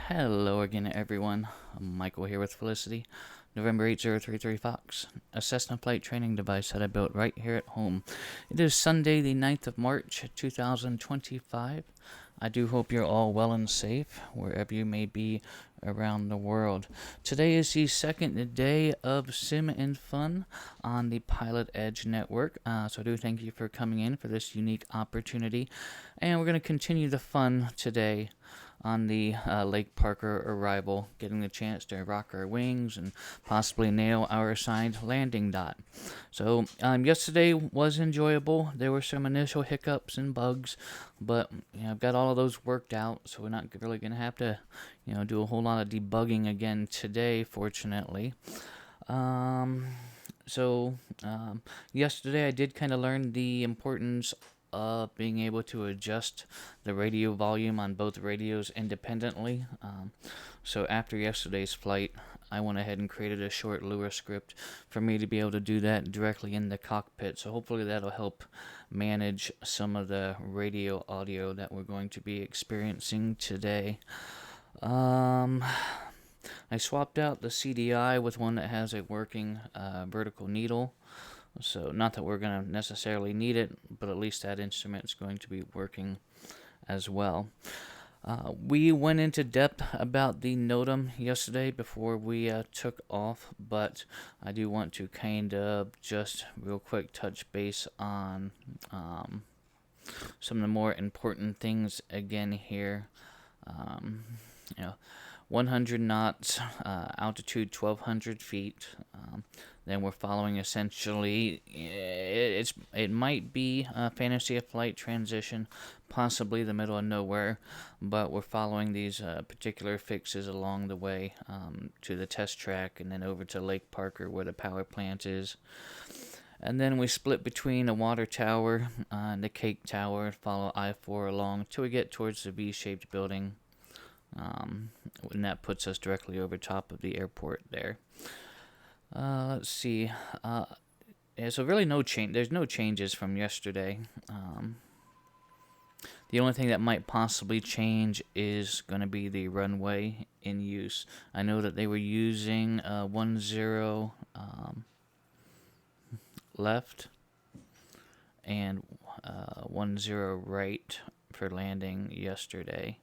Hello again, everyone. I'm Michael here with Felicity. November 8033 Fox, a Cessna flight training device that I built right here at home. It is Sunday, the 9th of March, 2025. I do hope you're all well and safe, wherever you may be around the world. Today is the second day of Sim and Fun on the PilotEdge network, so I do thank you for coming in for this unique opportunity. And we're going to continue the fun today on the Lake Parker arrival, getting the chance to rock our wings and possibly nail our assigned landing dot. So yesterday was enjoyable. There were some initial hiccups and bugs, but I've got all of those worked out, so we're not really going to have to do a whole lot of debugging again today, fortunately. Yesterday I did kind of learn the importance of being able to adjust the radio volume on both radios independently. So after yesterday's flight, I went ahead and created a short Lua script for me to be able to do that directly in the cockpit. So hopefully that'll help manage some of the radio audio that we're going to be experiencing today. I swapped out the CDI with one that has a working vertical needle. So not that we're going to necessarily need it, but at least that instrument is going to be working as well. We went into depth about the NOTAM yesterday before we took off, but I do want to kind of just real quick touch base on some of the more important things again here. 100 knots, altitude 1,200 feet. Then we're following essentially, it might be a fantasy of flight transition, possibly the middle of nowhere, but we're following these particular fixes along the way to the test track and then over to Lake Parker where the power plant is. And then we split between the water tower and the cake tower, follow I-4 along till we get towards the V-shaped building. And that puts us directly over top of the airport there. Let's see. So really no change. There's no changes from yesterday. The only thing that might possibly change is going to be the runway in use. I know that they were using 10 left and 10 right for landing yesterday.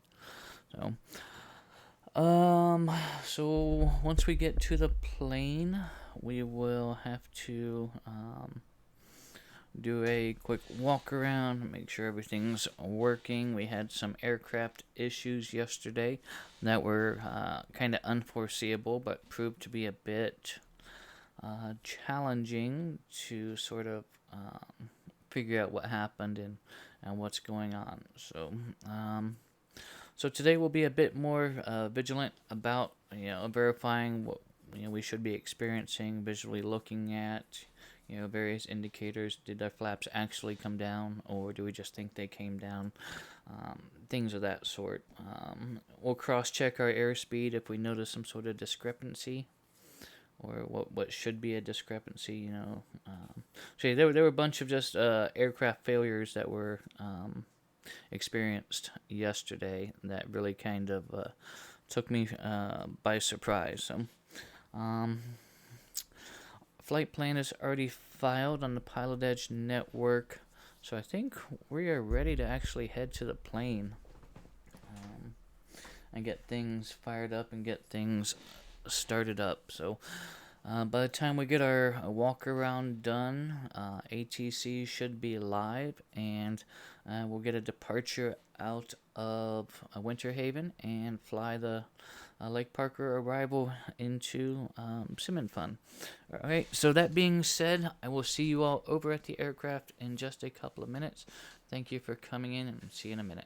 So once we get to the plane, we will have to do a quick walk around, make sure everything's working. We had some aircraft issues yesterday that were kind of unforeseeable, but proved to be a bit challenging to sort of figure out what happened and what's going on. So today we'll be a bit more vigilant about verifying what we should be experiencing, visually looking at various indicators. Did our flaps actually come down, or do we just think they came down? Things of that sort. We'll cross-check our airspeed if we notice some sort of discrepancy, or what should be a discrepancy. So there were a bunch of just aircraft failures that were experienced yesterday that really kind of took me by surprise. So flight plan is already filed on the PilotEdge network, so I think we are ready to actually head to the plane and get things fired up and get things started up. So by the time we get our walk around done, ATC should be live, and we'll get a departure out of Winter Haven and fly the Lake Parker arrival into Sim and Fun. Alright, so that being said, I will see you all over at the aircraft in just a couple of minutes. Thank you for coming in, and see you in a minute.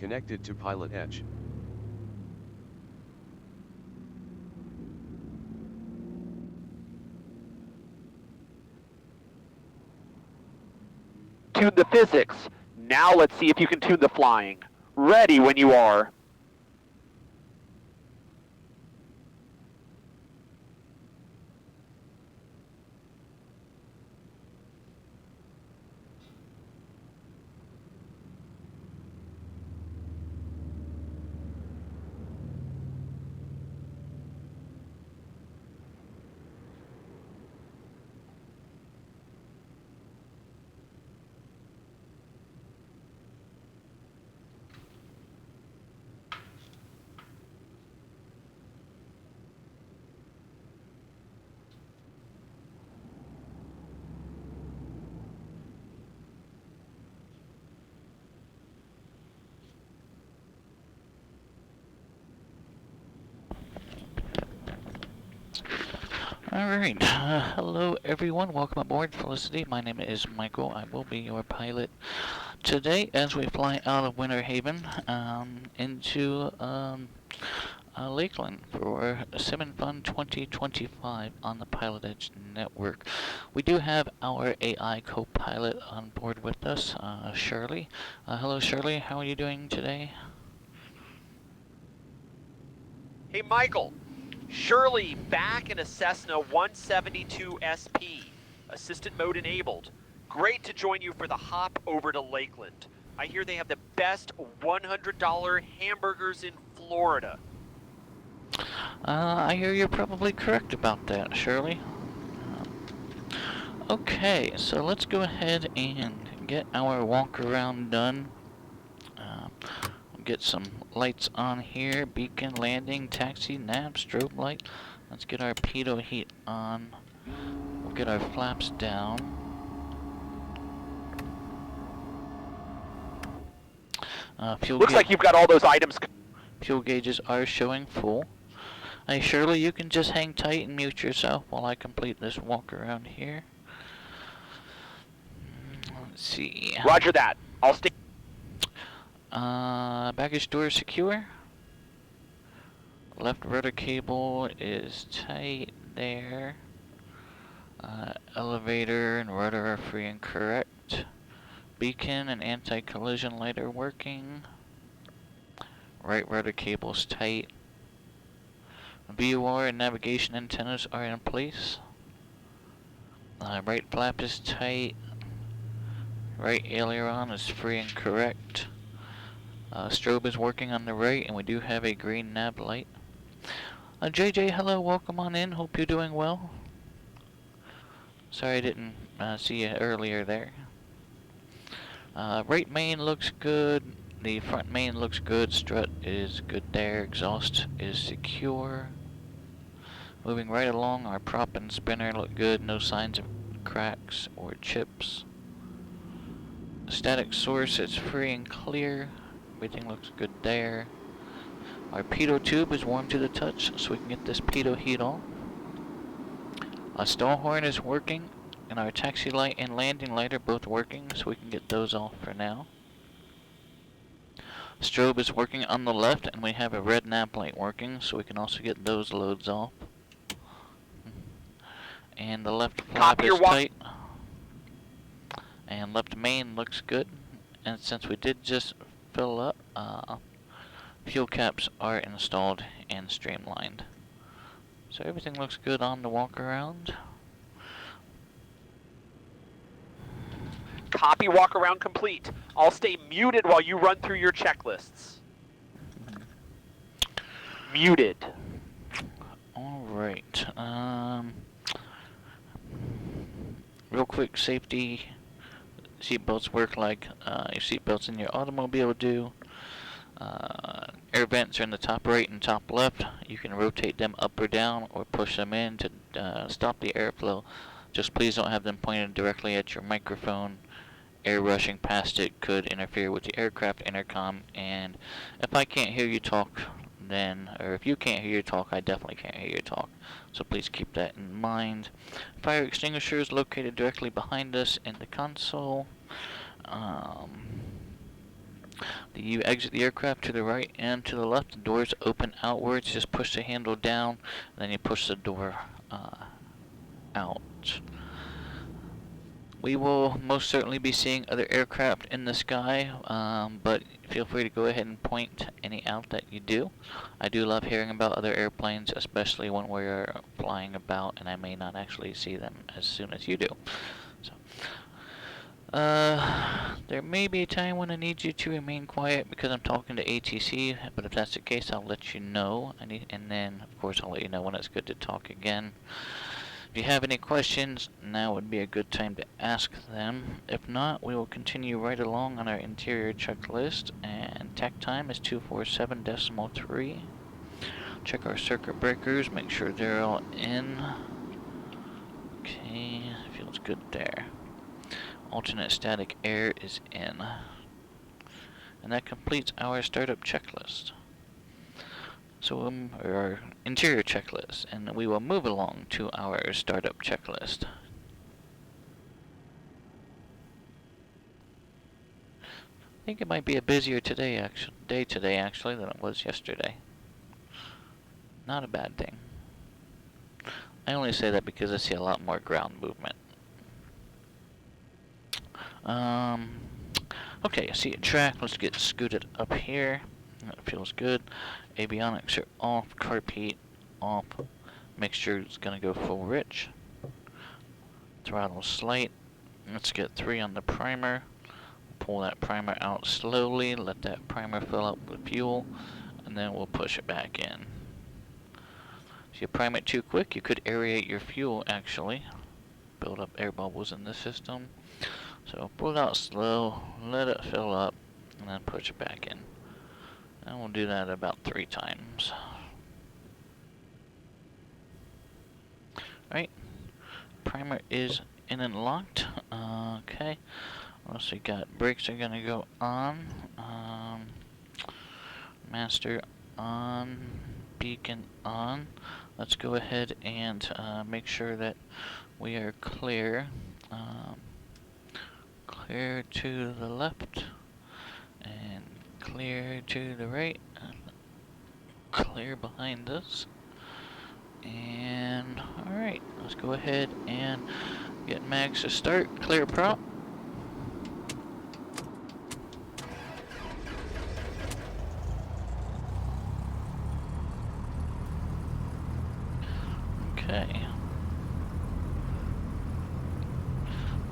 Connected to PilotEdge. Tune the physics. Now let's see if you can tune the flying. Ready when you are. Alright, hello everyone, welcome aboard Felicity. My name is Michael, I will be your pilot today as we fly out of Winter Haven into Lakeland for Sim Fun 2025 on the PilotEdge network. We do have our AI co-pilot on board with us, Shirley. Hello Shirley, how are you doing today? Hey Michael, Shirley back in a Cessna 172 SP, assistant mode enabled. Great to join you for the hop over to Lakeland. I hear they have the best $100 hamburgers in Florida. I hear you're probably correct about that, Shirley. Okay, so let's go ahead and get our walk around done. Get some lights on here, beacon, landing, taxi, nav, strobe light. Let's get our pitot heat on. We'll get our flaps down. Looks like you've got all those items. Fuel gauges are showing full. Hey Shirley, you can just hang tight and mute yourself while I complete this walk around here. Let's see. Roger that. I'll stay. Baggage door secure. Left rudder cable is tight there. Elevator and rudder are free and correct. Beacon and anti-collision light are working. Right rudder cable's tight. VOR and navigation antennas are in place. Right flap is tight. Right aileron is free and correct. Strobe is working on the right, and we do have a green nav light. JJ, hello, welcome on in. Hope you're doing well. Sorry I didn't see you earlier there. Right main looks good. The front main looks good. Strut is good there. Exhaust is secure. Moving right along, our prop and spinner look good. No signs of cracks or chips. Static source is free and clear. Everything looks good there. Our pitot tube is warm to the touch, so we can get this pitot heat off. Our stall horn is working, and our taxi light and landing light are both working, so we can get those off for now. Strobe is working on the left, and we have a red nav light working, so we can also get those loads off. And the left flap is tight. And left main looks good. And since we did just fill up, fuel caps are installed and streamlined. So everything looks good on the walk around. Copy, walk around complete. I'll stay muted while you run through your checklists. Muted. Alright, real quick, safety. Seatbelts work like your seatbelts in your automobile do. Air vents are in the top right and top left. You can rotate them up or down or push them in to stop the airflow. Just please don't have them pointed directly at your microphone. Air rushing past it could interfere with the aircraft intercom, and if I can't hear you talk, or if you can't hear you talk, I definitely can't hear you talk. So please keep that in mind. Fire extinguisher is located directly behind us in the console. You exit the aircraft to the right and to the left. The doors open outwards. Just push the handle down, and then you push the door out. We will most certainly be seeing other aircraft in the sky, but feel free to go ahead and point any out that you do. I do love hearing about other airplanes, especially when we're flying about and I may not actually see them as soon as you do. So, there may be a time when I need you to remain quiet because I'm talking to ATC, but if that's the case, I'll let you know. And then, of course, I'll let you know when it's good to talk again. If you have any questions, now would be a good time to ask them. If not, we will continue right along on our interior checklist, and tach time is 247.3. Check our circuit breakers, make sure they're all in. Okay, feels good there. Alternate static air is in. And that completes our startup checklist. So our interior checklist, and we will move along to our startup checklist. I think it might be a busier day today actually than it was yesterday. Not a bad thing. I only say that because I see a lot more ground movement. Okay, I see a track. Let's get scooted up here. That feels good. Avionics are off. Carb heat off. Mixture is gonna go full rich. Throttle slight. Let's get 3 on the primer. Pull that primer out slowly. Let that primer fill up with fuel, and then we'll push it back in. If you prime it too quick, you could aerate your fuel actually. Build up air bubbles in the system. So pull it out slow, let it fill up, and then push it back in. And we'll do that about 3 times. Alright, primer is in and locked. Okay, what else we got? Brakes are gonna go on. Master on, beacon on. Let's go ahead and make sure that we are clear. Clear to the left, and clear to the right, and clear behind us. And alright, let's go ahead and get mags to start. Clear prop. Okay.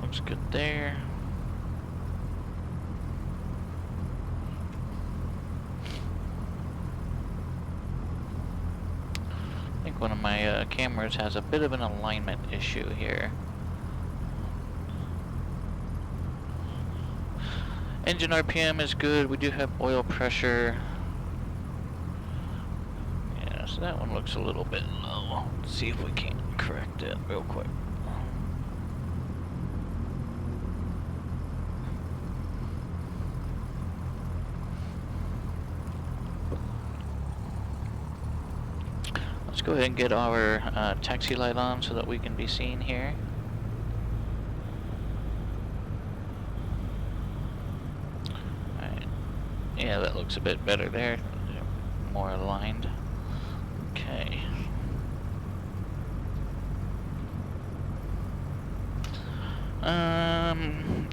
Looks good there. I think one of my cameras has a bit of an alignment issue here. Engine RPM is good. We do have oil pressure. Yeah, so that one looks a little bit low. Let's see if we can correct it real quick. Let's go ahead and get our taxi light on so that we can be seen here. Alright. Yeah, that looks a bit better there. More aligned. Okay.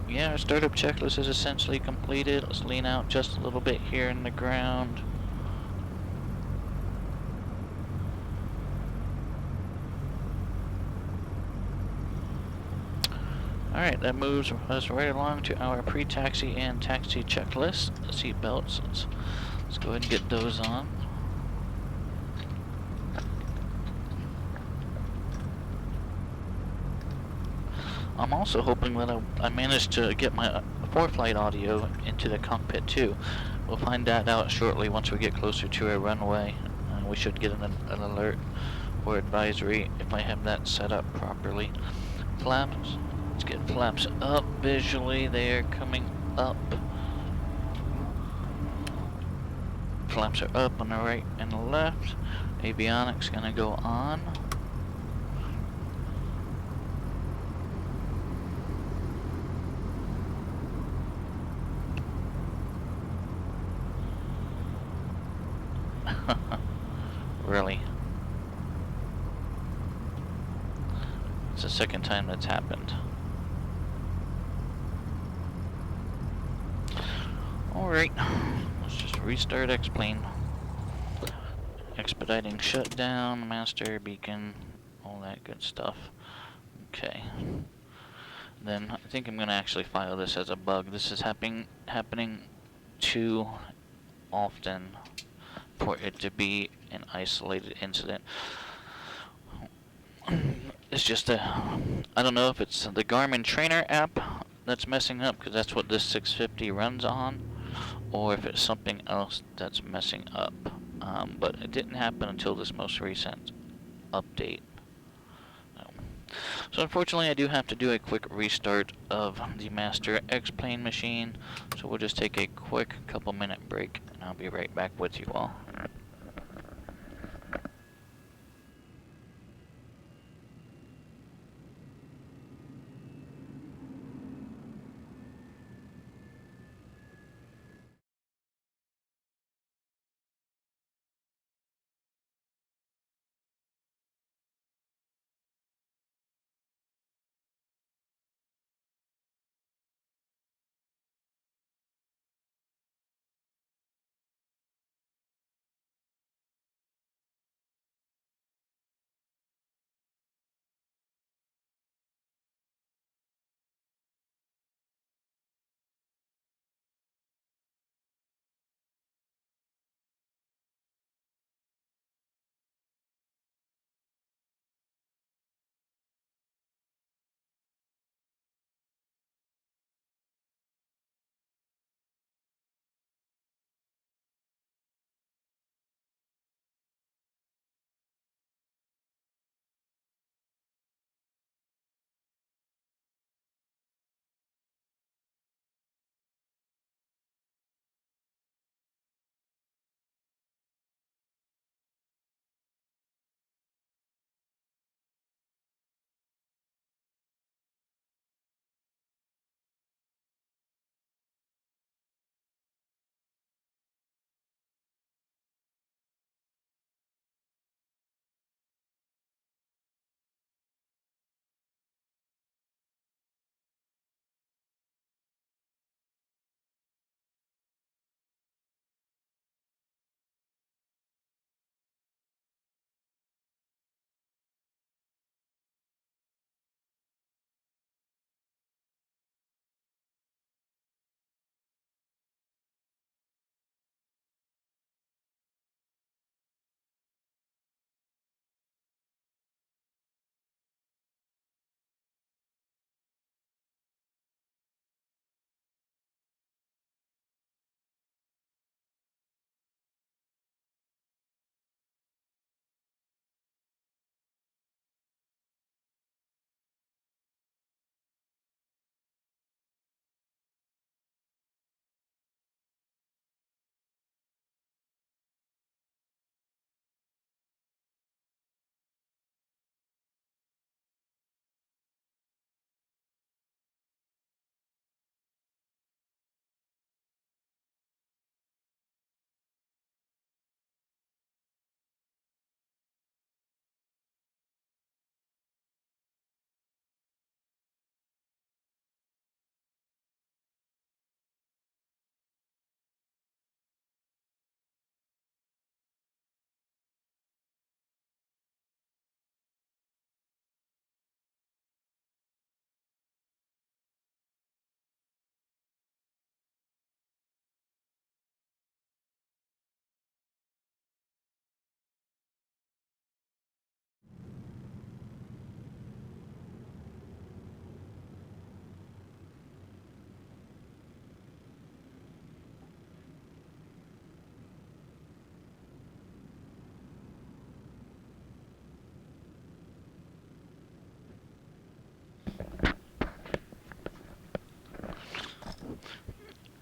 Yeah, our startup checklist is essentially completed. Let's lean out just a little bit here in the ground. Alright, that moves us right along to our pre-taxi and taxi checklist. Seat belts, let's go ahead and get those on. I'm also hoping that I managed to get my for-flight audio into the cockpit too. We'll find that out shortly once we get closer to our runway. We should get an alert or advisory if I have that set up properly. Flaps. Let's get flaps up visually. They are coming up. Flaps are up on the right and the left. Avionics gonna go on. That's the second time that's happened. Alright, let's just restart X-Plane. Expediting shutdown, master, beacon, all that good stuff. Okay. Then I think I'm going to actually file this as a bug. This is happening too often for it to be an isolated incident. It's just I don't know if it's the Garmin Trainer app that's messing up, because that's what this 650 runs on, or if it's something else that's messing up. But it didn't happen until this most recent update. So unfortunately I do have to do a quick restart of the master X-Plane machine, so we'll just take a quick couple minute break and I'll be right back with you all.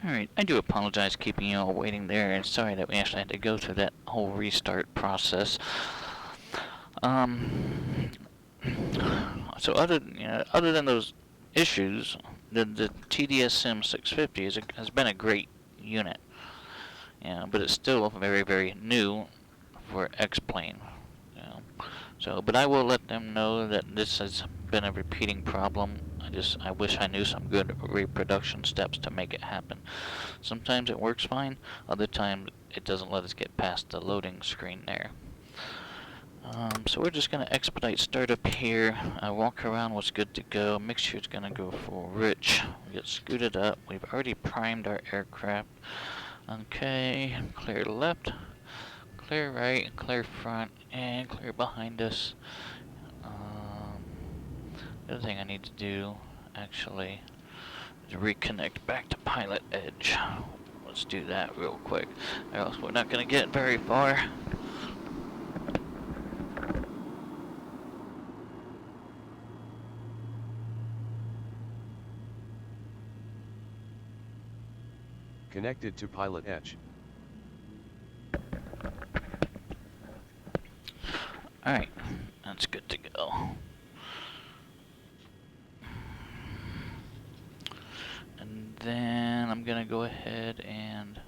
Alright, I do apologize keeping you all waiting there, and sorry that we actually had to go through that whole restart process. So other than those issues, the TDS Sim 650 has been a great unit. Yeah, but it's still very, very new for X-Plane. So, but I will let them know that this has been a repeating problem. I wish I knew some good reproduction steps to make it happen. Sometimes it works fine, other times it doesn't let us get past the loading screen there. So we're just going to expedite startup here. Walk around what's good to go. Mixture's going to go full rich. We get scooted up. We've already primed our aircraft. Okay, clear left, clear right, clear front, and clear behind us. The other thing I need to do, actually, is reconnect back to PilotEdge. Let's do that real quick, or else we're not going to get very far. Connected to PilotEdge. Alright, that's good to go. And then I'm gonna go ahead and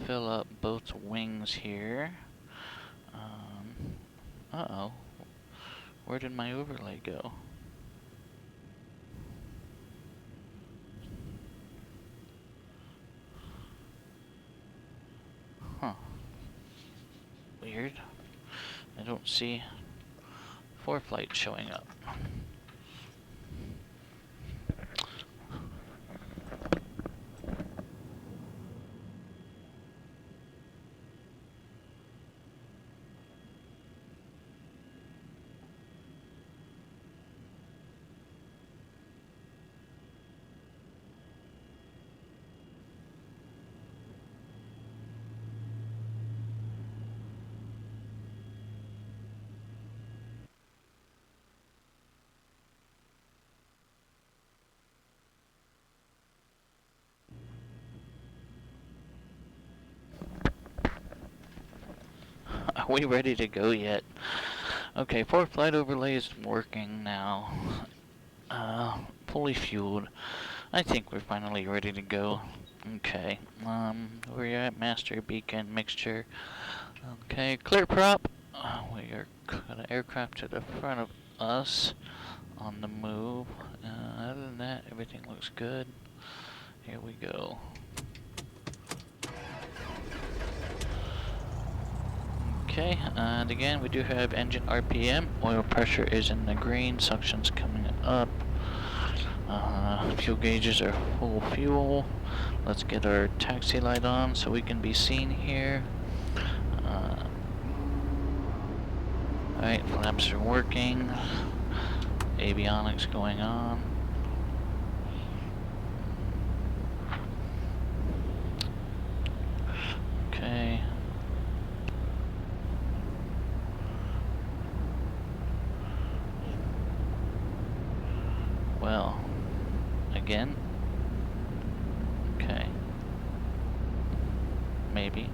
fill up both wings here. Uh-oh. Where did my overlay go? Huh. Weird. I don't see ForeFlight showing up. Are we ready to go yet? Okay, ForeFlight overlay is working now. Fully fueled. I think we're finally ready to go. Okay, we're at master beacon mixture. Okay, clear prop. We are got an aircraft to the front of us on the move. Other than that, everything looks good. Here we go. Okay, and again, we do have engine RPM. Oil pressure is in the green. Suction's coming up. Fuel gauges are full fuel. Let's get our taxi light on so we can be seen here. Alright, flaps are working. Avionics going on. Okay. Well, again? Okay. Maybe.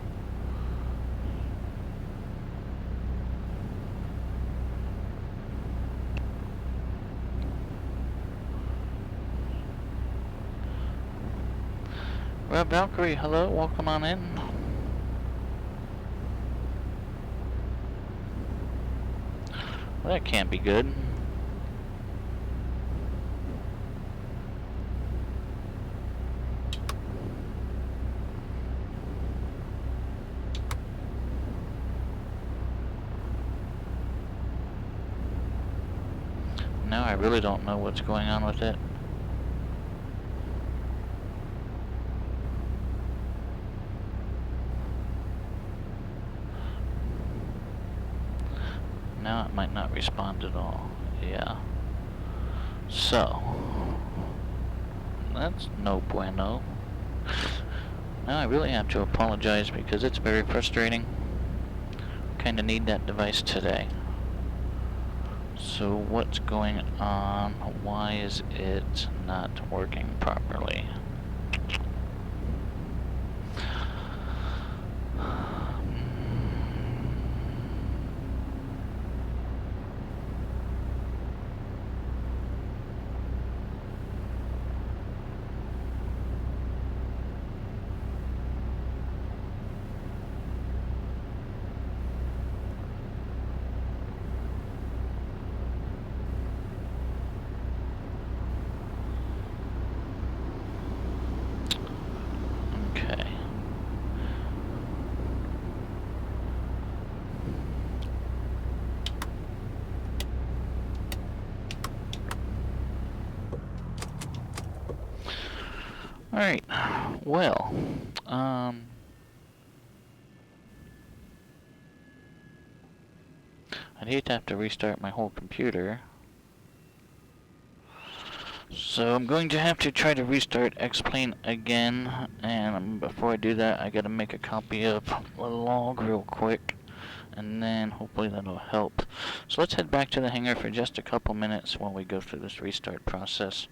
Well, Valkyrie, hello, welcome on in. Well, that can't be good. Now I really don't know what's going on with it. Now it might not respond at all. Yeah. So, that's no bueno. Now I really have to apologize because it's very frustrating. Kinda need that device today. So what's going on? Why is it not working properly? Alright, well, um, I'd hate to have to restart my whole computer. So I'm going to have to try to restart X-Plane again, and before I do that, I gotta make a copy of the log real quick, and then hopefully that'll help. So let's head back to the hangar for just a couple minutes while we go through this restart process.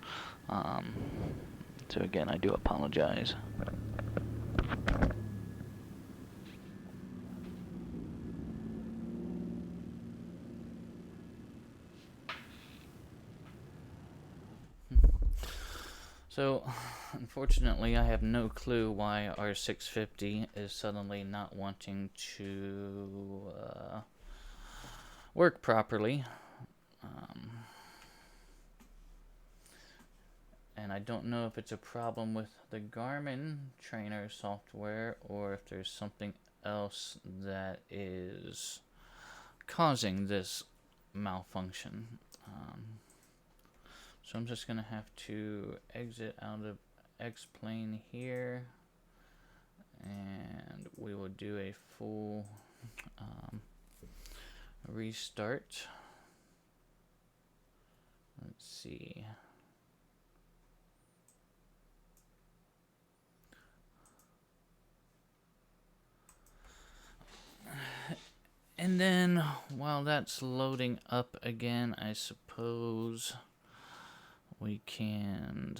So again, I do apologize. So, unfortunately, I have no clue why our 650 is suddenly not wanting to work properly. And I don't know if it's a problem with the Garmin trainer software or if there's something else that is causing this malfunction. So I'm just going to have to exit out of X-Plane here, and we will do a full restart. Let's see. And then while that's loading up again, I suppose we can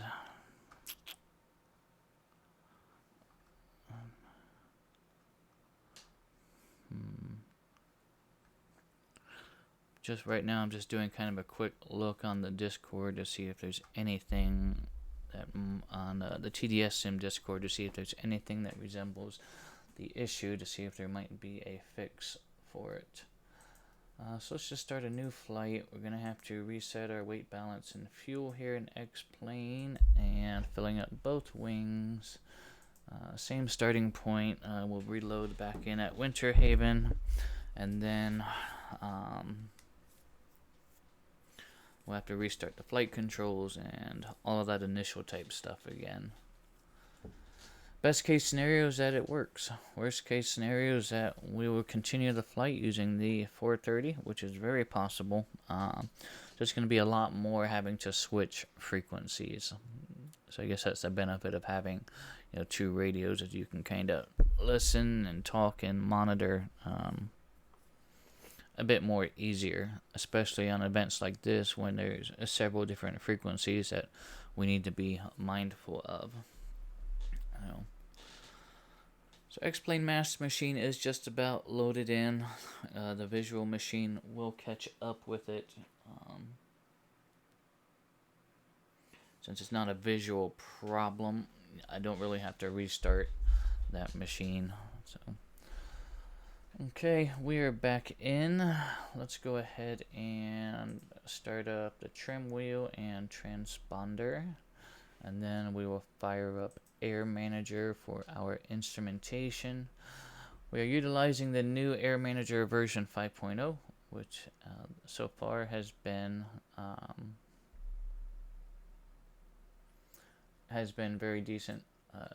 just right now I'm just doing kind of a quick look on the Discord to see if there's anything that on the TDS Sim Discord to see if there's anything that resembles the issue, to see if there might be a fix for it. So let's just start a new flight. We're going to have to reset our weight balance and fuel here in X-Plane, and filling up both wings. Same starting point. We'll reload back in at Winter Haven, and then we'll have to restart the flight controls and all of that initial type stuff again. Best case scenario is that it works. Worst case scenario is that we will continue the flight using the 430, which is very possible. There's going to be a lot more having to switch frequencies. So I guess that's the benefit of having, two radios, that you can kind of listen and talk and monitor a bit more easier, especially on events like this when there's several different frequencies that we need to be mindful of. So X-Plane Master Machine is just about loaded in. The visual machine will catch up with it. Since it's not a visual problem, I don't really have to restart that machine. So, okay, we are back in. Let's go ahead and start up the trim wheel and transponder, and then we will fire up Air Manager for our instrumentation. We are utilizing the new Air Manager version 5.0, which so far has been very decent.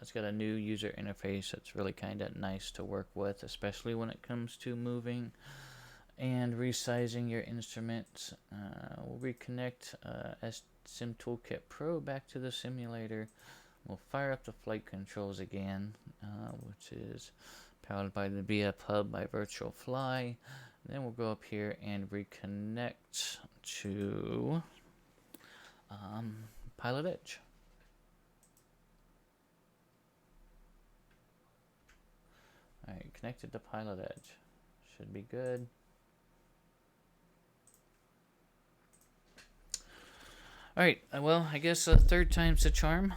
It's got a new user interface that's really kind of nice to work with, especially when it comes to moving and resizing your instruments. We'll reconnect Sim Toolkit Pro back to the simulator. We'll fire up the flight controls again, which is powered by the BF Hub by Virtual Fly. Then we'll go up here and reconnect to PilotEdge. Alright, connected to PilotEdge. Should be good. Alright, well, I guess third time's the charm.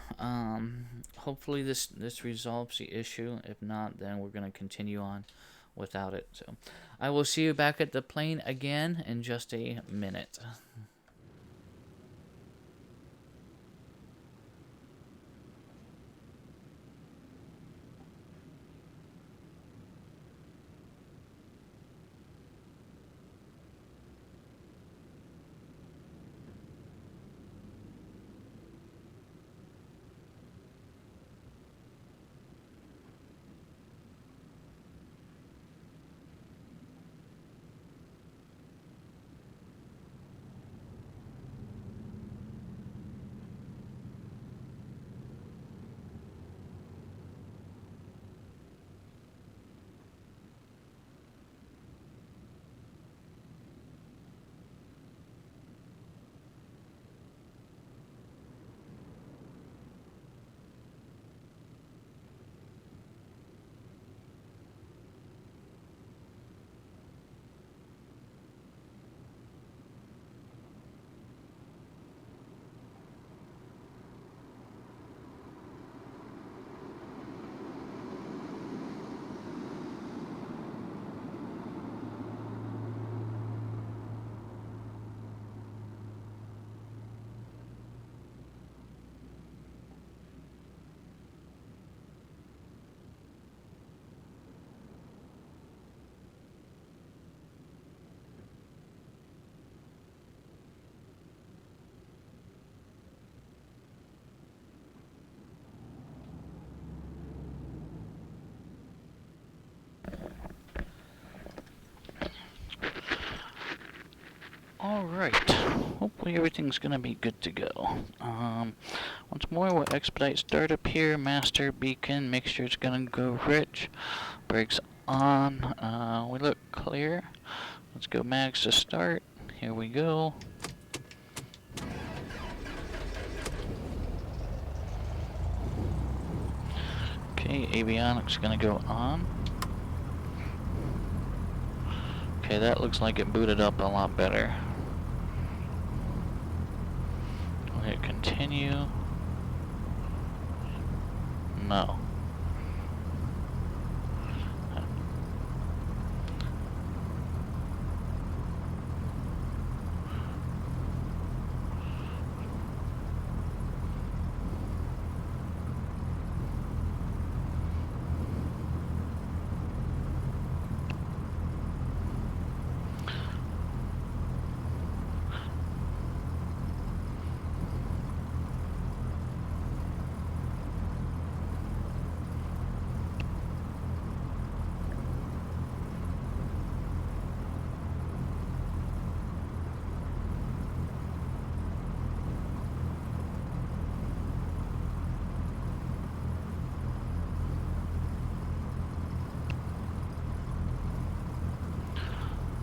Hopefully this resolves the issue. If not, then we're going to continue on without it. So I will see you back at the plane again in just a minute. Alright, hopefully everything's gonna be good to go. Once more, we'll expedite startup here, master beacon, make sure it's gonna go rich, brakes on, we look clear. Let's go mags to start, here we go. Okay, avionics gonna go on. Okay, that looks like it booted up a lot better. We'll hit continue. No.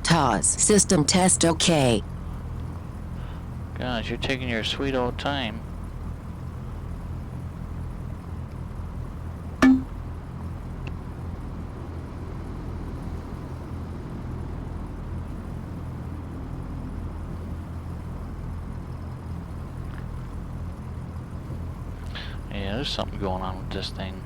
TOS system test okay. Gosh, you're taking your sweet old time. Yeah, there's something going on with this thing.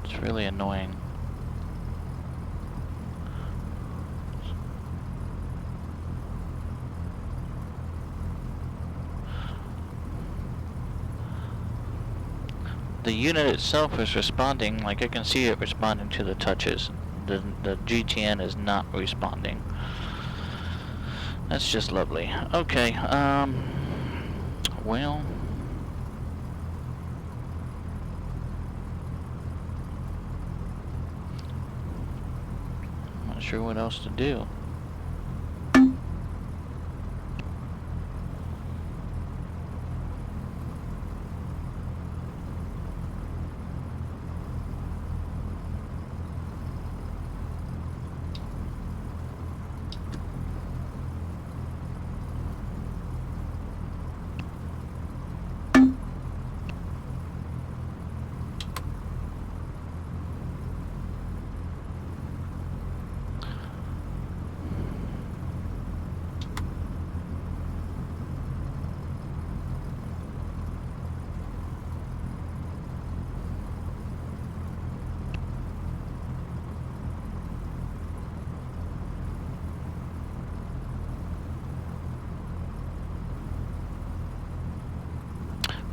It's really annoying. The unit itself is responding, like I can see it responding to the touches. The GTN is not responding. That's just lovely. Okay, well, I'm not sure what else to do.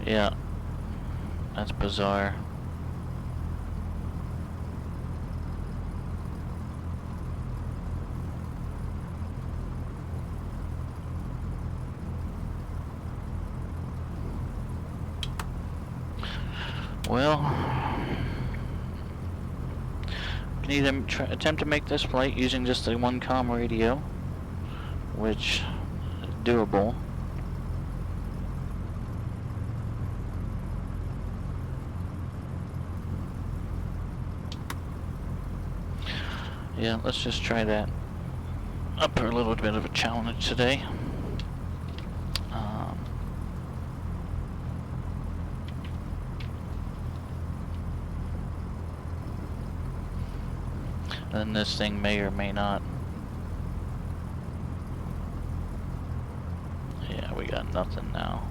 Yeah, that's bizarre. Well, we can either attempt to make this flight using just the one comm radio, which is doable. Yeah, let's just try that. Up for a little bit of a challenge today. And this thing may or may not. Yeah, we got nothing now.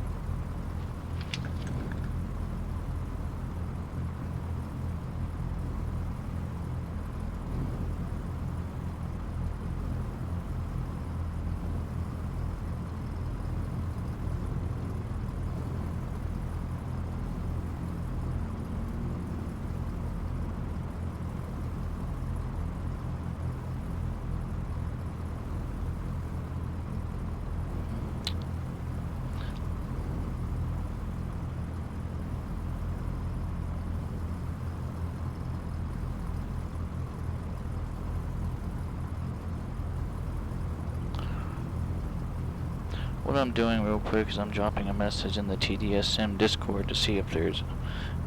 What I'm doing real quick is I'm dropping a message in the TDSM Discord to see if there's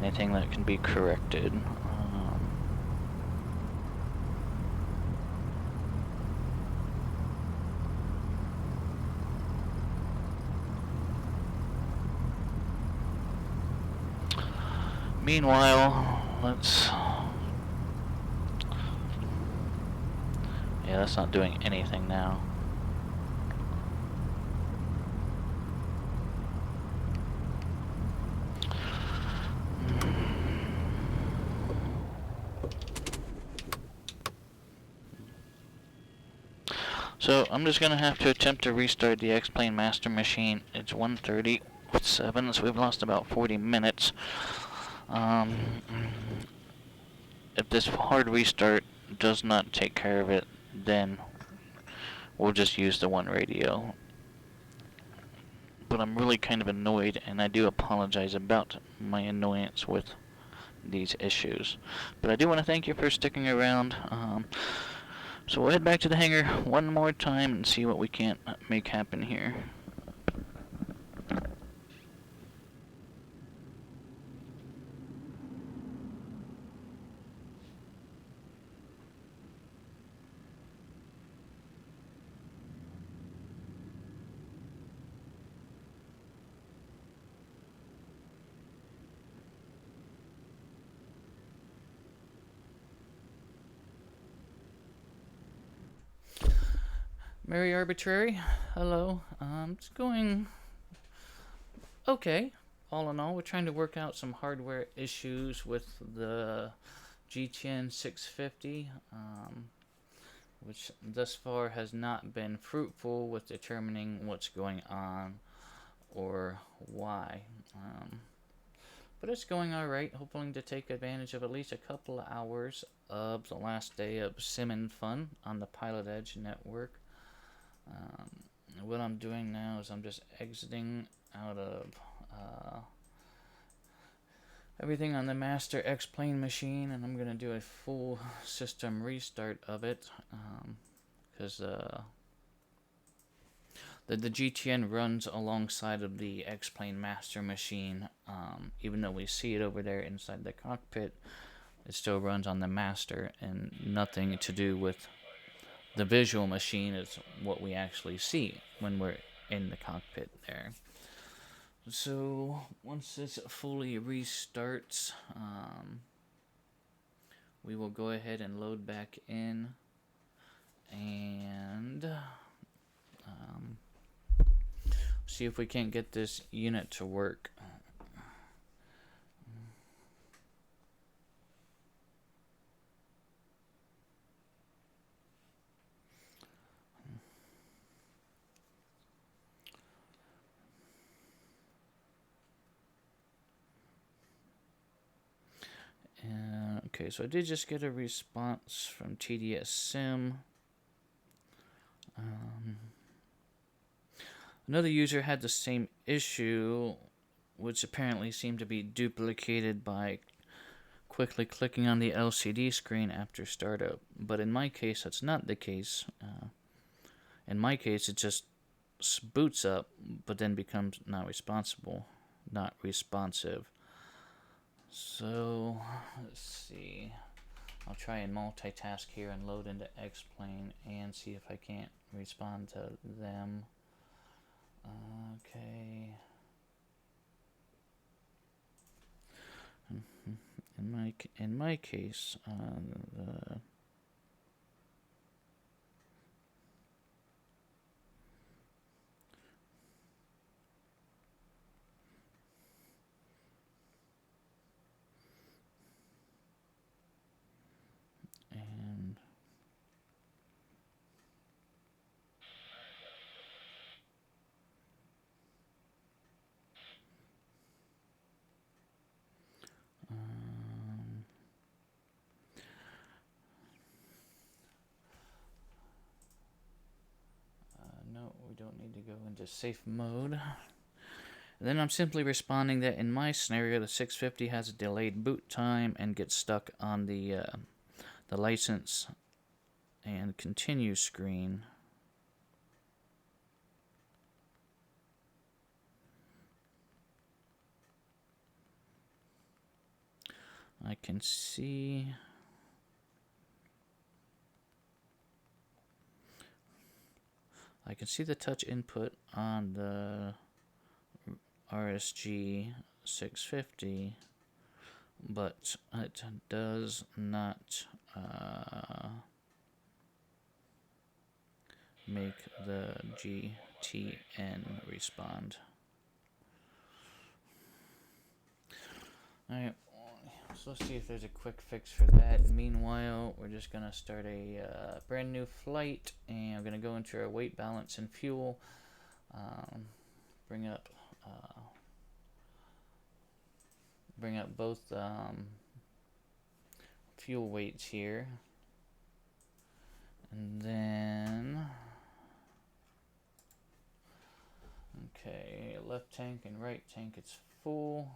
anything that can be corrected. Meanwhile, yeah, that's not doing anything now. So I'm just gonna have to attempt to restart the X-Plane Master Machine. It's 1:37, so we've lost about 40 minutes. If this hard restart does not take care of it, then we'll just use the one radio. But I'm really kind of annoyed, and I do apologize about my annoyance with these issues. But I do want to thank you for sticking around. So we'll head back to the hangar one more time and see what we can't make happen here. Mary Arbitrary, hello. It's going okay. All in all, we're trying to work out some hardware issues with the GTN 650, which thus far has not been fruitful with determining what's going on or why. But it's going alright, hoping to take advantage of at least a couple of hours of the last day of Sim and Fun on the PilotEdge network. What I'm doing now is I'm just exiting out of everything on the master X-Plane machine, and I'm going to do a full system restart of it, because the GTN runs alongside of the X-Plane master machine. Even though we see it over there inside the cockpit, it still runs on the master, and nothing to do with the visual machine is what we actually see when we're in the cockpit there. So once this fully restarts, we will go ahead and load back in and see if we can't get this unit to work. Okay, so I did just get a response from TDS Sim. Another user had the same issue, which apparently seemed to be duplicated by quickly clicking on the LCD screen after startup. But in my case, that's not the case. In my case, it just boots up, but then becomes not responsive. So, let's see. I'll try and multitask here and load into X-Plane and see if I can't respond to them. Okay. In my case, no, we don't need to go into safe mode. And then I'm simply responding that in my scenario, the 650 has a delayed boot time and gets stuck on the license and continue screen. I can see the touch input on the RSG 650, but it does not make the GTN respond. Alright, so let's see if there's a quick fix for that. Meanwhile, we're just going to start a brand new flight, and we're going to go into our weight balance and fuel. Bring up both fuel weights here, and then okay, left tank and right tank, it's full.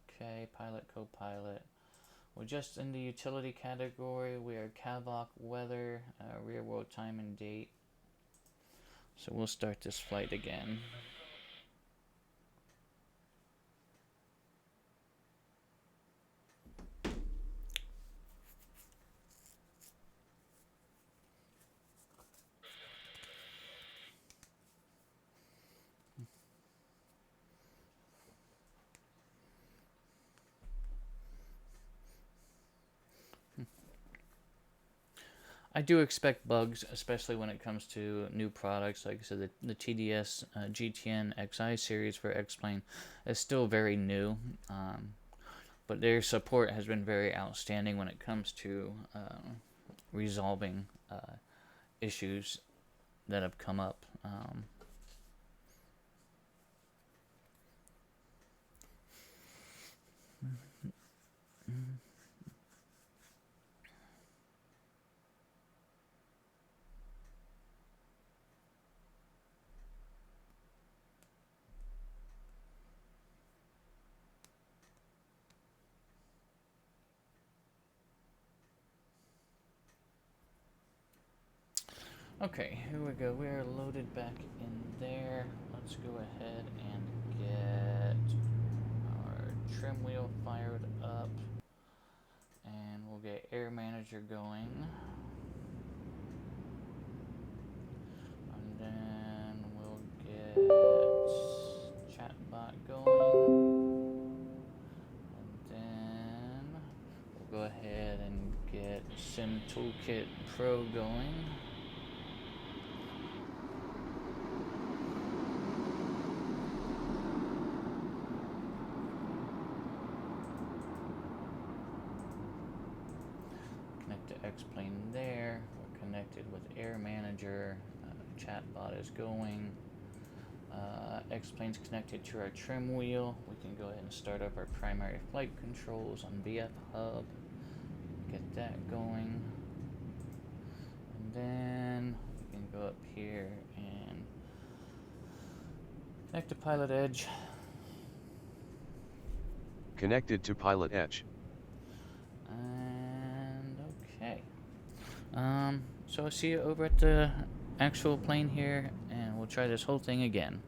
Okay, pilot, co-pilot. We're just in the utility category. We are CAVOC weather, rear world time and date. So we'll start this flight again. I do expect bugs, especially when it comes to new products. Like I said, the TDS GTN XI series for X-Plane is still very new, but their support has been very outstanding when it comes to resolving issues that have come up. Okay, here we go. We are loaded back in there. Let's go ahead and get our trim wheel fired up, and we'll get Air Manager going, and then we'll get chatbot going, and then we'll go ahead and get Sim Toolkit Pro going. X-Plane there. We're connected with Air Manager. Chatbot is going. X-Plane's connected to our trim wheel. We can go ahead and start up our primary flight controls on VF Hub. Get that going. And then we can go up here and connect to PilotEdge. Connected to PilotEdge. So I'll see you over at the actual plane here, and we'll try this whole thing again.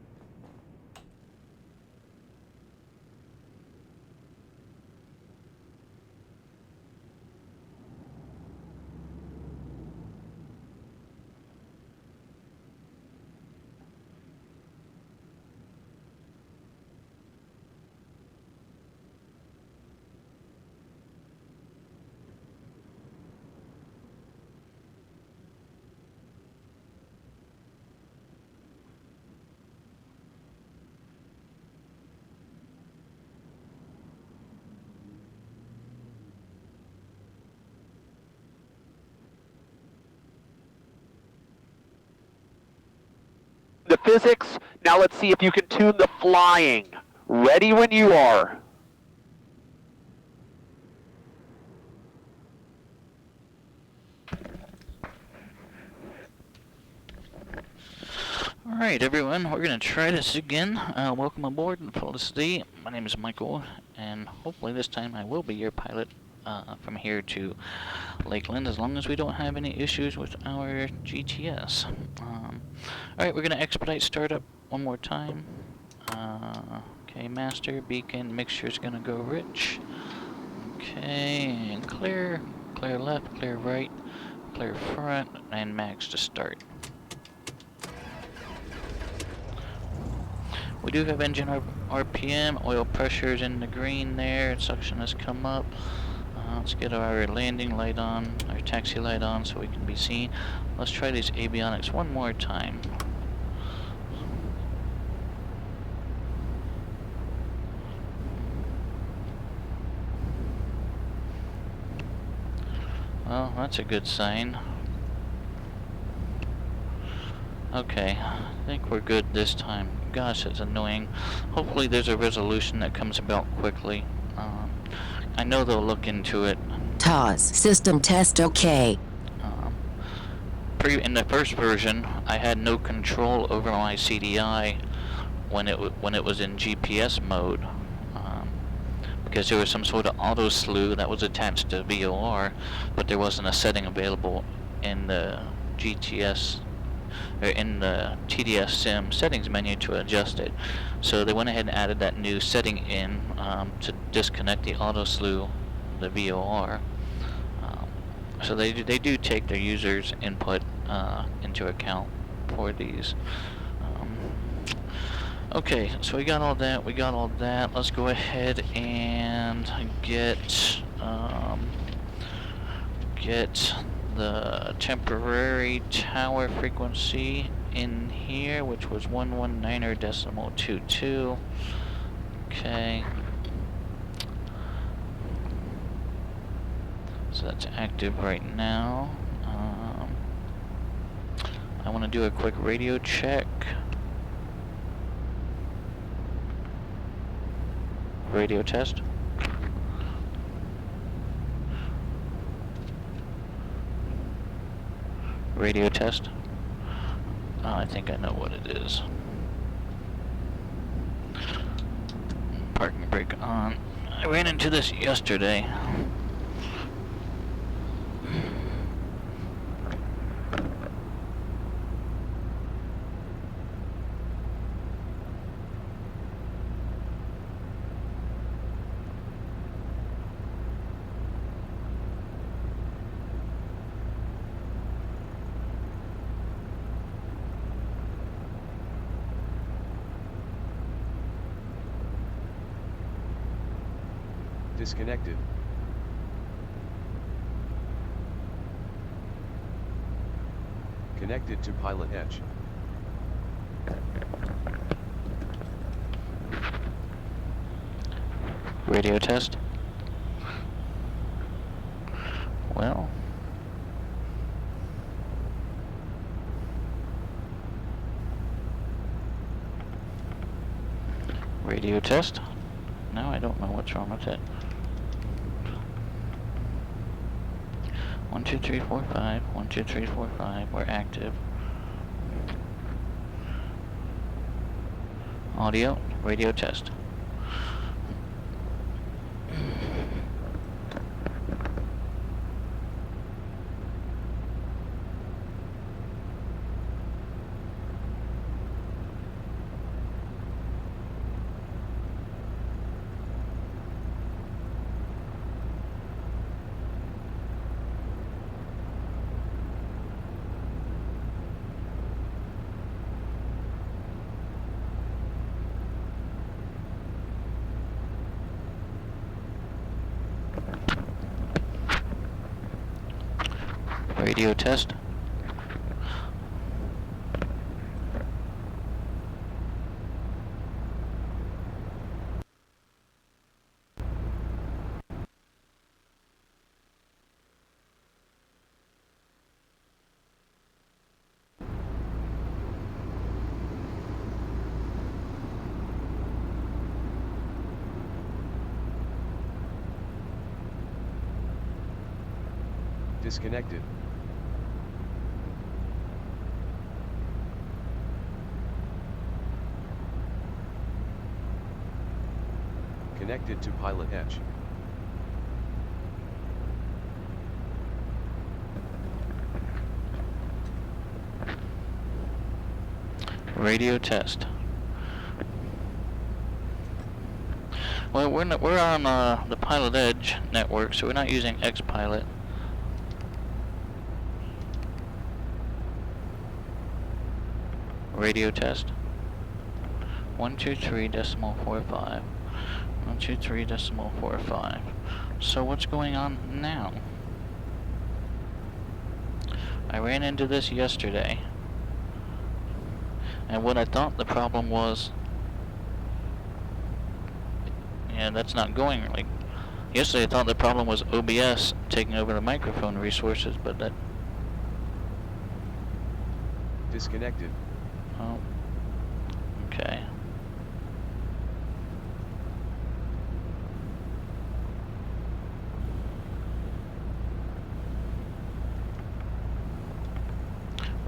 The physics, now let's see if you can tune the flying. Ready when you are. Alright everyone, we're going to try this again. Welcome aboard Felicity. My name is Michael, and hopefully this time I will be your pilot from here to Lakeland, as long as we don't have any issues with our GTS. Alright, we're going to expedite startup one more time. Okay, master, beacon, mixture is going to go rich. Okay, and clear. Clear left, clear right, clear front, and max to start. We do have engine RPM, oil pressure's in the green there, suction has come up. Let's get our landing light on, our taxi light on so we can be seen. Let's try these avionics one more time. Well, that's a good sign. Okay, I think we're good this time. Gosh, it's annoying. Hopefully there's a resolution that comes about quickly. I know they'll look into it. TOS. System test OK. In the first version, I had no control over my CDI when it was in GPS mode, because there was some sort of auto slew that was attached to VOR, but there wasn't a setting available in the GTS or in the TDS Sim settings menu to adjust it. So they went ahead and added that new setting in to disconnect the auto slew, the VOR. So they do take their users' input into account for these. Okay, so we got all that. Let's go ahead and get the temporary tower frequency in here, which was 119.22. Okay. So that's active right now. I want to do a quick radio check. Radio test. Radio test. I think I know what it is. Parking brake on. I ran into this yesterday. Disconnected. Connected to PilotEdge. Radio test. Well. Radio test. No, I don't know what's wrong with it. 1, 2, 3, 4, 5. 1, 2, 3, 4, 5. We're active. Audio. Radio test. Radio test. Disconnected. Connected to PilotEdge. Radio test. Well, we're on the PilotEdge network, so we're not using XPilot. Radio test. 123.45. 123.45. So what's going on now? I ran into this yesterday, and what I thought the problem was, yeah, that's not going like. Yesterday I thought the problem was OBS taking over the microphone resources, but that. Disconnected. Oh. Okay.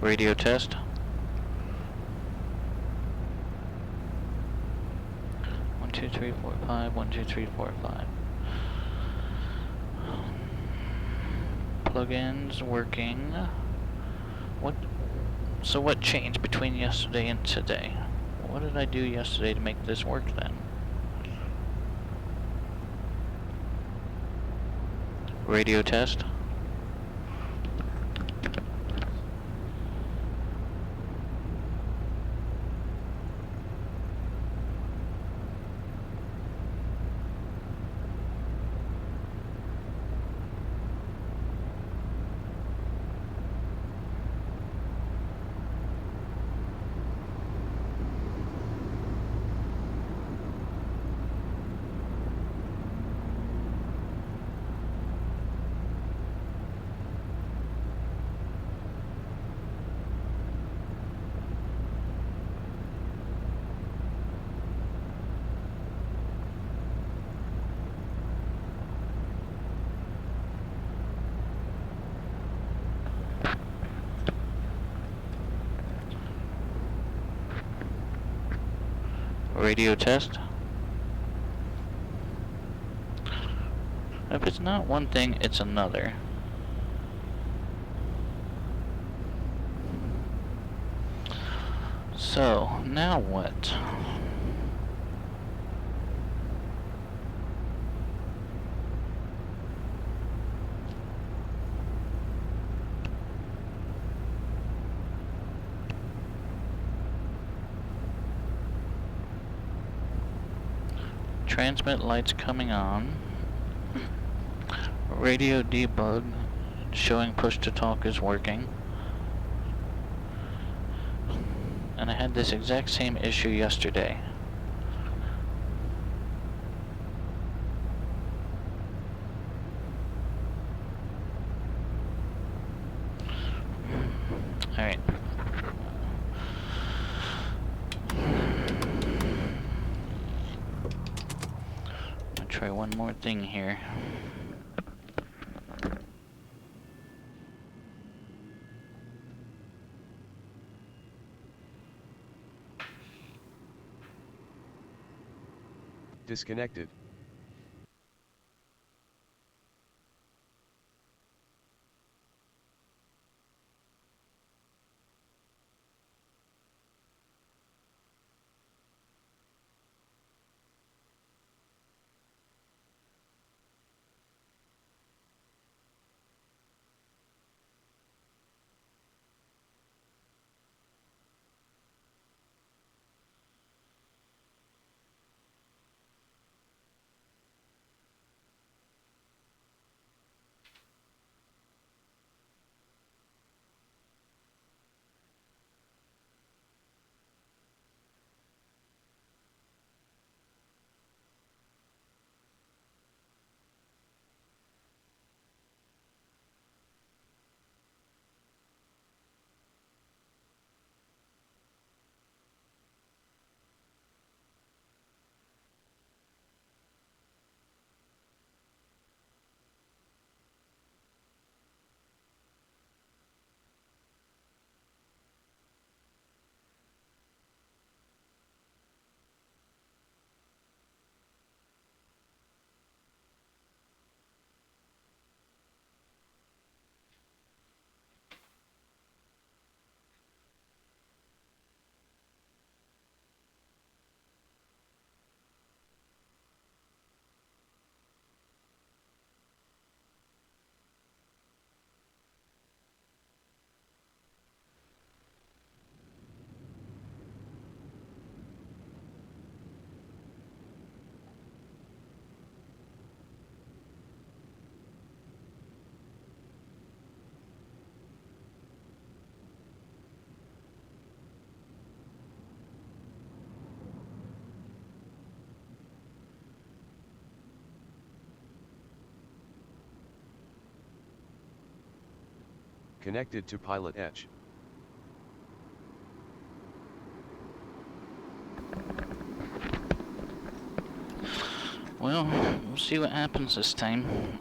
Radio test. 1, 2, 3, 4, 5. 1, 2, 3, 4, 5. Plugins working. What? So what changed between yesterday and today? What did I do yesterday to make this work then? Radio test. Radio test. If it's not one thing, it's another. So, now what? Transmit lights coming on. Radio debug showing push to talk is working. And I had this exact same issue yesterday. Alright. I'll try one more thing here. Disconnected. Connected to PilotEdge. Well, we'll see what happens this time.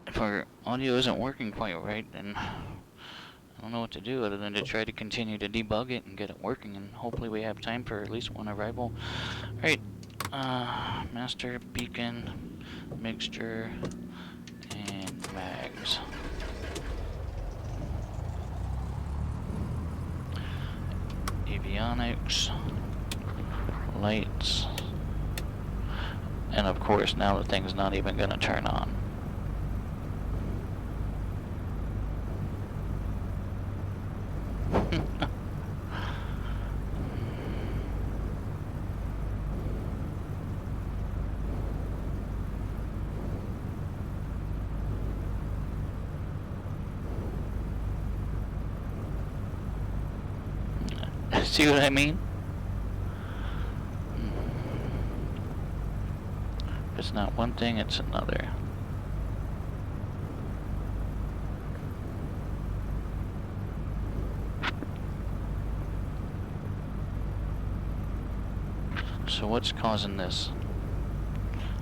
If our audio isn't working quite right, then I don't know what to do other than to try to continue to debug it and get it working, and hopefully we have time for at least one arrival. Alright, master, beacon, mixture, and mags. Avionics, lights, and of course now the thing's not even going to turn on. See what I mean? If it's not one thing, it's another. So what's causing this?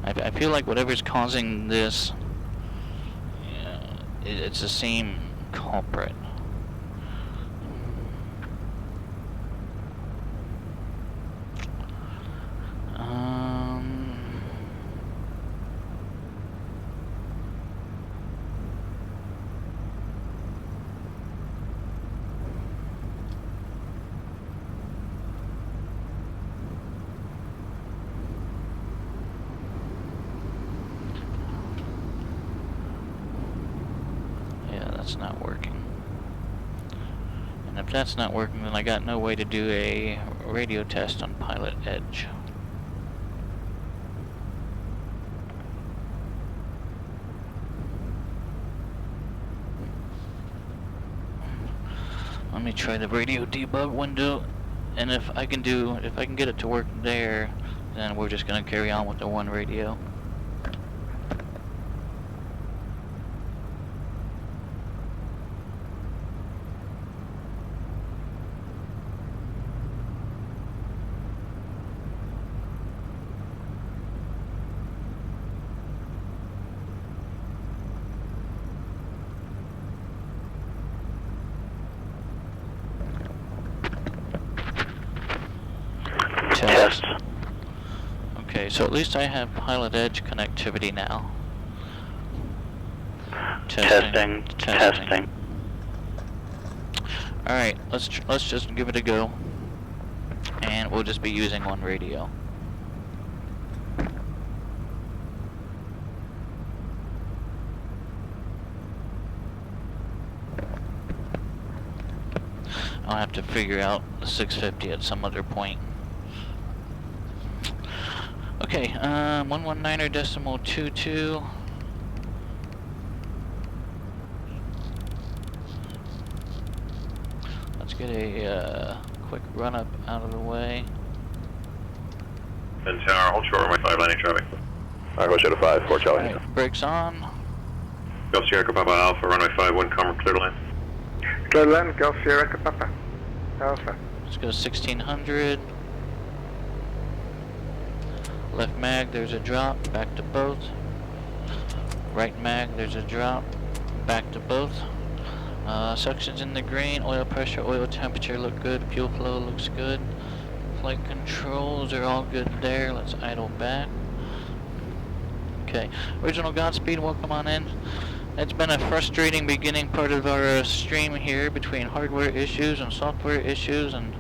I feel like whatever's causing this, it's the same culprit. That's not working. And if that's not working, then I got no way to do a radio test on PilotEdge. Let me try the radio debug window, and if I can get it to work there, then we're just gonna carry on with the one radio. Test. Okay, so at least I have PilotEdge connectivity now. Testing. Alright, let's just give it a go. And we'll just be using one radio. I'll have to figure out the 650 at some other point. Okay, 119.22. Let's get a quick run up out of the way. 10 tower, hold short, runway 5, landing traffic. Go show to 5, 4 Charlie. Right, brakes on. Gulf Sierra Papa Alpha, runway 5, wind calm, clear to land. Clear to land, Gulf Sierra Papa Alpha. Let's go 1600. Left mag, there's a drop, back to both. Right mag, there's a drop, back to both. Suction's in the green, oil pressure, oil temperature look good, fuel flow looks good. Flight controls are all good there. Let's idle back. Okay, original Godspeed, welcome on in. It's been a frustrating beginning part of our stream here between hardware issues and software issues, and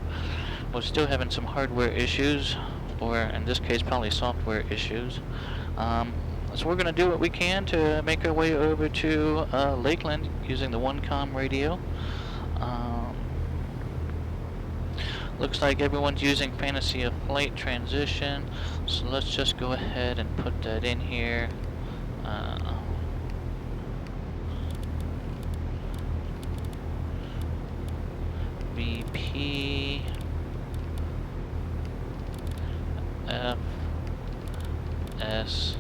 we're still having some hardware issues, or in this case probably software issues. So we're going to do what we can to make our way over to Lakeland using the 1Com radio. Looks like everyone's using Fantasy of Flight transition, so let's just go ahead and put that in here. BP F S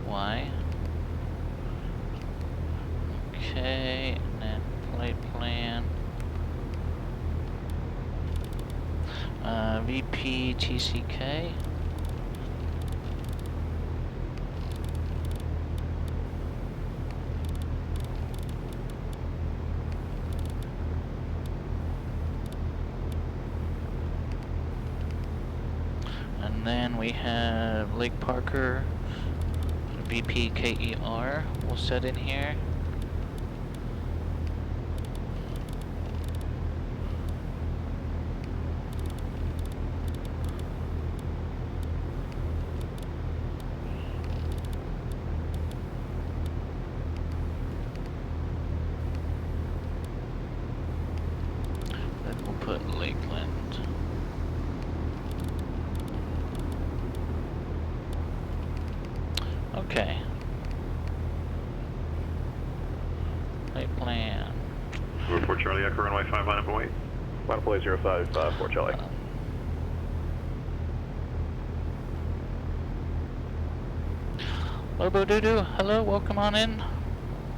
Y Okay, and then flight plan. VP TCK. And then we have Lake Parker, VP KER. We'll set in here. Then we'll put Lakeland. Okay. Flight plan. Report Charlie, Echo runway 5 line up and wait. Line up 05, Fort Charlie. Lobo Doodoo, hello, welcome on in.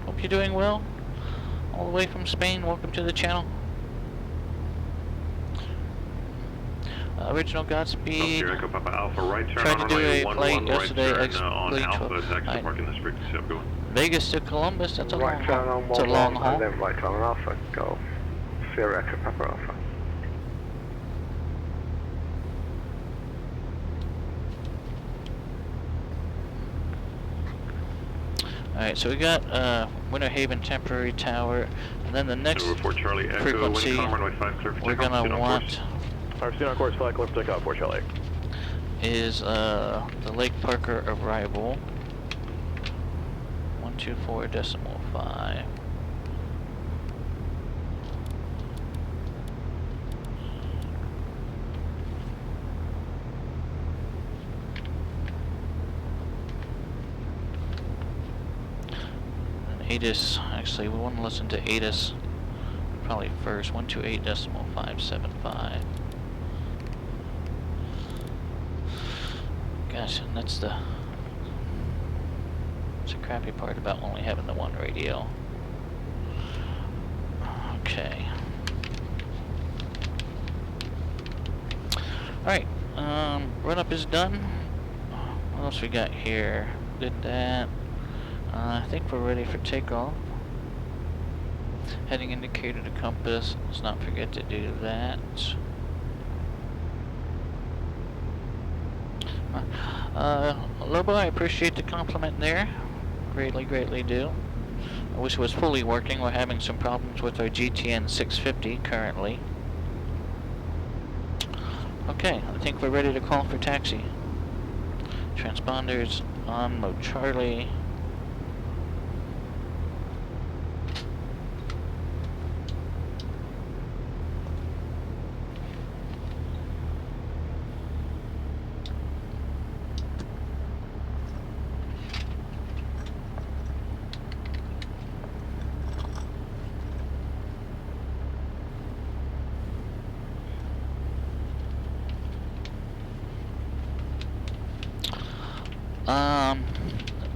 Hope you're doing well. All the way from Spain, welcome to the channel. Original Godspeed. Golf Echo Papa Alpha, right turn Tried on to do runway a 11, flight right yesterday, turn on Alpha, taxi parking this frequency, I'm going. Vegas to Columbus, that's a long Right turn on haul. It's a long 11 haul. and then right turn on Alpha, Golf Sierra Echo Papa Alpha. Alright, so we got Winter Haven Temporary Tower, and then the next Report Charlie, Echo, frequency wind calm, runway 5 clear for we're takeoff, gonna sit on want course. Alright, proceed on course, flight clear for takeoff, Fort Charlie. is the Lake Parker arrival. 124.5. And ATIS, actually we want to listen to ATIS probably first. 128.575. Gosh, and that's the crappy part about only having the one radio. Okay. Alright, run up is done. What else we got here? Did that. I think we're ready for takeoff. Heading indicator to compass. Let's not forget to do that. Lobo, I appreciate the compliment there. Greatly do. I wish it was fully working. We're having some problems with our GTN 650 currently. Okay, I think we're ready to call for taxi. Transponders on mode Charlie.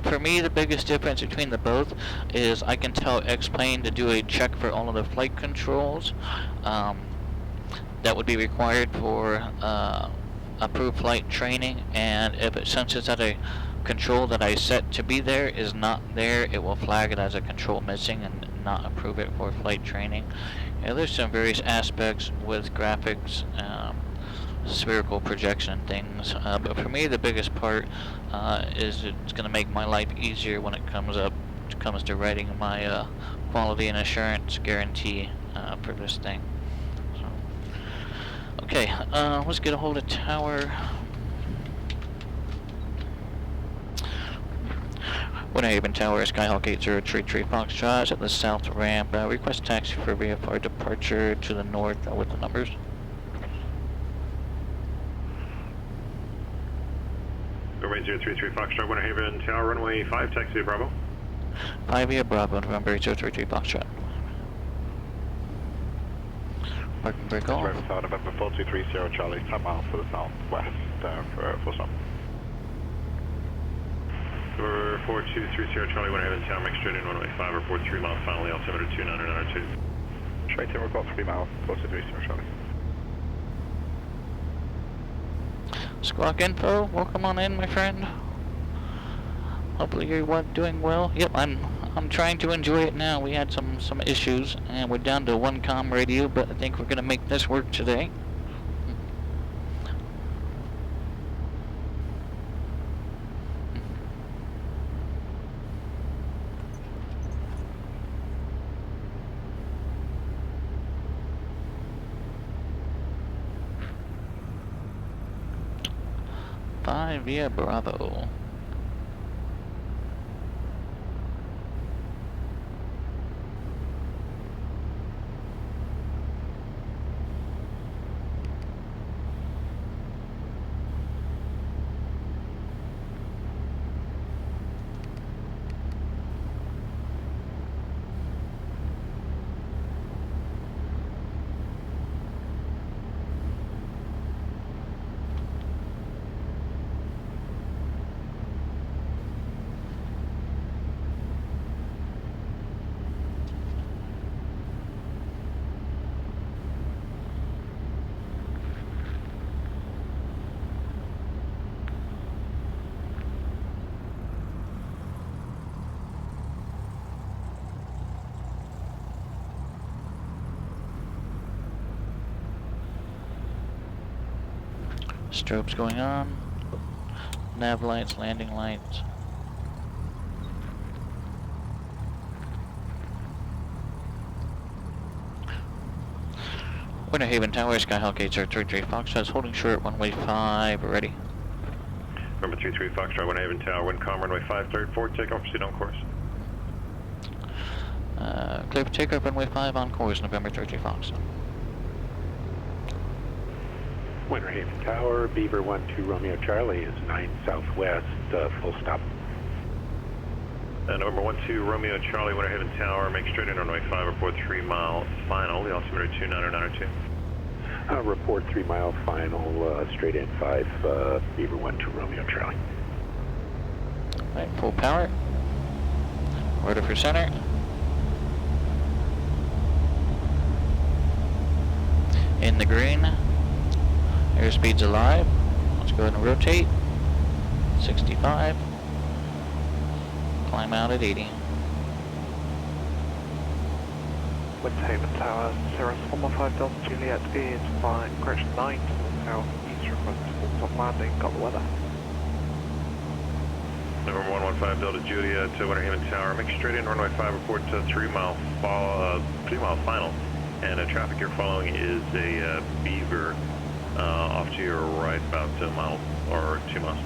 For me, the biggest difference between the both is I can tell X-Plane to do a check for all of the flight controls. That would be required for approved flight training, and if it senses that a control that I set to be there is not there, it will flag it as a control missing and not approve it for flight training. Yeah, there's some various aspects with graphics, spherical projection and things, but for me the biggest part is it's going to make my life easier when it comes to writing my quality and assurance guarantee for this thing. So, okay, let's get a hold of tower. Winter Haven Tower, Skyhawk 8033 Foxtrot at the south ramp. Request taxi for VFR departure to the north with the numbers. Runway 033 Foxtrot, Winter Haven Tower, runway 5, taxi Bravo. 5 via Bravo, November 033 Foxtrot. Parking brake off. Raven Tower, November 4230 Charlie, 10 miles to the southwest for full stop. For 4230 Charlie, Winter Haven Tower, make straight in runway 5, report 3 miles, finally altimeter 2992. Straight in, report 3 miles, 4230 Charlie. Squawk info, welcome on in, my friend. Hopefully you're doing well. Yep, I'm trying to enjoy it now. We had some issues, and we're down to one comm radio, but I think we're gonna make this work today. Five via Bravo. Strobes going on. Nav lights, landing lights. Winter Haven Tower, Skyhawk 833 Foxtrot, holding short, runway 5, ready. Number 33 Foxtrot, Winter Haven Tower, wind calm, runway 5, third, 4, takeoff, proceed on course. Clear for takeoff, runway 5 on course, November 33 Fox. Winter Haven Tower, Beaver 12 Romeo Charlie is 9 southwest, full stop. November 12 Romeo Charlie, Winter Haven Tower, make straight in runway 5, report 3 mile final, the altimeter 2992. Report 3 mile final, straight in 5, Beaver 12 Romeo Charlie. Alright, full power. Order for center. In the green. Airspeed's alive. Let's go ahead and rotate. 65. Climb out at 80. Winter Haven Tower, Sierra 115 Delta Juliet is flying, correction 9 to the south, east request full stop landing, got the weather. Number 115 Delta Juliet to Winter Haven Tower, make straight in runway 5, report to 3 mile final. And traffic you're following is a Beaver off to your right, about a mile or 2 miles.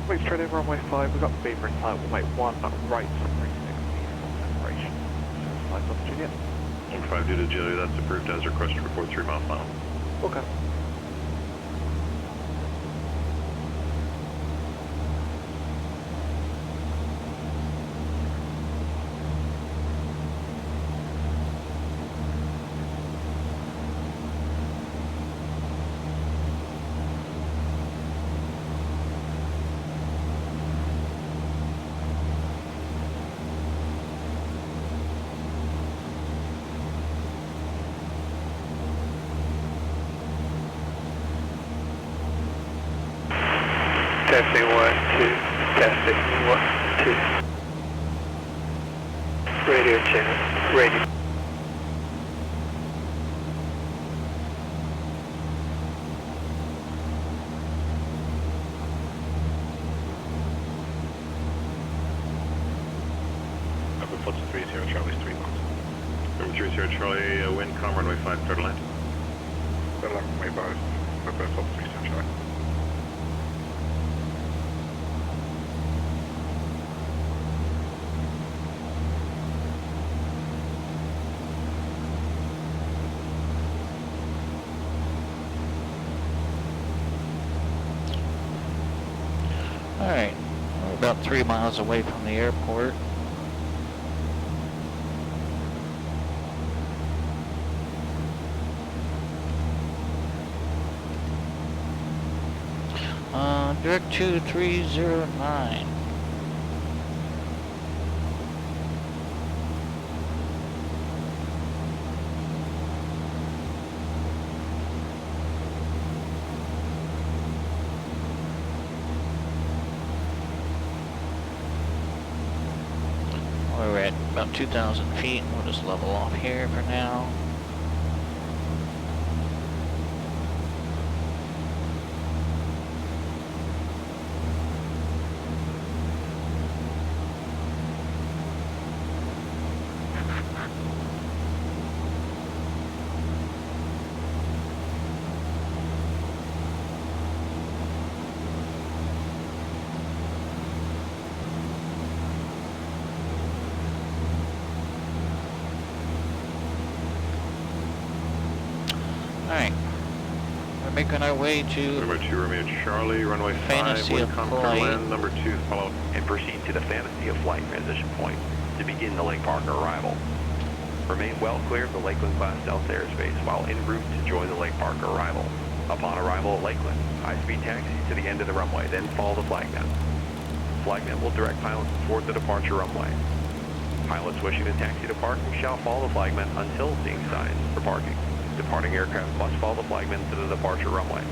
Wait, straight in runway 5, we've got the Beaver in sight, we'll make one right, 360 for separation. 5 Delta Juliet. Number 5 due to Juliet, that's approved as requested, report 3 mile final. Okay. Testing 1, 2. Testing 1, 2. Radio channel. Radio. Number 430 Charlie's 3 miles. Number 30 Charlie, wind calm, runway 5, clear to land. Good luck, runway 5, number 430 Charlie. Alright, we're about 3 miles away from the airport. Direct 2309. Alright, about 2,000 feet. We'll just level off here for now. Alright, we're making our way to Number 2 Romeo Charlie, runway 5, Fantasy wind of calm, Flight. clear land. Number 2, follow. And proceed to the Fantasy of Flight transition point to begin the Lake Parker arrival. Remain well clear of the Lakeland class Delta airspace while en route to join the Lake Parker arrival. Upon arrival at Lakeland, high-speed taxi to the end of the runway, then follow the flagman. Flagman will direct pilots toward the departure runway. Pilots wishing to taxi to parking shall follow the flagman until seeing signs for parking. Departing aircraft must follow the flagman to the departure runway.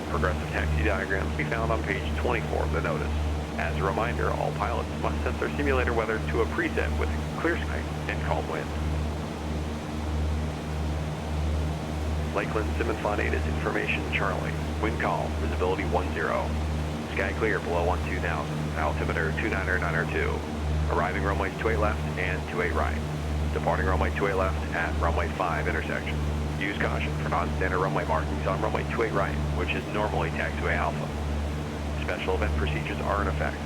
Progressive taxi diagrams can be found on page 24 of the notice. As a reminder, all pilots must set their simulator weather to a preset with clear sky and calm wind. Lakeland Simmons Flight 8 is information Charlie. Wind calm, visibility 10. Sky clear below 12,000, altimeter 29902. Arriving runways 28 left and 28 right. Departing runway 28 left at runway 5 intersection. Use caution for non-standard runway markings on runway 28 right, which is normally taxiway alpha. Special event procedures are in effect.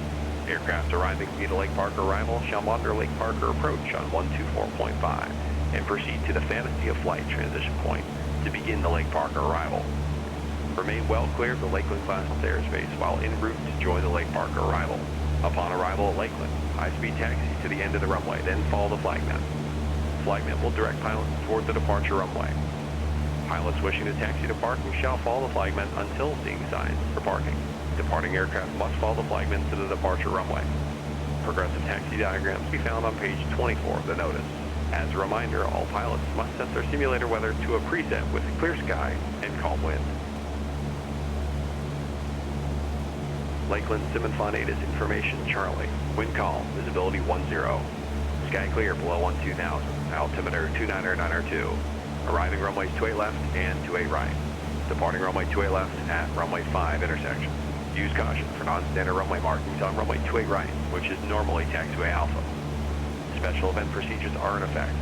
Aircraft arriving via Lake Parker arrival shall monitor Lake Parker approach on 124.5 and proceed to the Fantasy of Flight transition point to begin the Lake Parker arrival. Remain well clear of the Lakeland class airspace while en route to join the Lake Parker arrival. Upon arrival at Lakeland, high-speed taxi to the end of the runway, then follow the flagman. Flagman will direct pilots toward the departure runway. Pilots wishing to taxi to parking shall follow the flagman until seeing signs for parking. Departing aircraft must follow the flagman to the departure runway. Progressive taxi diagrams can be found on page 24 of the notice. As a reminder, all pilots must set their simulator weather to a preset with clear sky and calm wind. Lakeland Simmons Flight 8 is information Charlie. Wind calm, visibility 10. Sky clear below 12,000, altimeter 29902. Arriving runways 28 left and 28 right. Departing runway 28 left at runway 5 intersection. Use caution for non-standard runway markings on runway 28 right, which is normally taxiway alpha. Special event procedures are in effect.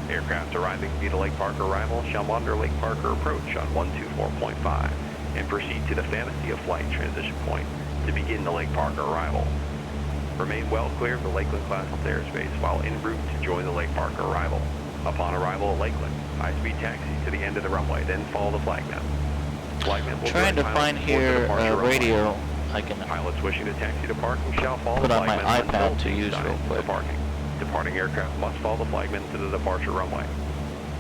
Aircraft arriving via Lake Parker arrival shall monitor Lake Parker approach on 124.5 and proceed to the Fantasy of Flight transition point to begin the Lake Parker arrival. Remain well clear of the Lakeland class airspace while en route to join the Lake Parker arrival. Upon arrival at Lakeland, high-speed taxi to the end of the runway, then follow the flagman. Flagman will trying to find here a radio I can pilots wishing to taxi to parking shall follow put the on my flagman iPad until to use signs real for quick. parking. Departing aircraft must follow the flagman to the departure runway.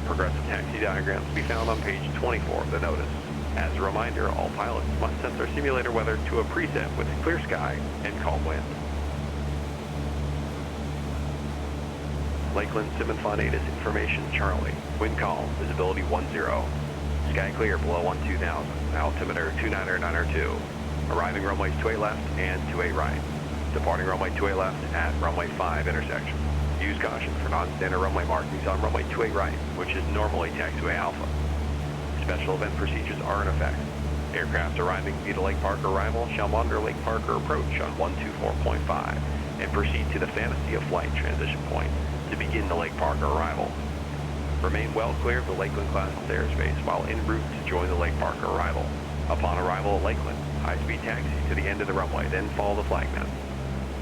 Progressive taxi diagrams can be found on page 24 of the notice. As a reminder, all pilots must set their simulator weather to a preset with clear sky and calm wind. Lakeland Simmons Flight 8 is information Charlie. Wind calm, visibility 10. Sky clear below 12,000, altimeter 29902. Arriving runways 28 left and 28 right. Departing runway 28 left at runway 5 intersection. Use caution for non-standard runway markings on runway 28 right, which is normally taxiway alpha. Special event procedures are in effect. Aircraft arriving via Lake Parker arrival shall monitor Lake Parker approach on 124.5 and proceed to the Fantasy of Flight transition point to begin the Lake Parker arrival. Remain well clear of the Lakeland class airspace while en route to join the Lake Parker arrival. Upon arrival at Lakeland, high-speed taxi to the end of the runway, then follow the flagman.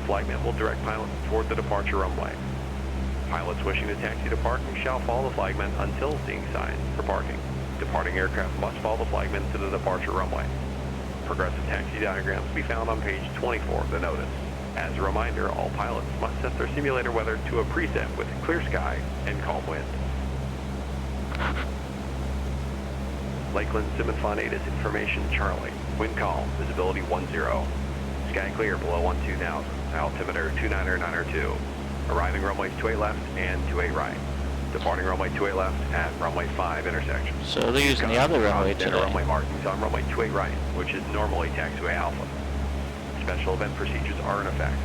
Flagman will direct pilots toward the departure runway. Pilots wishing to taxi to parking shall follow the flagman until seeing signs for parking. Departing aircraft must follow the flagman to the departure runway. Progressive taxi diagrams can be found on page 24 of the notice. As a reminder, all pilots must set their simulator weather to a preset with clear sky and calm wind. Lakeland Simmons Flight 8 is information Charlie. Wind calm, visibility 10. Sky clear below 12,000, altimeter 29902. Arriving runways 28 left and 28 right. Departing runway 28 left at runway 5 intersection. So they're using the other runway today. Runway markings on runway 28 right, which is normally taxiway alpha. Special event procedures are in effect.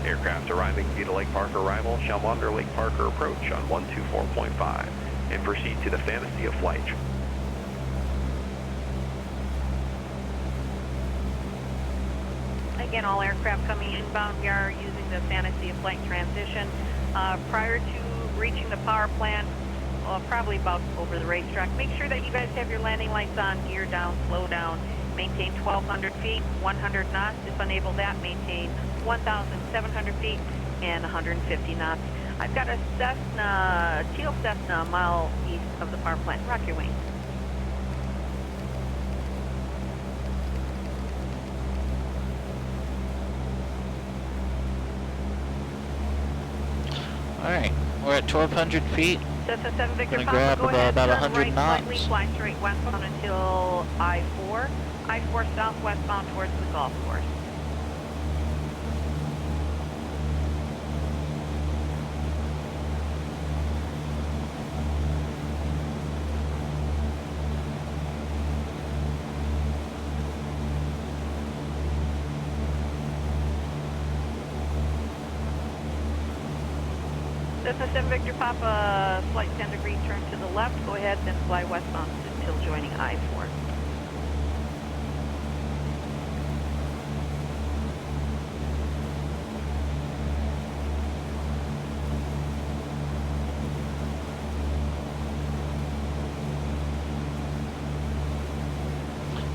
Aircraft arriving via the Lake Parker arrival shall monitor Lake Parker approach on 124.5 and proceed to the Fantasy of Flight. Again, all aircraft coming inbound, we are using the Fantasy of Flight transition. Prior to reaching the power plant, probably about over the racetrack, make sure that you guys have your landing lights on, gear down, slow down, maintain 1,200 feet, 100 knots. If unable that, maintain 1,700 feet and 150 knots. I've got a Cessna, teal Cessna, a mile east of the power plant. Rock your wings. Alright, we're at 1,200 feet. Cessna 7 Victor Gonna Papa, grab go ahead, about turn 100 right knots. slightly, fly straight westbound until I-4. I-4 southwestbound towards the golf course. Cessna 7 Victor Papa, flight 10 degrees, turn to the left, go ahead, then fly westbound until joining I-4.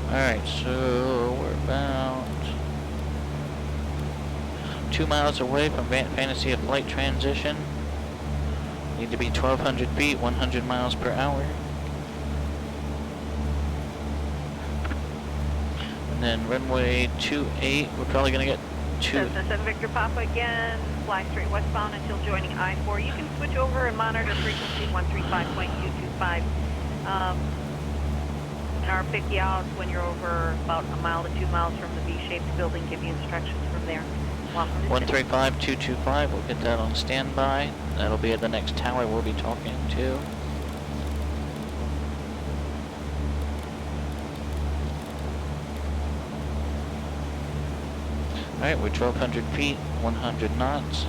Alright, so we're about 2 miles away from Fantasy of Flight transition. Need to be 1,200 feet, 100 miles per hour. And then runway 28, we're probably going to get Cessna 7 Victor Papa again, fly straight westbound until joining I-4. You can switch over and monitor frequency 135.225. And I'll pick you out when you're over about a mile to 2 miles from the V-shaped building, give you instructions from there. 135.225, we'll get that on standby. That'll be at the next tower we'll be talking to. Alright, we're 1,200 feet, 100 knots.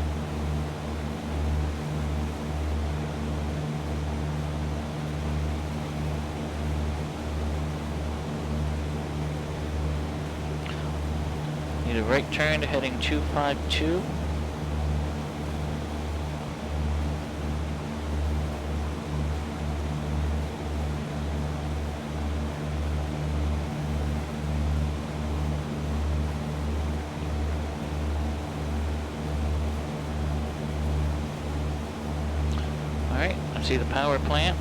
Need a right turn heading 252. Alright, I see the power plant.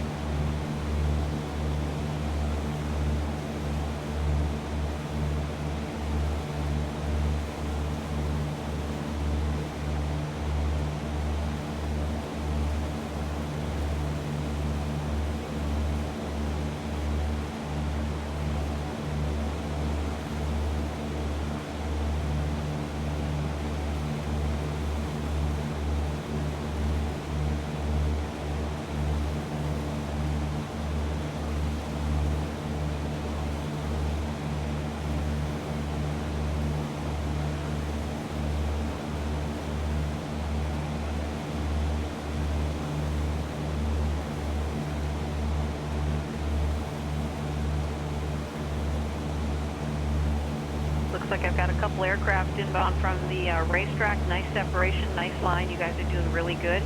Looks like I've got a couple aircraft inbound from the racetrack. Nice separation, nice line. You guys are doing really good.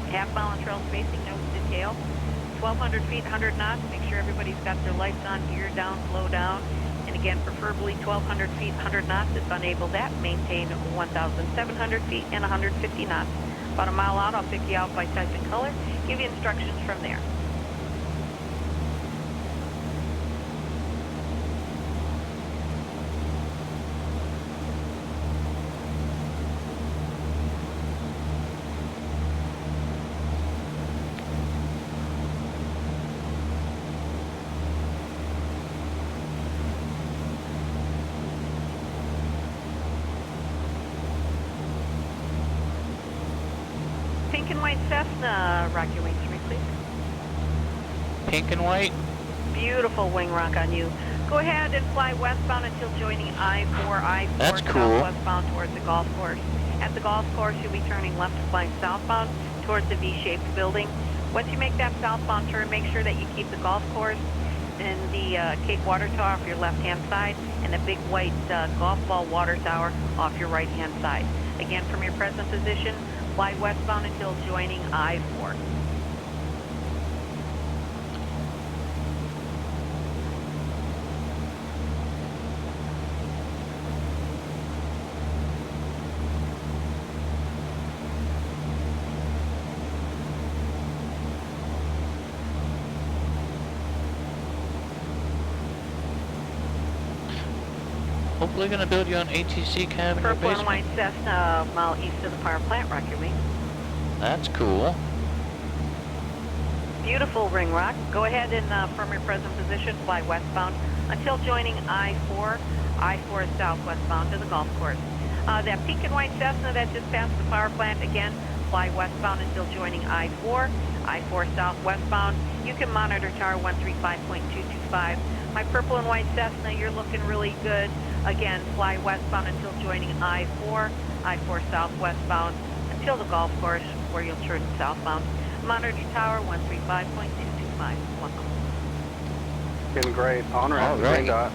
Half mile on trail spacing, no detail. 1,200 feet, 100 knots. Make sure everybody's got their lights on, gear down, slow down. And again, preferably 1,200 feet, 100 knots. If unable that, maintain 1,700 feet and 150 knots. About a mile out, I'll pick you out by type and color. Give you instructions from there. Pink and white Cessna, rock your wings for me, please. Pink and white. Beautiful wing rock on you. Go ahead and fly westbound until joining I-4. I-4 That's cool. southwestbound towards the golf course. At the golf course, you'll be turning left to fly southbound towards the V-shaped building. Once you make that southbound turn, make sure that you keep the golf course and the Cape Water Tower off your left-hand side and the big white golf ball water tower off your right-hand side. Again, from your present position, fly westbound until joining I-4. Hopefully gonna build you an ATC cab in your Purple and basement. white Cessna, a mile east of the power plant, Rocky Wing. That's cool. Beautiful ring rock. Go ahead and from your present position, fly westbound until joining I-4. I-4 is southwestbound to the golf course. That pink and white Cessna that just passed the power plant, again, fly westbound until joining I-4. I-4 southwestbound. You can monitor tower 135.225. My purple and white Cessna, you're looking really good. Again, fly westbound until joining I-4. I-4 southwestbound until the golf course where you'll turn southbound. Monitor tower 135.225. Welcome. Getting great. Honor at the green dot.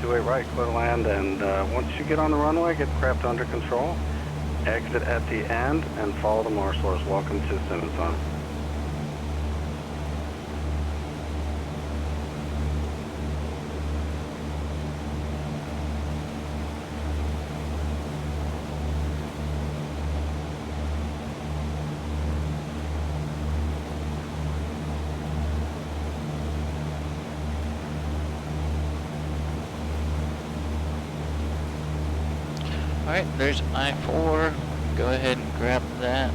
28 right, clear to land, and once you get on the runway, get the craft under control. Exit at the end and follow the marshals. Welcome to Simmons Zone. Alright, there's I-4. Go ahead and grab that,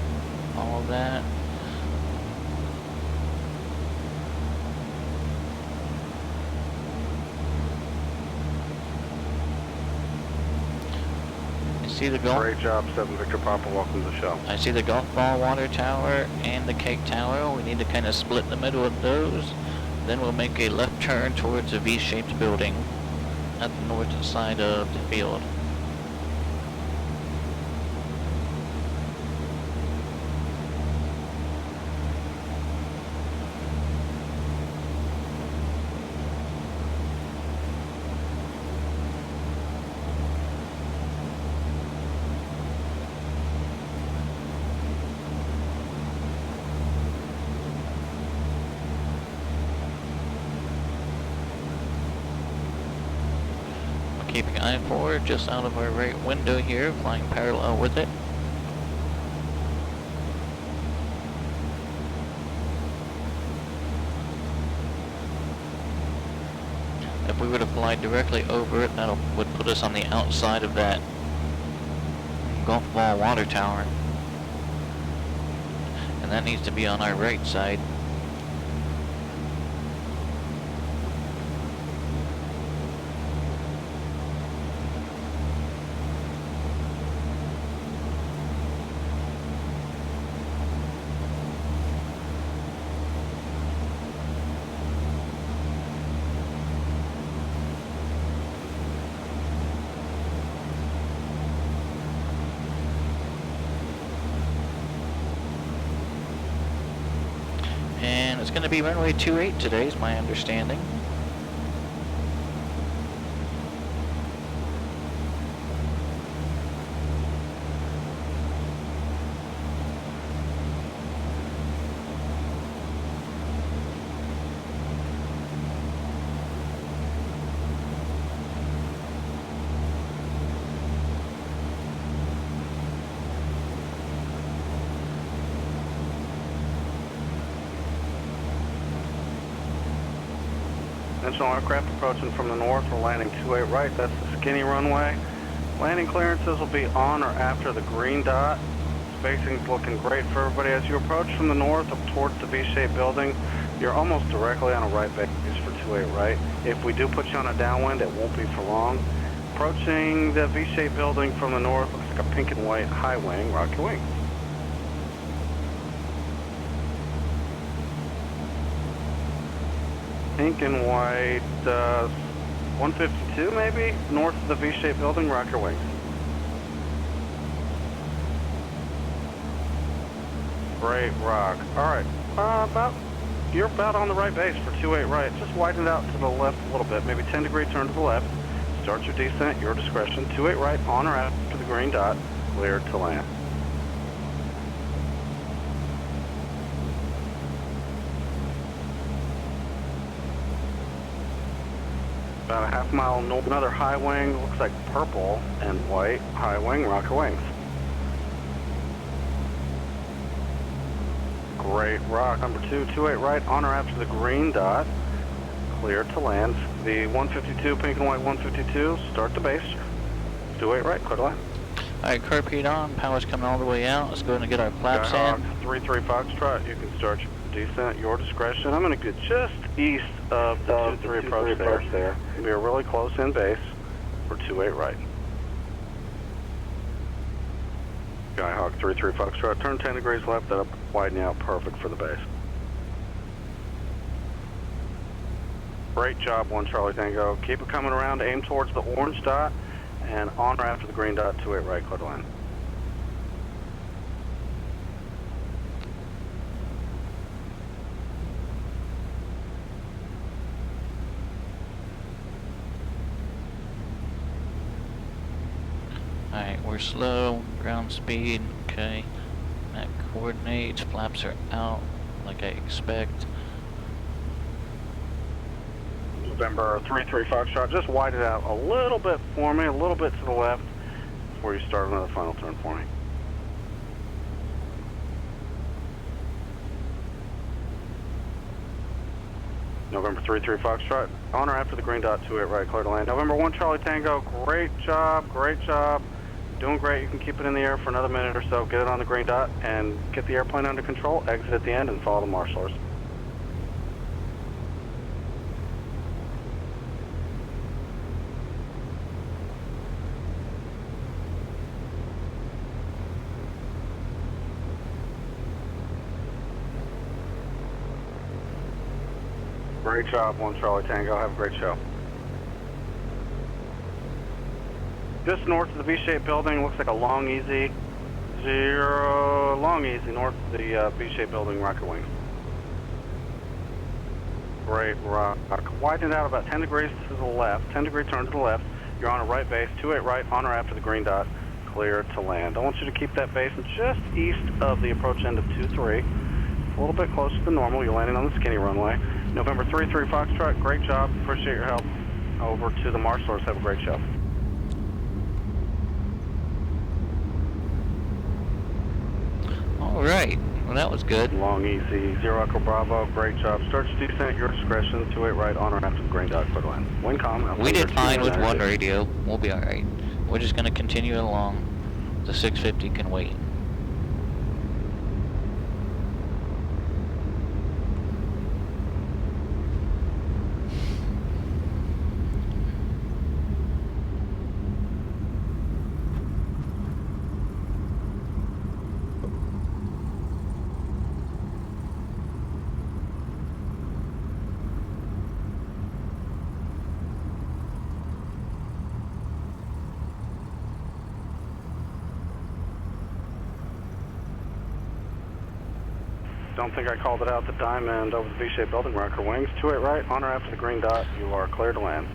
all of that. You see the golf? Great job, 7 Victor Papa. Welcome to the show. I see the golf ball water tower and the cake tower. We need to kind of split the middle of those. Then we'll make a left turn towards a V-shaped building at the north side of the field. Keeping I-4 just out of our right window here, flying parallel with it. If we were to fly directly over it, that would put us on the outside of that golf ball water tower. And that needs to be on our right side. And it's going to be runway 28 today, is my understanding. Conventional aircraft approaching from the north. We're landing 28 right. That's the skinny runway. Landing clearances will be on or after the green dot. Spacing's looking great for everybody. As you approach from the north up towards the V-shaped building, you're almost directly on a right base for 28 right. If we do put you on a downwind, it won't be for long. Approaching the V-shaped building from the north, looks like a pink and white high wing, rocky wing. Pink and white 152 maybe, north of the V-shaped building, rock your wings. Great rock. All right, you're about on the right base for 28 right. Just widen it out to the left a little bit, maybe 10-degree turn to the left. Start your descent, your discretion. 28 right, on or after the green dot, clear to land. About a half mile north, another high wing, looks like purple and white, high wing, rocker wings. Great rock. Number 2, 28 right, on or after the green dot, clear to land. The 152, pink and white 152, start the base. 28 right, clear to land. Alright, carpet on, power's coming all the way out. Let's go ahead and get our flaps in. 33 Foxtrot, you can start your descent, your discretion. I'm going to get just east of the 2-3 approach there. We are really close in base for 28 right. Skyhawk 33 Foxtrot, turn 10 degrees left, that'll widen out perfect for the base. Great job, 1 Charlie Tango. Keep it coming around, aim towards the orange dot, and on or after the green dot, 28 right, clear to land. Alright, we're slow, ground speed, okay. That coordinates, flaps are out, like I expect. November 33 Foxtrot, just widen it out a little bit for me, a little bit to the left, before you start another final turn for me. November 33 Foxtrot, on or after the green dot, 28 right, clear to land. November 1 Charlie Tango, great job, great job. Doing great, you can keep it in the air for another minute or so, get it on the green dot, and get the airplane under control, exit at the end, and follow the marshalers. Great job, 1 Charlie Tango. Have a great show. Just north of the V-shaped building, looks like a long easy north of the V-shaped building, rocket wing. Great rock. Widen it out about 10 degrees to the left, 10-degree turn to the left. You're on a right base, 28 right, on or after the green dot, clear to land. I want you to keep that base just east of the approach end of 2-3. A little bit closer than normal. You're landing on the skinny runway. November 33 Foxtrot, great job. Appreciate your help. Over to the marshalers. Have a great show. All right. Well, that was good. Long, easy. 0 Echo Bravo, great job. Start your descent at your discretion. 28 right, on or after the green dot, clear to land. Wind calm. We did fine with 1 radio. We'll be all right. We're just going to continue along. The 650 can wait. Don't think I called it out. The diamond over the V-shaped building, rocker wings. 28 right, on or after the green dot, you are clear to land.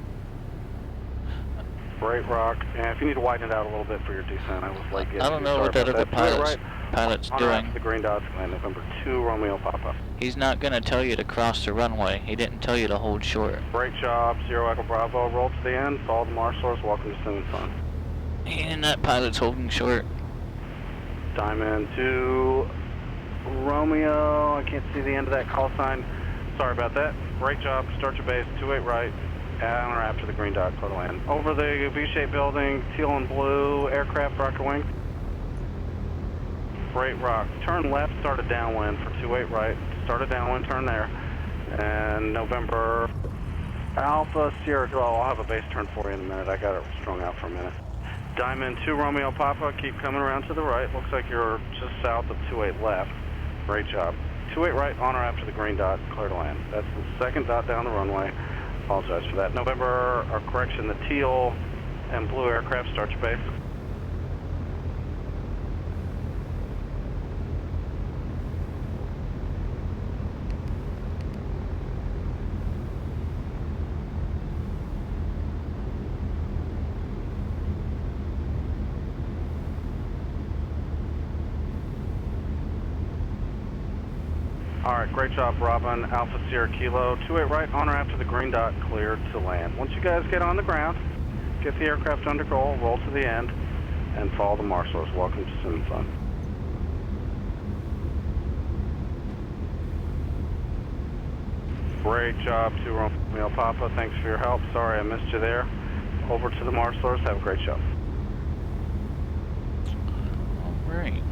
Great rock. And if you need to widen it out a little bit for your descent, I was late getting. I don't know what that other pilot's on or doing. after the green dot, land November 2 Romeo Papa. He's not going to tell you to cross the runway. He didn't tell you to hold short. Great job. 0 Echo Bravo. Roll to the end. Follow the marshalers. Welcome to Sim Fun. And that pilot's holding short. Diamond 2 Romeo. I can't see the end of that call sign. Sorry about that. Great job. Start your base. 28 right. On or after the green dot, clear to land. Over the V-shaped building, teal and blue aircraft, rocker wing. Great rock. Turn left, start a downwind for 28 right. Start a downwind, turn there. And November Alpha Sierra, well, I'll have a base turn for you in a minute. I got it strung out for a minute. Diamond 2 Romeo Papa, keep coming around to the right. Looks like you're just south of 28 left. Great job. 28 right, on or after the green dot, clear to land. That's the second dot down the runway. Apologize for that. November, or correction, the teal and blue aircraft start your base. Alright, great job, Robin. Alpha Sierra Kilo, 28 right, on or after the green dot, cleared to land. Once you guys get on the ground, get the aircraft under control, roll to the end, and follow the marshals. Welcome to Simmons Fun. Great job, 2 Romeo Papa. Thanks for your help. Sorry I missed you there. Over to the marshals. Have a great show. All right.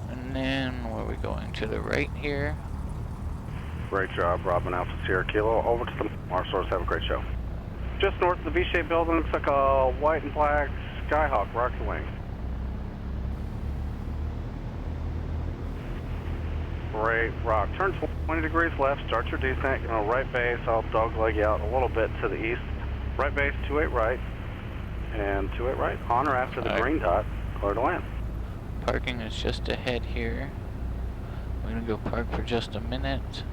And then where are we going? To the right here. Great job, Robin Alpha Sierra Kilo. Over to the marshals. Have a great show. Just north of the V-shaped building, looks like a white and black Skyhawk. Rock your wings. Great rock. Turn 20 degrees left. Start your descent. Right base. I'll dogleg you out a little bit to the east. Right base, 28 right. And 28 right. On or after the green dot. Clear to land. Parking is just ahead here. We're gonna go park for just a minute.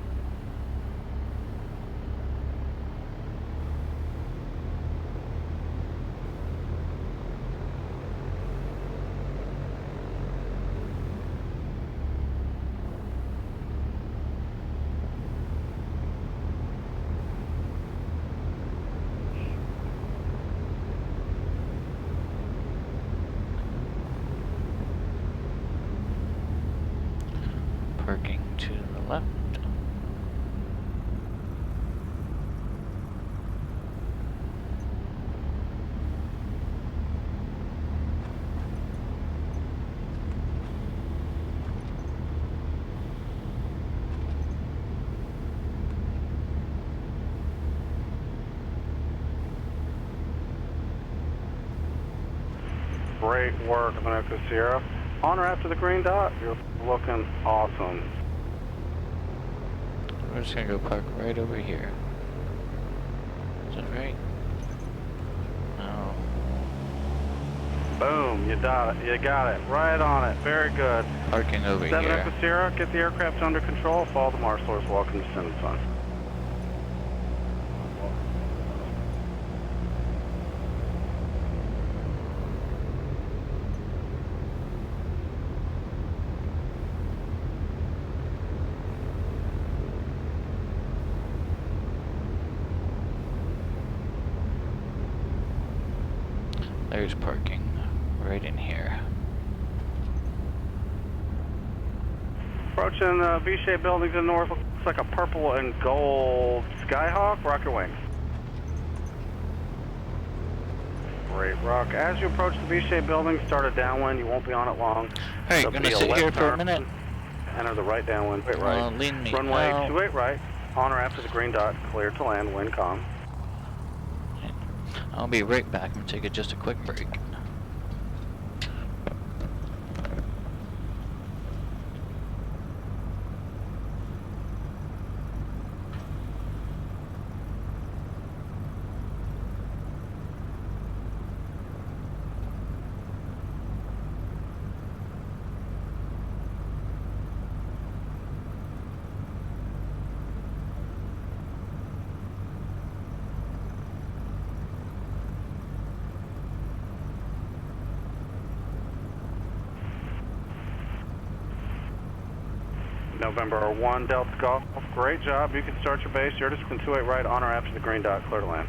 Parking to the left. Great work, America Sierra. On or after the green dot, you're looking awesome. We're just gonna go park right over here. Is that right? No. Boom, you got it. You got it. Right on it. Very good. Parking over 7 here. Echo Sierra, get the aircraft under control. Follow the marshals. Welcome to Simmons Fun. There's parking right in here. Approaching the V-shaped building to the north, looks like a purple and gold Skyhawk. Rock your wings. Great rock. As you approach the V-shaped building, start a downwind. You won't be on it long. Hey, There'll gonna be a sit left here for a turn. minute. Enter the right downwind. Wait, right. Lean me Runway out. 28 right. On or after the green dot. Clear to land. Wind calm. I'll be right back. I'm gonna take just a quick break. November 1 Delta Golf. Great job. You can start your base. You're just going 28 right. On or after the green dot. Clear to land.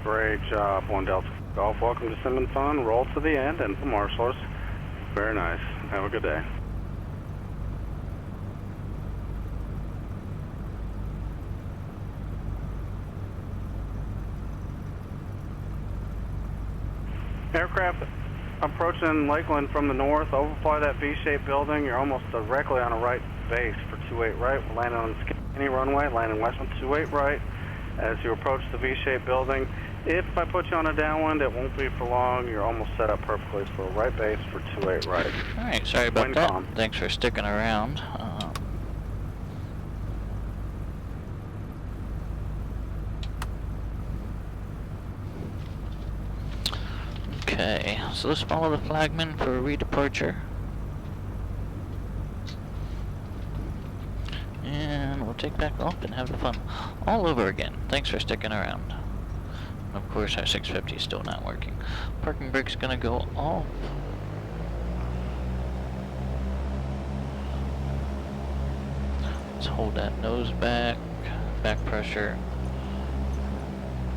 Great job, 1 Delta Golf. Welcome to Simmons Fun. Roll to the end and the marshals. Very nice. Have a good day. Aircraft approaching Lakeland from the north. Overfly that V-shaped building. You're almost directly on a right base for 28 right. We're landing on the skinny runway, landing west on 28 right. As you approach the V-shaped building, if I put you on a downwind, it won't be for long. You're almost set up perfectly for a right base for 28 right. Alright, sorry about Wind that. calm. Thanks for sticking around. Okay, so let's follow the flagman for a redeparture. And we'll take back off and have the fun all over again. Thanks for sticking around. Of course, our 650 is still not working. Parking brake's gonna go off. Let's hold that nose back pressure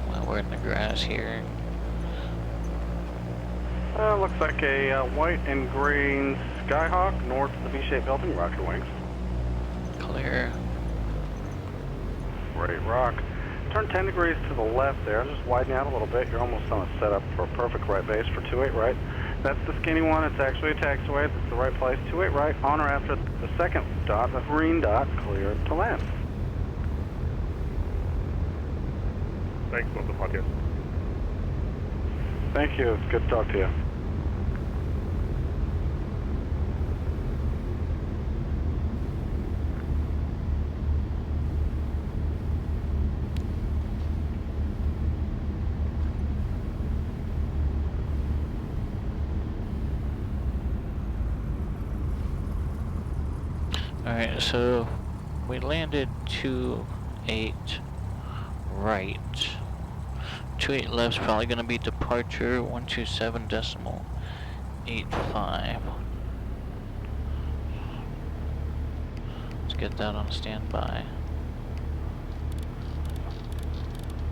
while we're in the grass here. Looks like a white and green Skyhawk north of the V-shaped building. Rocket wings. Clear. Great rock. Turn 10 degrees to the left there. Just widen out a little bit. You're almost on a setup for a perfect right base for 28 right. That's the skinny one. It's actually a taxiway. That's the right place. 28 right. On or after the second dot, the green dot, clear to land. Thanks, love the podcast. Thank you. It's good to talk to you. Alright, so we landed 28 right. 28 left's probably gonna be departure 127.85. Let's get that on standby.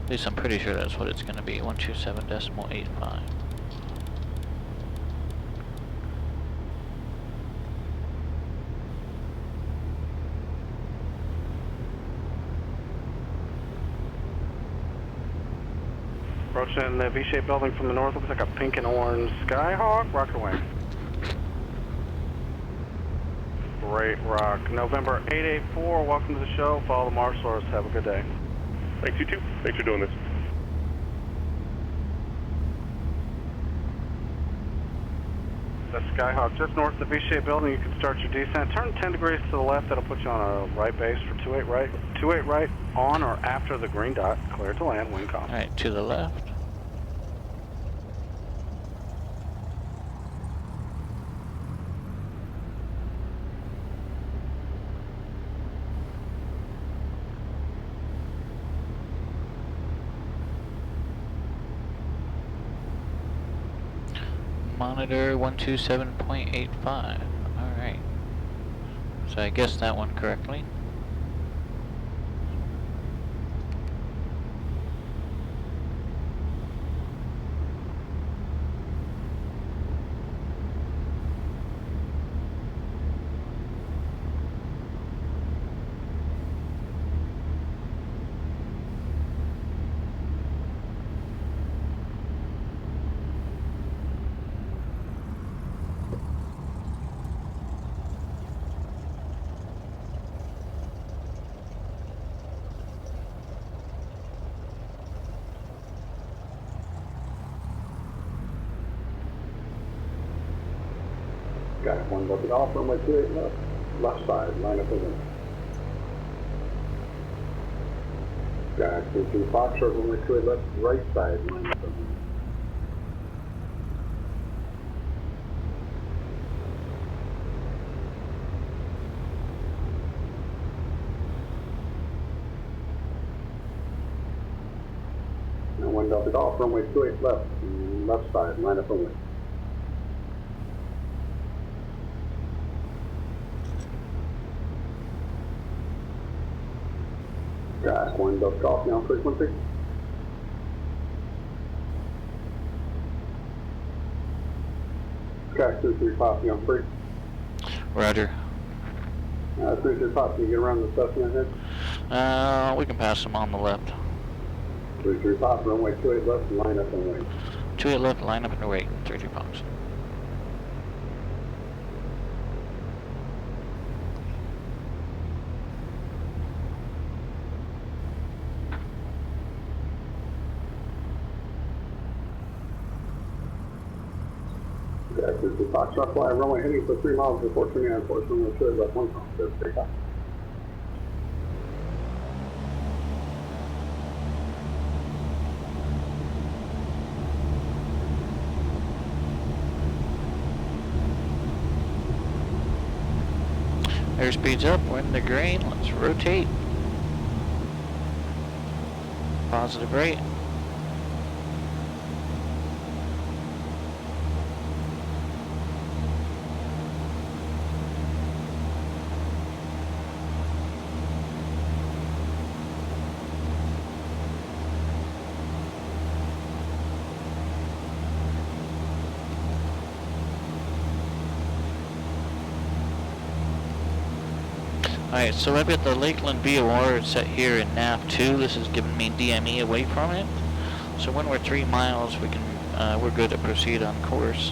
At least I'm pretty sure that's what it's gonna be, 127.85. Approaching the V-shaped building from the north. Looks like a pink and orange Skyhawk. Rocket wing. Great rock. November 884. Welcome to the show. Follow the marshals. Have a good day. Thanks, you too. Thanks for doing this. The Skyhawk just north of the V-shaped building. You can start your descent. Turn 10 degrees to the left. That'll put you on a right base for 28 right. 28 right on or after the green dot. Clear to land. Wind calm. Alright, to the left. Monitor 127.85. Alright. So I guessed that one correctly. Got one looking off, runway 28 left, left side, line up the wind. Got 22 Foxtrot, runway 28 left, right side, line up the wind. Now one Delta Golf, runway 28 left, left side, line up the wind. Got one Delta Golf now, frequency. Jack 33 Posse on free. Roger. 33 Posse, you get around the Cessna ahead? We can pass them on the left. 33 Posse, runway 28 left, and line up and wait. 28 left, line up and wait. 33 Fox. Jack 33 Fox, fly runway heading for 3 miles before 29 force, runway 28 left, 1 call, take off. Airspeed's up, we're in the green, let's rotate. Positive rate. Alright, so I've got the Lakeland BOR set here in nav 2. This is giving me DME away from it. So when we're 3 miles, we're good to proceed on course.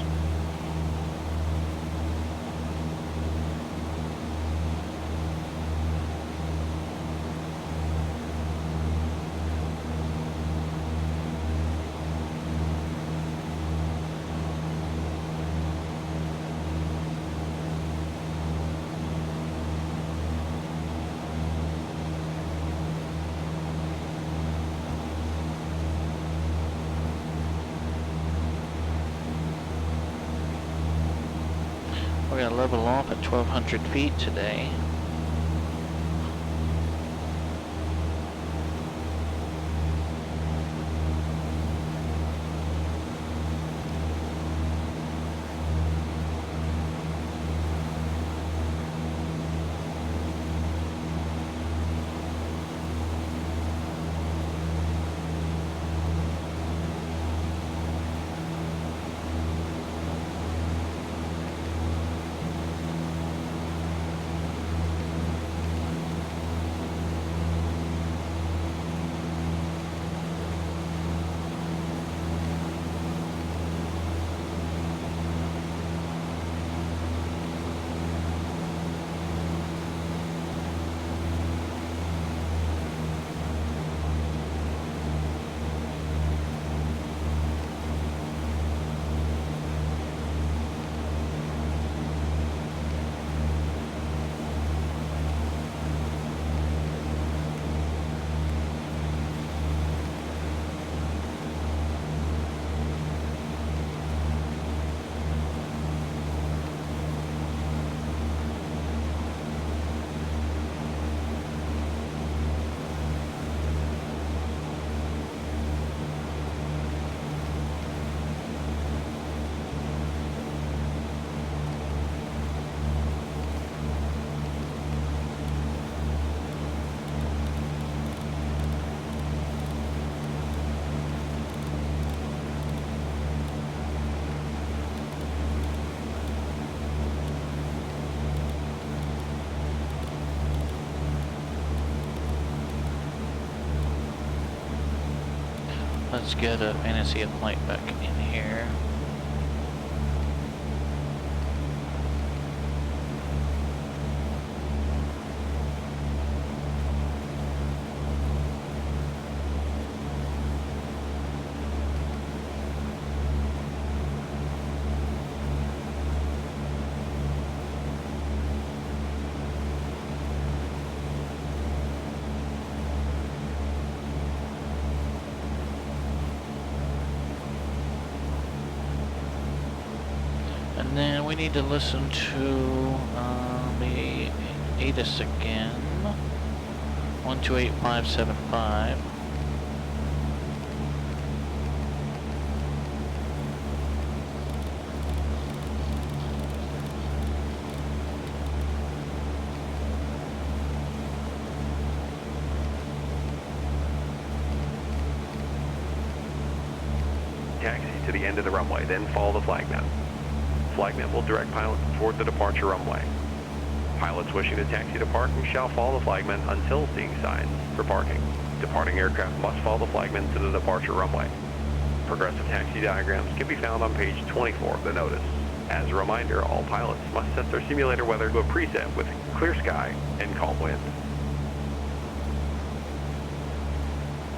We're going to level off at 1,200 feet today. Let's get a fantasy of flight back in here. And then we need to listen to the ATIS again. 128575. Taxi to the end of the runway, then follow the flag now. flagman will direct pilots toward the departure runway. Pilots wishing to taxi to parking shall follow the flagman until seeing signs for parking. Departing aircraft must follow the flagman to the departure runway. Progressive taxi diagrams can be found on page 24 of the notice. As a reminder, all pilots must set their simulator weather to a preset with clear sky and calm wind.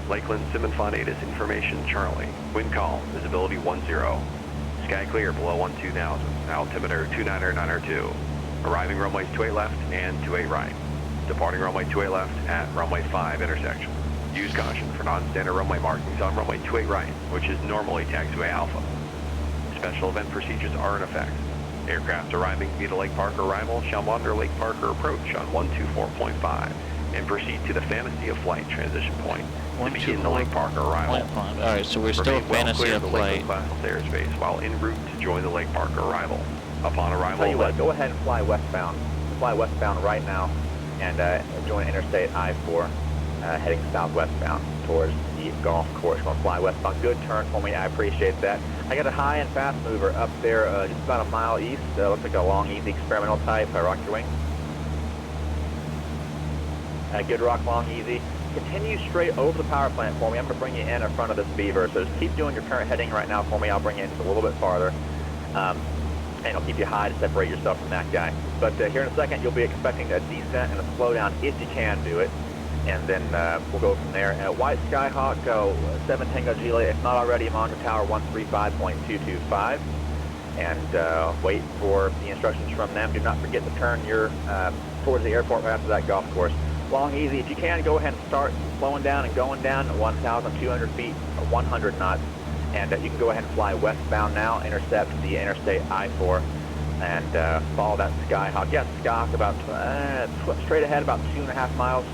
Lakeland Simonfon-Atis information Charlie. Wind calm, visibility 10. Sky clear below 12,000, altimeter 29902. Arriving runways 28 left and 28 right. Departing runway 28 left at runway 5 intersection. Use caution for non-standard runway markings on runway 28 right, which is normally taxiway alpha. Special event procedures are in effect. Aircraft arriving via the Lake Parker arrival shall monitor Lake Parker approach on 124.5 and proceed to the Fantasy of Flight transition point to begin the Lake Parker arrival. Alright, so we're still Fantasy of Flight. Class airspace while en route to join the Lake Parker arrival. Upon arrival, Tell you what, go ahead and fly westbound. Fly westbound right now and join Interstate I-4 heading southwestbound towards the golf course. Going to fly westbound. Good turn for me. I appreciate that. I got a high and fast mover up there just about a mile east. Looks like a long, easy experimental type. Rock your wings. Good rock, long, easy. Continue straight over the power plant for me. I'm going to bring you in front of this beaver. So just keep doing your current heading right now for me. I'll bring you in just a little bit farther. And I'll keep you high to separate yourself from that guy. But here in a second, you'll be expecting a descent and a slowdown if you can do it. And then we'll go from there. White Skyhawk, 7 Tango Juliet, if not already, monitor tower 135.225. And wait for the instructions from them. Do not forget to turn your towards the airport right after that golf course. Long, easy. If you can, go ahead and start slowing down and going down at 1,200 feet or 100 knots. And you can go ahead and fly westbound now, intercept the Interstate I-4, and follow that Skyhawk. Yes, Skyhawk about straight ahead, about 2.5 miles.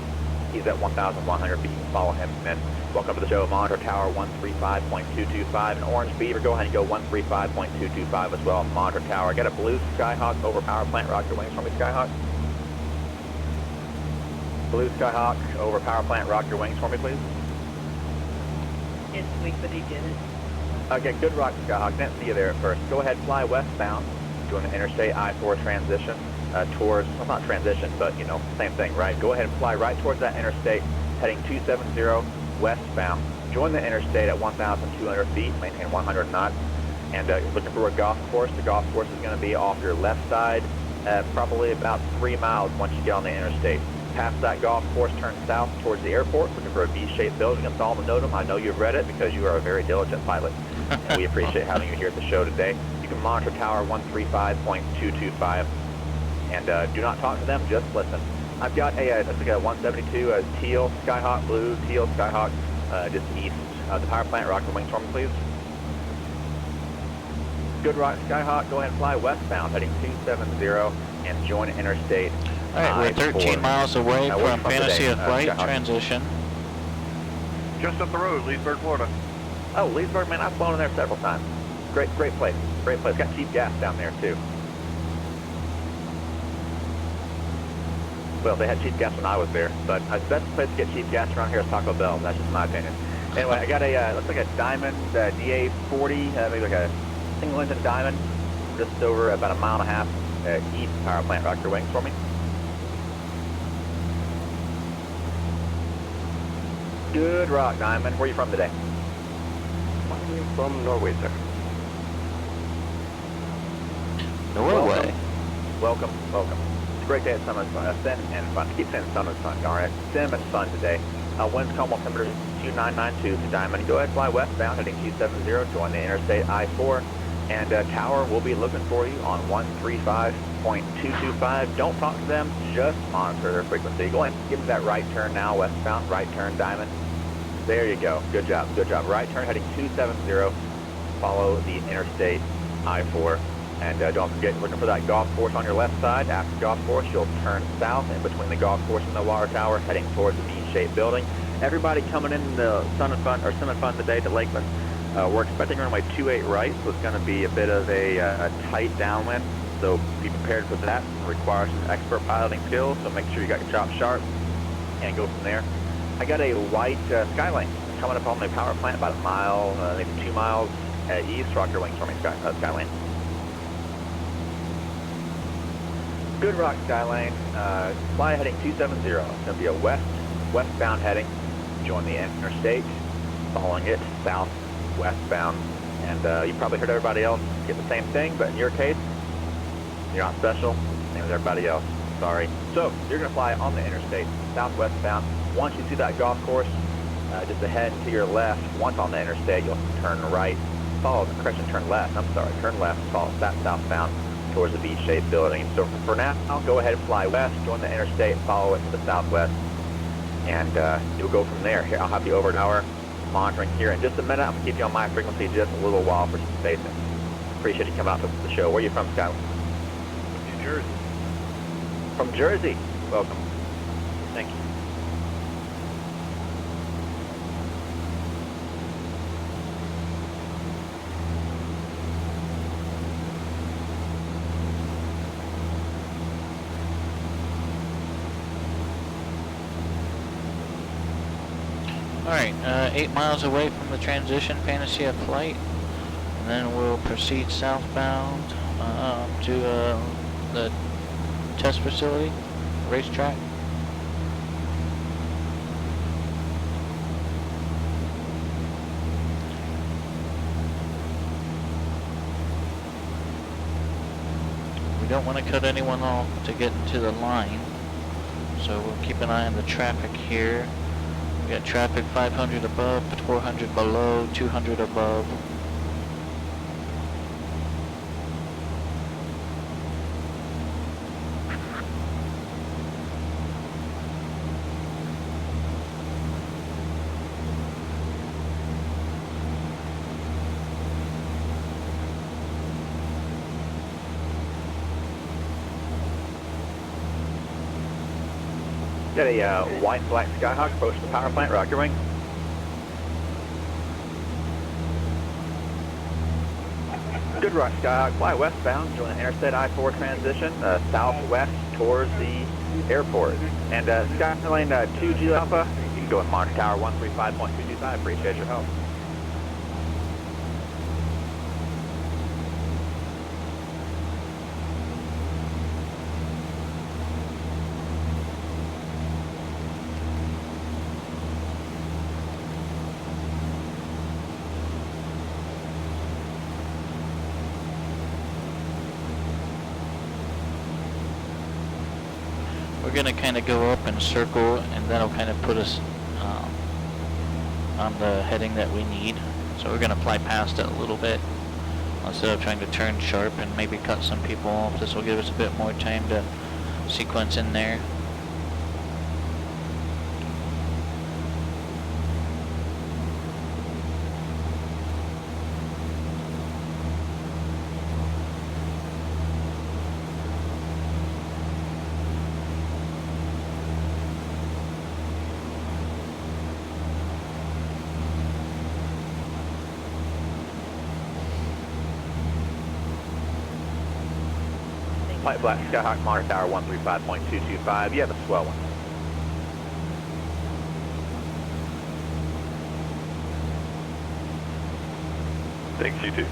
He's at 1,100 feet. You can follow him. And then welcome to the show, monitor tower 135.225. And Orange Beaver, go ahead and go 135.225 as well. Monitor tower. I got a blue Skyhawk over power plant. Rock your wings for me, Skyhawk. Blue Skyhawk over power plant. Rock your wings for me, please. It's weak, but he did it. Okay, good rock, Skyhawk. Didn't see you there at first. Go ahead, fly westbound. Doing the Interstate I-4 transition towards, well, not transition, but, you know, same thing, right? Go ahead and fly right towards that interstate, heading 270 westbound. Join the interstate at 1,200 feet, maintain 100 knots, and looking for a golf course. The golf course is going to be off your left side, probably about 3 miles once you get on the interstate. Past that golf course, turn south towards the airport, looking for a V-shaped building. It's all the NOTAM. I know you've read it because you are a very diligent pilot. And we appreciate having you here at the show today. You can monitor tower 135.225. And do not talk to them, just listen. I've got a 172 teal Skyhawk, blue teal Skyhawk, just east of the power plant. Rock your wings for me, please. Good rock, Skyhawk. Go ahead and fly westbound, heading 270, and join Interstate. All right, we're 13 miles away from Fantasy of Flight transition. Just up the road, Leesburg, Florida. Oh, Leesburg, man, I've flown in there several times. Great place. Great place. Got cheap gas down there, too. Well, they had cheap gas when I was there, but the best place to get cheap gas around here is Taco Bell. That's just my opinion. Anyway, I got a, looks like a Diamond DA40, maybe like a single engine Diamond, just over about a mile and a half east power plant. Rock your wings for me. Good rock, Diamond. Where are you from today? I'm from Norway, sir. Norway. Welcome. It's a great day at Summit Fun. Sim and fun. Keep saying Summit Fun. All right. Sim and fun today. Winds calm, altimeter 2992 to Diamond. Go ahead, fly westbound, heading 270. Join the Interstate I-4. And tower will be looking for you on 135.225. Don't talk to them. Just monitor their frequency. Go ahead and give me that right turn now. Westbound, right turn, Diamond. There you go. Good job. Right turn, heading 270. Follow the Interstate I-4. And don't forget, looking for that golf course on your left side. After the golf course, you'll turn south in between the golf course and the water tower, heading towards the V-shaped building. Everybody coming in the Sun and Fun today to Lakeland. We're expecting runway 28 right, so it's going to be a bit of a tight downwind. So be prepared for that. It requires some expert piloting skills, so make sure you got your chops sharp and go from there. I got a white Skylane coming up on the power plant about a mile, maybe 2 miles east. Rock your wings for me, Skylane. Good Rock Skylane, fly heading 270. It's going to be a westbound heading. Join the interstate, following it southwestbound. And you probably heard everybody else get the same thing, but in your case, you're not special, same as everybody else. Sorry. So, you're going to fly on the interstate, southwestbound. Once you see that golf course, just ahead and to your left, once on the interstate, you'll turn right, follow the correction, turn left, turn left, follow that southbound towards the V-shaped building. So for now, go ahead and fly west, join the interstate, follow it to the southwest, and you'll go from there. Here, I'll have you over an hour monitoring here in just a minute. I'm going to keep you on my frequency just a little while for some spacing. Appreciate you coming out to the show. Where are you from, Scott? New Jersey. From Jersey. Welcome. Thank you. Alright, 8 miles away from the transition Panacea flight, and then we'll proceed southbound to the test facility, racetrack. We don't want to cut anyone off to get into the line, so we'll keep an eye on the traffic here. We got traffic 500 above, 400 below, 200 above. Got a white and black Skyhawk approach the power plant, rocket wing. Good Rock Skyhawk, fly westbound, join the Interstate I-4 transition, southwest towards the airport. And Skylane 2G Alpha, you can go in Monitor Tower 135.225, appreciate your help. We're going to kind of go up and circle, and that'll kind of put us on the heading that we need. So we're going to fly past it a little bit instead of trying to turn sharp and maybe cut some people off. This will give us a bit more time to sequence in there. White Black Skyhawk, Monitor Tower 135.225. You have a swell one. Thanks, you too.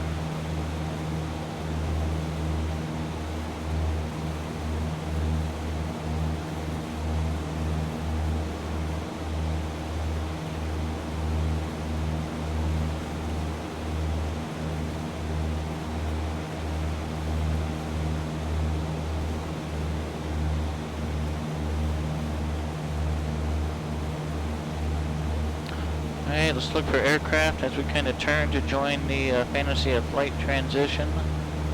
Alright, let's look for aircraft as we kind of turn to join the Fantasy of Flight transition.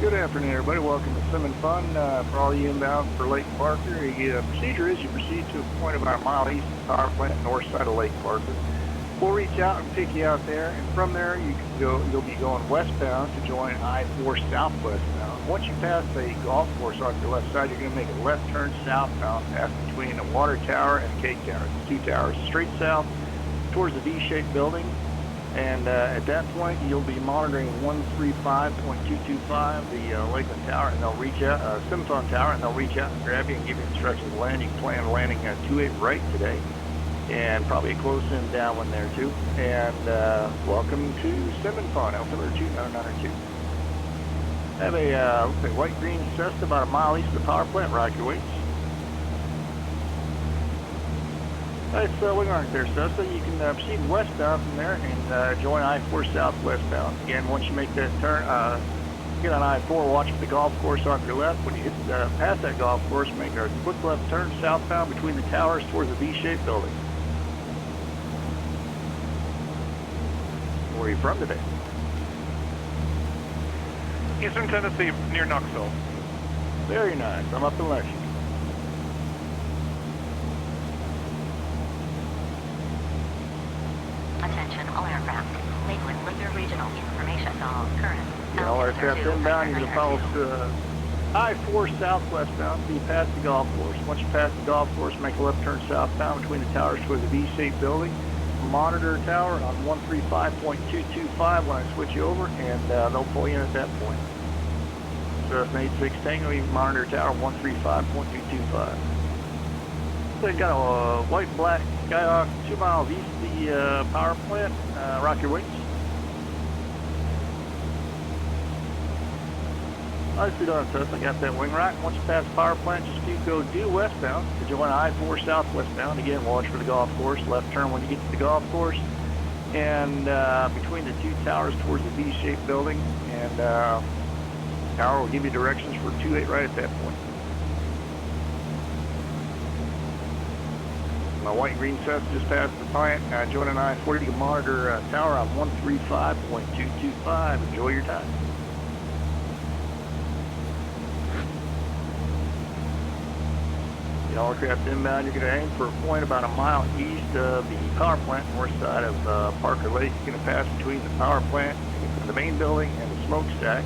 Good afternoon, everybody. Welcome to Sim and Fun. For all you inbound for Lake Parker, the procedure is you proceed to a point about a mile east of the power plant, north side of Lake Parker. We'll reach out and pick you out there, and from there you can go. You'll be going westbound to join I-4 southwestbound. Once you pass the golf course on your left side, you're going to make a left turn southbound, pass between the water tower and the cake tower. It's 2 towers, straight south towards the V-shaped building, and at that point you'll be monitoring 135.225, the Lakeland Tower, and they'll reach out, Simfon Tower, and they'll reach out and grab you and give you instructions to land. You can plan landing at 28 right today, and probably a close-in downwind there too. And welcome to Sim and Fun, altimeter 2992. I have a looks like white-green Cessna about a mile east of the power plant. Rock your weights. Nice wing arc there, Cessna. You can proceed westbound from there and join I-4 southwestbound. Again, once you make that turn, get on I-4, watch for the golf course off your left. When you hit past that golf course, make a quick left turn southbound between the towers towards the V-shaped building. Where are you from today? Eastern Tennessee, near Knoxville. Very nice. I'm up in Lexington. Attention all aircraft. Lakeland Linder Regional Information Call current. All aircraft inbound, you're going to follow I-4 southwestbound until you pass the golf course. Once you pass the golf course, make a left turn southbound between the towers towards the V-shaped building. Monitor tower on 135.225 when I switch you over, and they'll pull you in at that point. So it's an 86 Tango, you monitor tower 135.225. So they've got a white-black Skyhawk 2 miles east of the power plant. Rock your wings. Nicely done, Cessna. Got that wing right. Once you pass the power plant, just go due westbound to join I-4 southwestbound. Again, watch for the golf course. Left turn when you get to the golf course. And between the two towers towards the V-shaped building. And tower will give you directions for 28 right at that point. My white and green Cessna just passed the plant. Joining I-40, you can monitor tower on 135.225. Enjoy your time. All aircraft inbound, you're going to aim for a point about a mile east of the power plant, north side of Parker Lake. You're going to pass between the power plant, the main building, and the smokestack.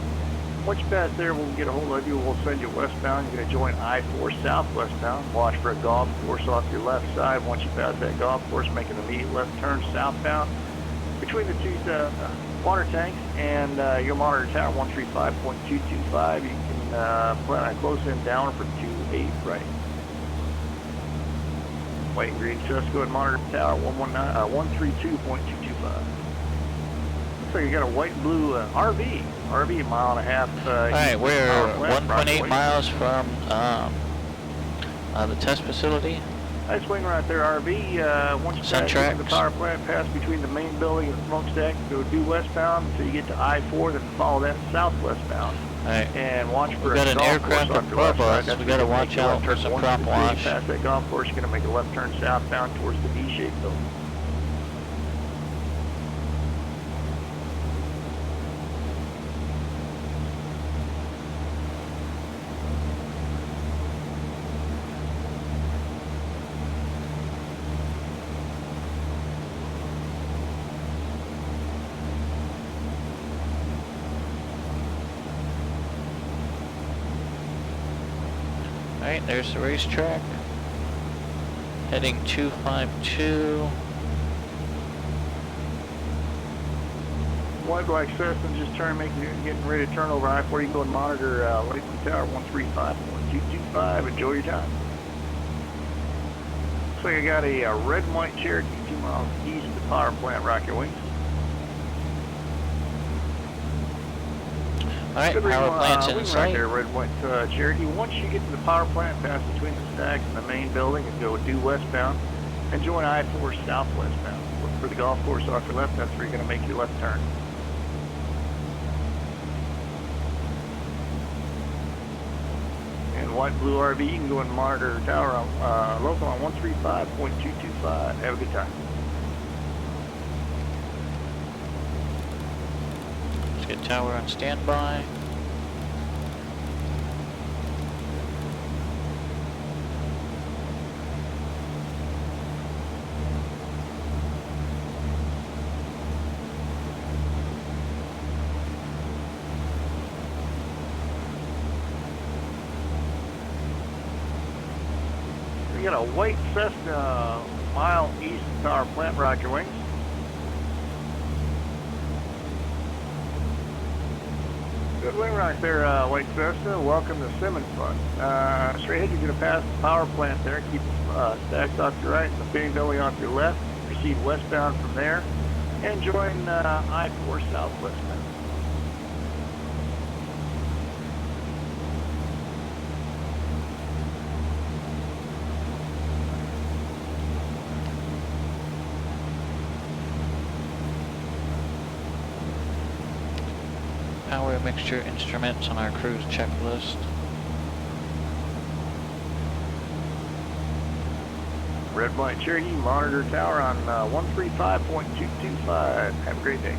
Once you pass there, we'll get a hold of you. We'll send you westbound. You're going to join I-4 southwestbound. Watch for a golf course off your left side. Once you pass that golf course, make an immediate left turn southbound between the two water tanks, and you'll monitor tower 135.225. You can plan on close in down for 28 right. White and green, just go ahead and monitor tower 132.225. Looks like you got a white and blue RV a mile and a half. Alright, we're 1.8 miles from the test facility. Nice wing right there, RV. Once you pass the power plant, pass between the main building and the smokestack, go due westbound until you get to I-4, then follow that southwestbound. Alright. And watch for we got an aircraft above us. We got to watch out for some prop wash. Pass that golf course, you're going to make a left turn southbound towards the V-shaped building. Alright, there's the racetrack. Heading 252. White black Cessna just getting ready to turn over I-4. You can go and monitor Lakeland Tower 135.225. Enjoy your time. So you got a red and white Cherokee 2 miles east of the power plant. Rock your wings. Alright, power plant's in sight. Right there, red and white Cherokee. Once you get to the power plant, pass between the stacks and the main building and go due westbound and join I-4 southwestbound. Look for the golf course off your left. That's where you're going to make your left turn. And white blue RV, you can go and monitor tower on local on 135.225. Have a good time. Let's get tower on standby. We got a white Cessna mile east of power plant. Rock your wings. Good wing right there, white Cessna. Welcome to Simmons Fun. Straight ahead, you're going to pass the power plant there. Keep stacks off your right and the main building off your left. Proceed westbound from there and join I-4 southwestbound. power mixture instruments on our cruise checklist. Red White Cherokee, monitor tower on 135.225. Have a great day.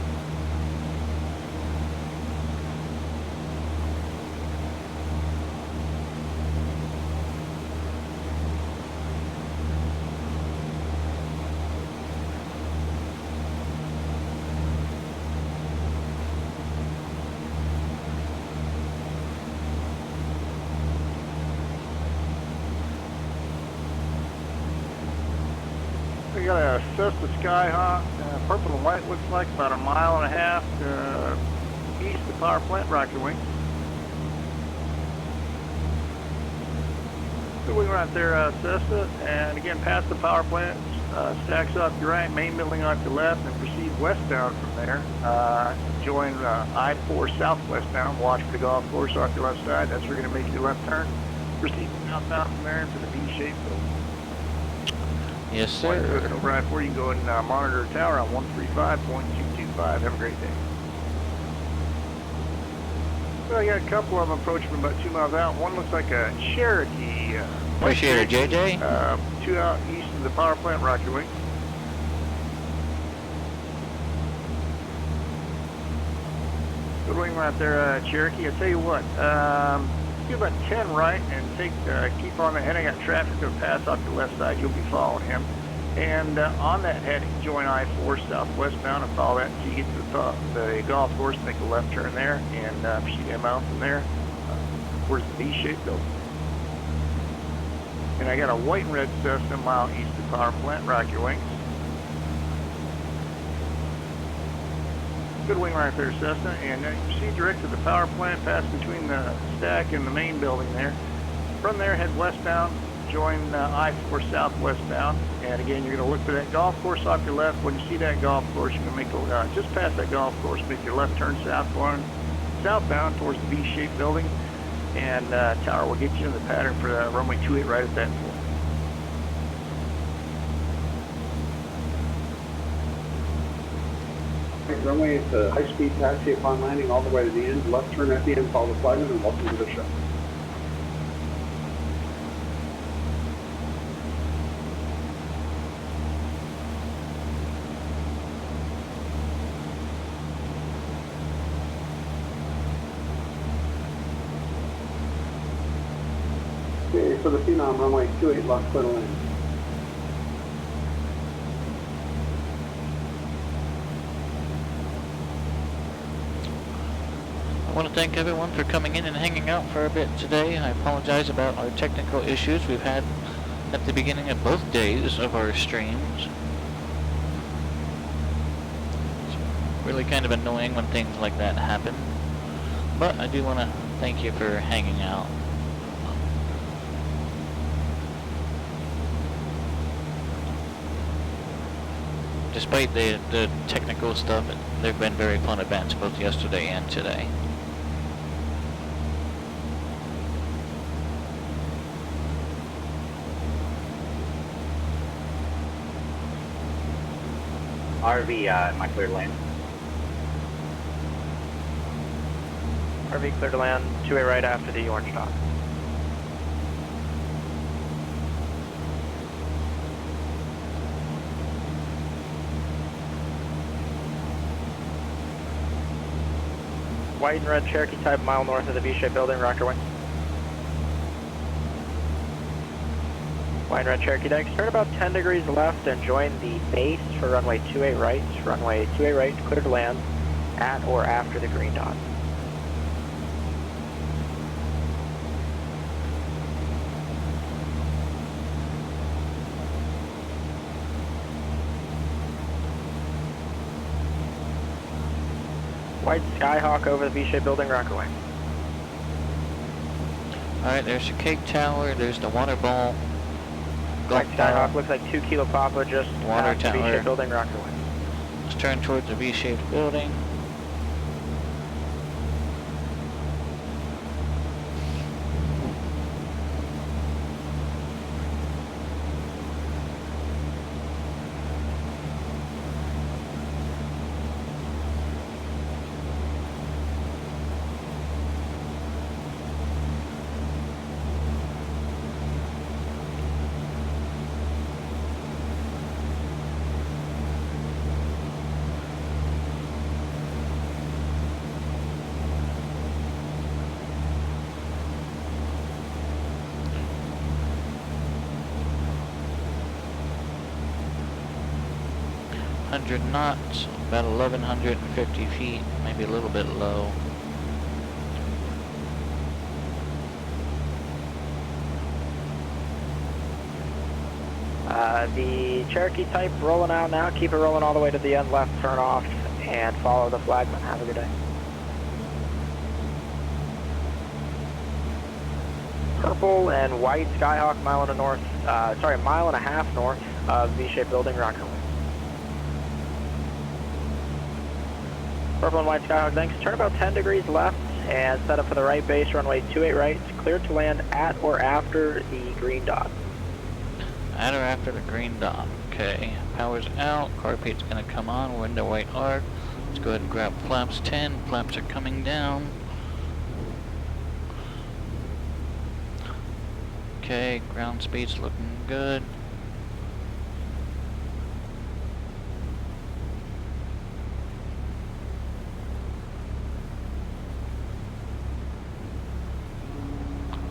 We got a Cessna Skyhawk, purple and white, looks like about 1.5 miles east of the power plant, rocket wing. Good wing right there, Cessna, and again past the power plant, stacks off your right, main building off your left, and proceed westbound from there. Join I-4 southwestbound, watch for the golf course off your left side, that's where you're going to make your left turn. Proceed southbound from there into the V-shaped building. Yes, sir. Over I-4, you can go and monitor the tower on 135.225. Have a great day. Well, I got a couple of them approaching from about 2 miles out. One looks like a Cherokee. Appreciate it, JJ. 2 out east of the power plant, rocket wing. Good wing right there, Cherokee. I tell you what, do about 10 right and keep on the head. I got traffic to pass off the left side. You'll be following him. And on that heading, join I-4 southwestbound and follow that until you get to the top of the golf course. Make a left turn there and proceed inbound from there towards the V-shaped building. And I got a white and red Cessna a mile east of the power plant. Rock your wings. Good wing right there, Cessna, and you proceed direct to the power plant, pass between the stack and the main building there. From there, head westbound, join I-4 southwestbound, and again, you're going to look for that golf course off your left. When you see that golf course, you're going to make just past that golf course, make your left turn southbound towards the V-shaped building, and tower will get you in the pattern for runway 28 right at that point. Runway to high-speed taxi upon landing all the way to the end. Left turn at the end, follow the flagman, and welcome to the show. Okay, for the Phenom, runway 28, lock clear to land. I want to thank everyone for coming in and hanging out for a bit today. I apologize about our technical issues we've had at the beginning of both days of our streams. It's really kind of annoying when things like that happen. But I do want to thank you for hanging out. Despite the technical stuff, they've been very fun events both yesterday and today. RV, am I clear to land? RV clear to land, 2-way right after the orange dot. White and red Cherokee type, a mile north of the V-shaped building, rocker wing. White and red Cherokee decks, turn about 10 degrees left and join the base for runway 28 right. Runway 28 right, clear to land at or after the green dot. White Skyhawk over the V-shaped building, rocker wing. Alright, there's the cake tower, there's the water ball. White Skyhawk looks like 2 Kilo Papa just water past the tower. V-shaped building, rocker wing. Let's turn towards the V-shaped building. 100 knots, about 1,150 feet, maybe a little bit low. The Cherokee type rolling out now. Keep it rolling all the way to the end, left turn off, and follow the flagman. Have a good day. Purple and white Skyhawk, mile and a half north of V-shaped building, rocker. Purple and white Skyhawk, thanks. Turn about 10 degrees left and set up for the right base, runway 28 right. Cleared to land at or after the green dot. At or after the green dot. Okay, power's out, carpeet's gonna come on, window white arc. Let's go ahead and grab flaps 10, flaps are coming down. Okay, ground speed's looking good.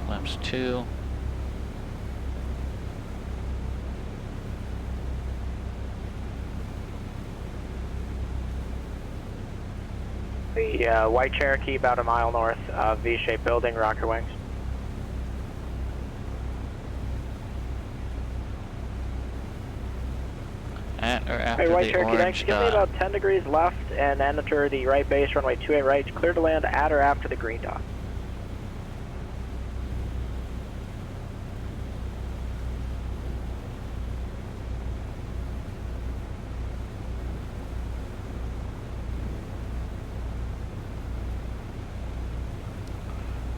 Flaps 2. The white Cherokee about a mile north of V-shaped building, rocker wings. At or after Hey, white the Cherokee, thanks. orange Give me dot. about 10 degrees left and enter the right base, runway 28 right. Clear to land at or after the green dot.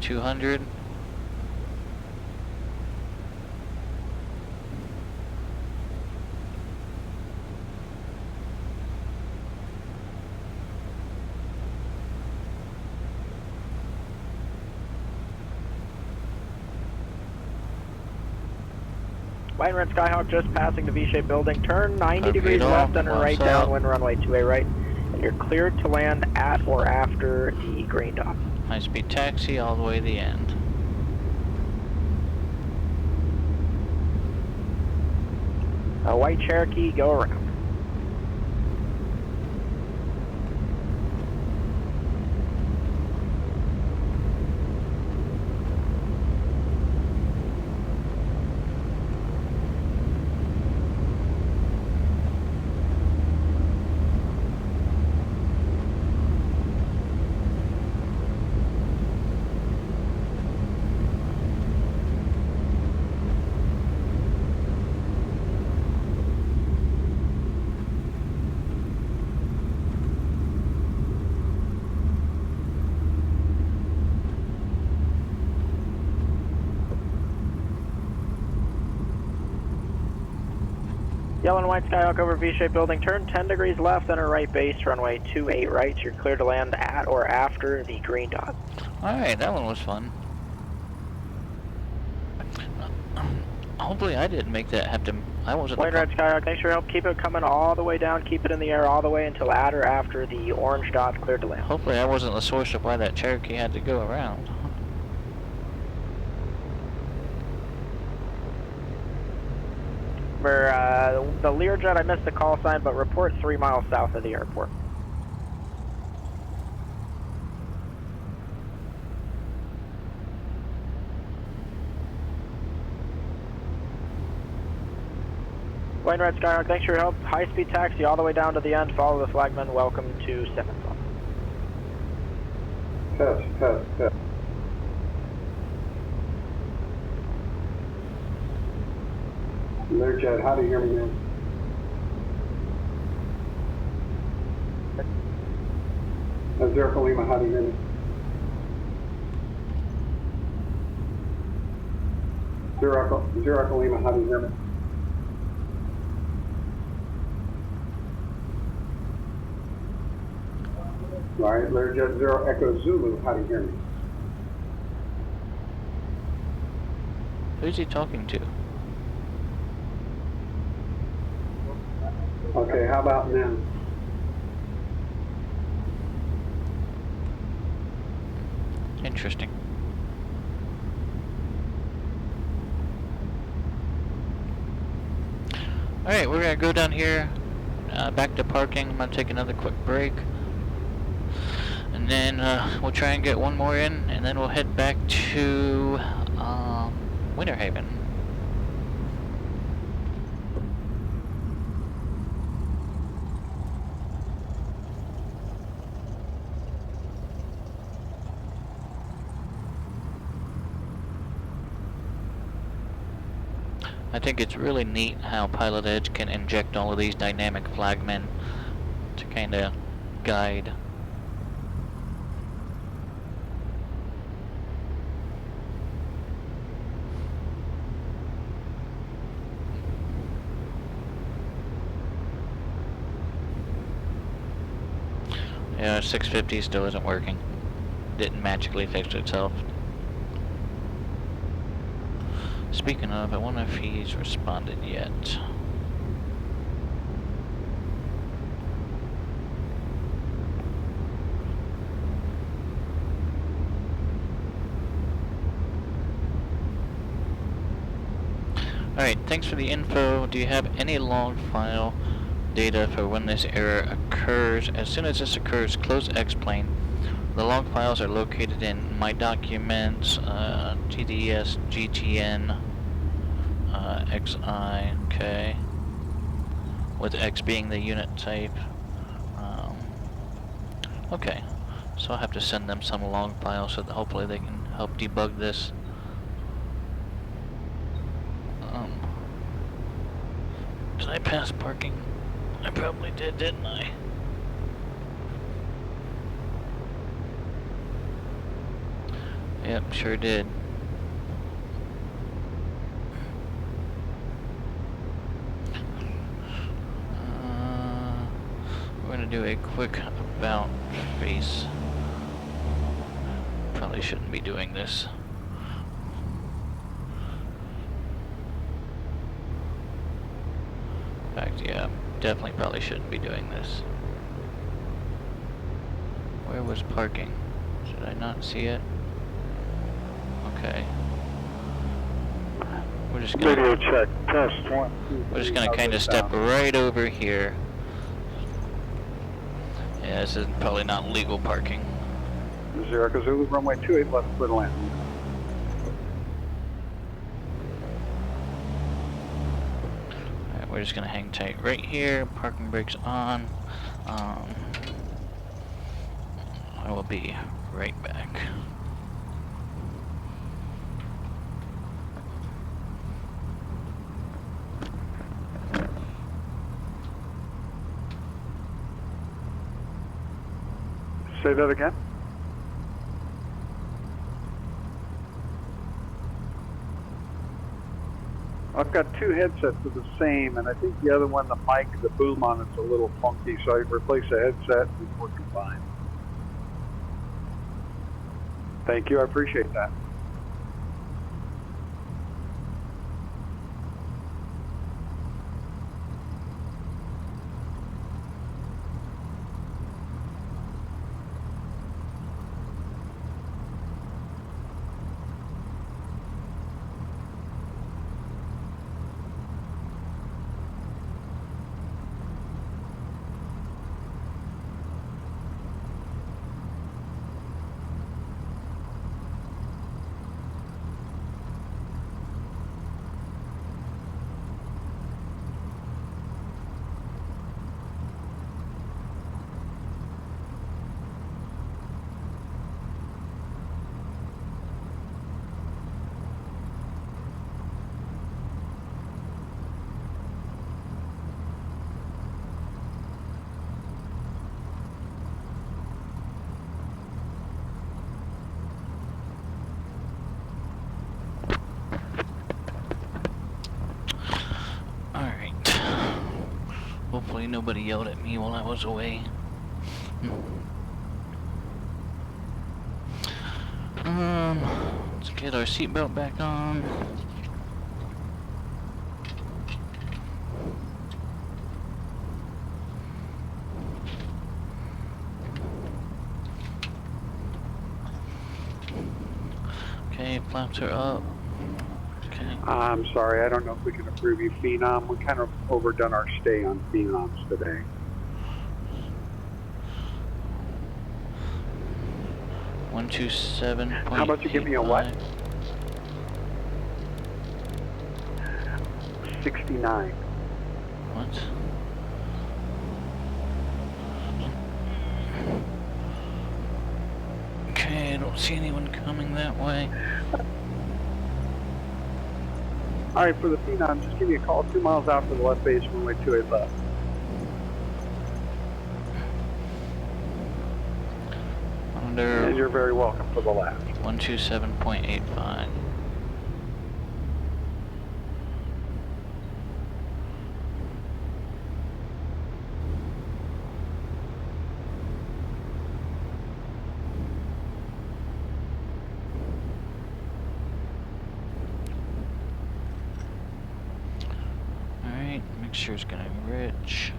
$200. White and red Skyhawk just passing the V-shaped building. Turn 90 degrees off, left, enter right flaps out. downwind, runway 28 right. And you're cleared to land at or after the green dot. High-speed taxi all the way to the end. White Cherokee, go around. Yellow and white Skyhawk over V-shaped building. Turn 10 degrees left, enter right base, runway 28 right. You're clear to land at or after the green dot. Alright, that one was fun. Hopefully I didn't make that have to... I wasn't... White and red Skyhawk, thanks for your help. Keep it coming all the way down. Keep it in the air all the way until at or after the orange dot, cleared to land. Hopefully I wasn't the source of why that Cherokee had to go around. For the Learjet, I missed the call sign, but report 3 miles south of the airport. White and red Skyhawk, thanks for your help. High-speed taxi all the way down to the end. Follow the flagman. Welcome to Simmons. Test. Learjet, how do you hear me now? Zero Lima, how do you hear me? Zero Lima, how do you hear me? Alright, Learjet Zero Echo Zulu, how do you hear me? Who's he talking to? Okay, how about now? Interesting. Alright, we're gonna go down here back to parking. I'm gonna take another quick break, and then we'll try and get one more in, and then we'll head back to Winter Haven. I think it's really neat how PilotEdge can inject all of these dynamic flagmen to kind of guide. Yeah, 650 still isn't working. Didn't magically fix itself. Speaking of, I wonder if he's responded yet. Alright, thanks for the info. Do you have any log file data for when this error occurs? As soon as this occurs, close X-plane. The log files are located in My Documents, GDS, GTN, XI, okay, with X being the unit type. Okay, so I'll have to send them some log files so that hopefully they can help debug this. Did I pass parking? I probably did, didn't I? Yep, sure did. We're gonna do a quick about face. Probably shouldn't be doing this. In fact, yeah, definitely probably shouldn't be doing this. Where was parking? Should I not see it? Okay. We're just gonna video check, test 1, 2, we're just gonna kind of step right over here. Yeah, this is probably not legal parking. 0 Zulu, runway 28 left, clear to land. Alright, we're just gonna hang tight right here. Parking brakes on. I will be right back. Say that again. I've got two headsets of the same, and I think the other one, the mic, the boom on it's a little funky, so I replaced the headset and it's working fine. Thank you, I appreciate that. Hopefully nobody yelled at me while I was away. Let's get our seatbelt back on. Okay, flaps are up. Okay. I'm sorry, I don't know if we can approve you Phenom. We kind of overdone our stay on Phenoms today. How about you give me a what? 69. What? Okay, I don't see anyone coming that way. All right, for the Phenom, just give me a call 2 miles out for the left base, runway 28 left. And you're very welcome for the left. 127.85. Alright, mixture's gonna be rich.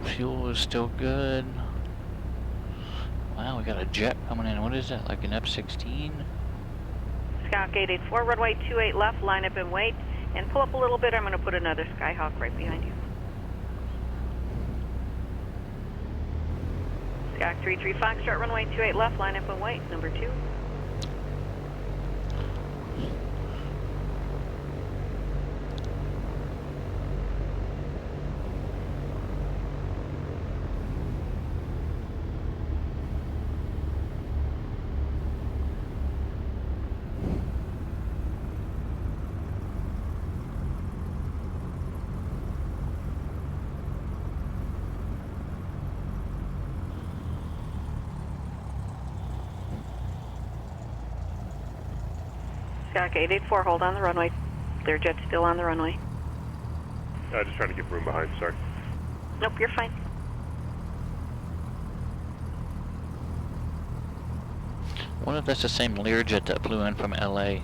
Fuel is still good. Wow, we got a jet coming in. What is that, like an F-16? Skyhawk 884, runway 28 left, line up and wait. And pull up a little bit, I'm going to put another Skyhawk right behind you. Skyhawk 33 Foxtrot, runway 28 left, line up and wait, number 2. Skyhawk 884, hold on the runway. Their jet's still on the runway. Just trying to get room behind, sorry. Nope, you're fine. I wonder if that's the same Learjet that flew in from LA.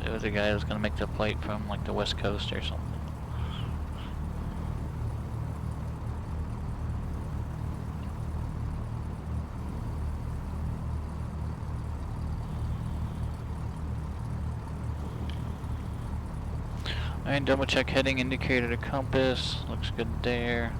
It was a guy that was going to make the flight from like the West Coast or something. Alright, double check heading indicator to compass. Looks good there.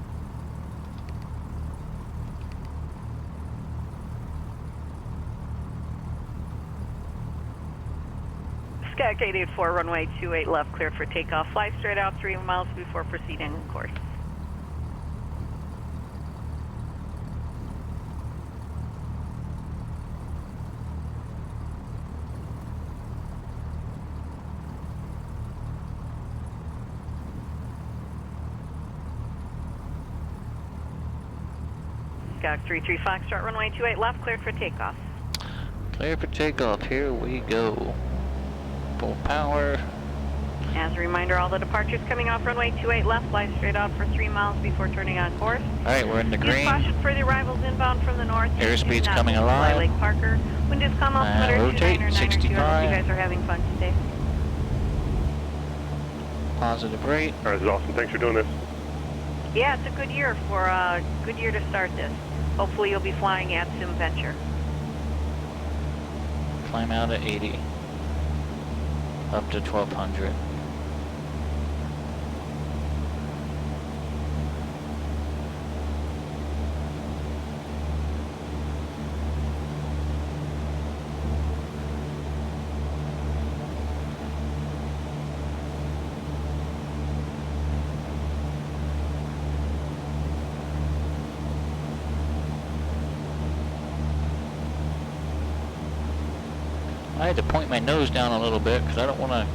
Skyhawk 884, runway 28 left, cleared for takeoff. Fly straight out 3 miles before proceeding course. Skyhawk 33 Foxtrot, runway 28 left, cleared for takeoff. Clear for takeoff, here we go. Full power. As a reminder, all the departures coming off runway 28 left, fly straight out for 3 miles before turning on course. Alright, we're in the Use green. caution for the arrivals inbound from the north. Airspeed's coming Fly alive. Lake Parker. Wind is calm altimeter rotate, 29 or 9 or 2. I hope 65. you guys are having fun today. Positive rate. Alright, this is awesome. Thanks for doing this. Yeah, it's a good year good year to start this. Hopefully you'll be flying at SimVenture. Climb out at 80. Up to 1200. I had to point my nose down a little bit because I don't want to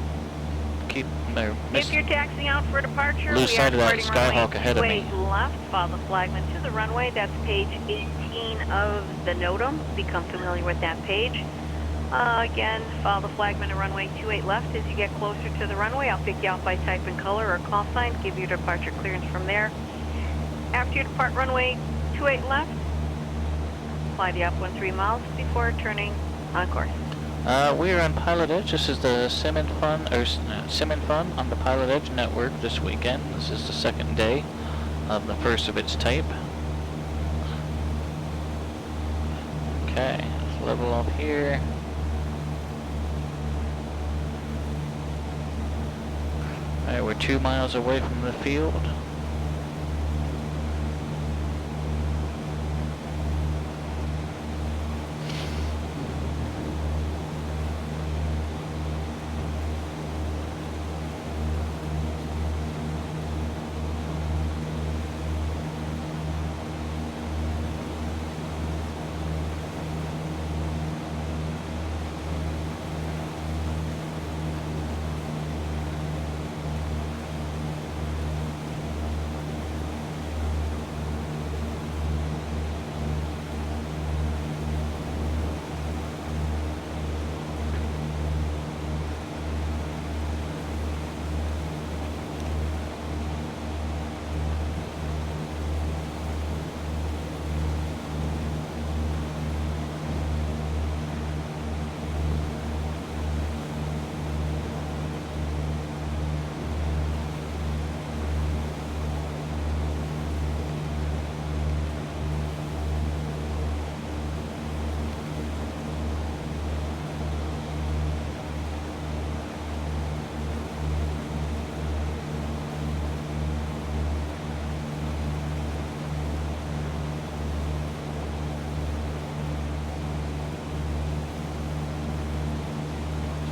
keep my If you're taxiing out for departure, lose we sight are of that departing Skyhawk ahead of runway me. 28 left. Follow the flagman to the runway. That's page 18 of the NOTAM. Become familiar with that page. Again, follow the flagman to runway 28 left. As you get closer to the runway, I'll pick you out by type and color or call sign, give you departure clearance from there. After you depart runway 28 left, fly the upwind 3 miles before turning on course. We are on PilotEdge. This is the Sim and Fun on the PilotEdge network this weekend. This is the second day of the first of its type. Okay, let's level off here. Alright, we're 2 miles away from the field.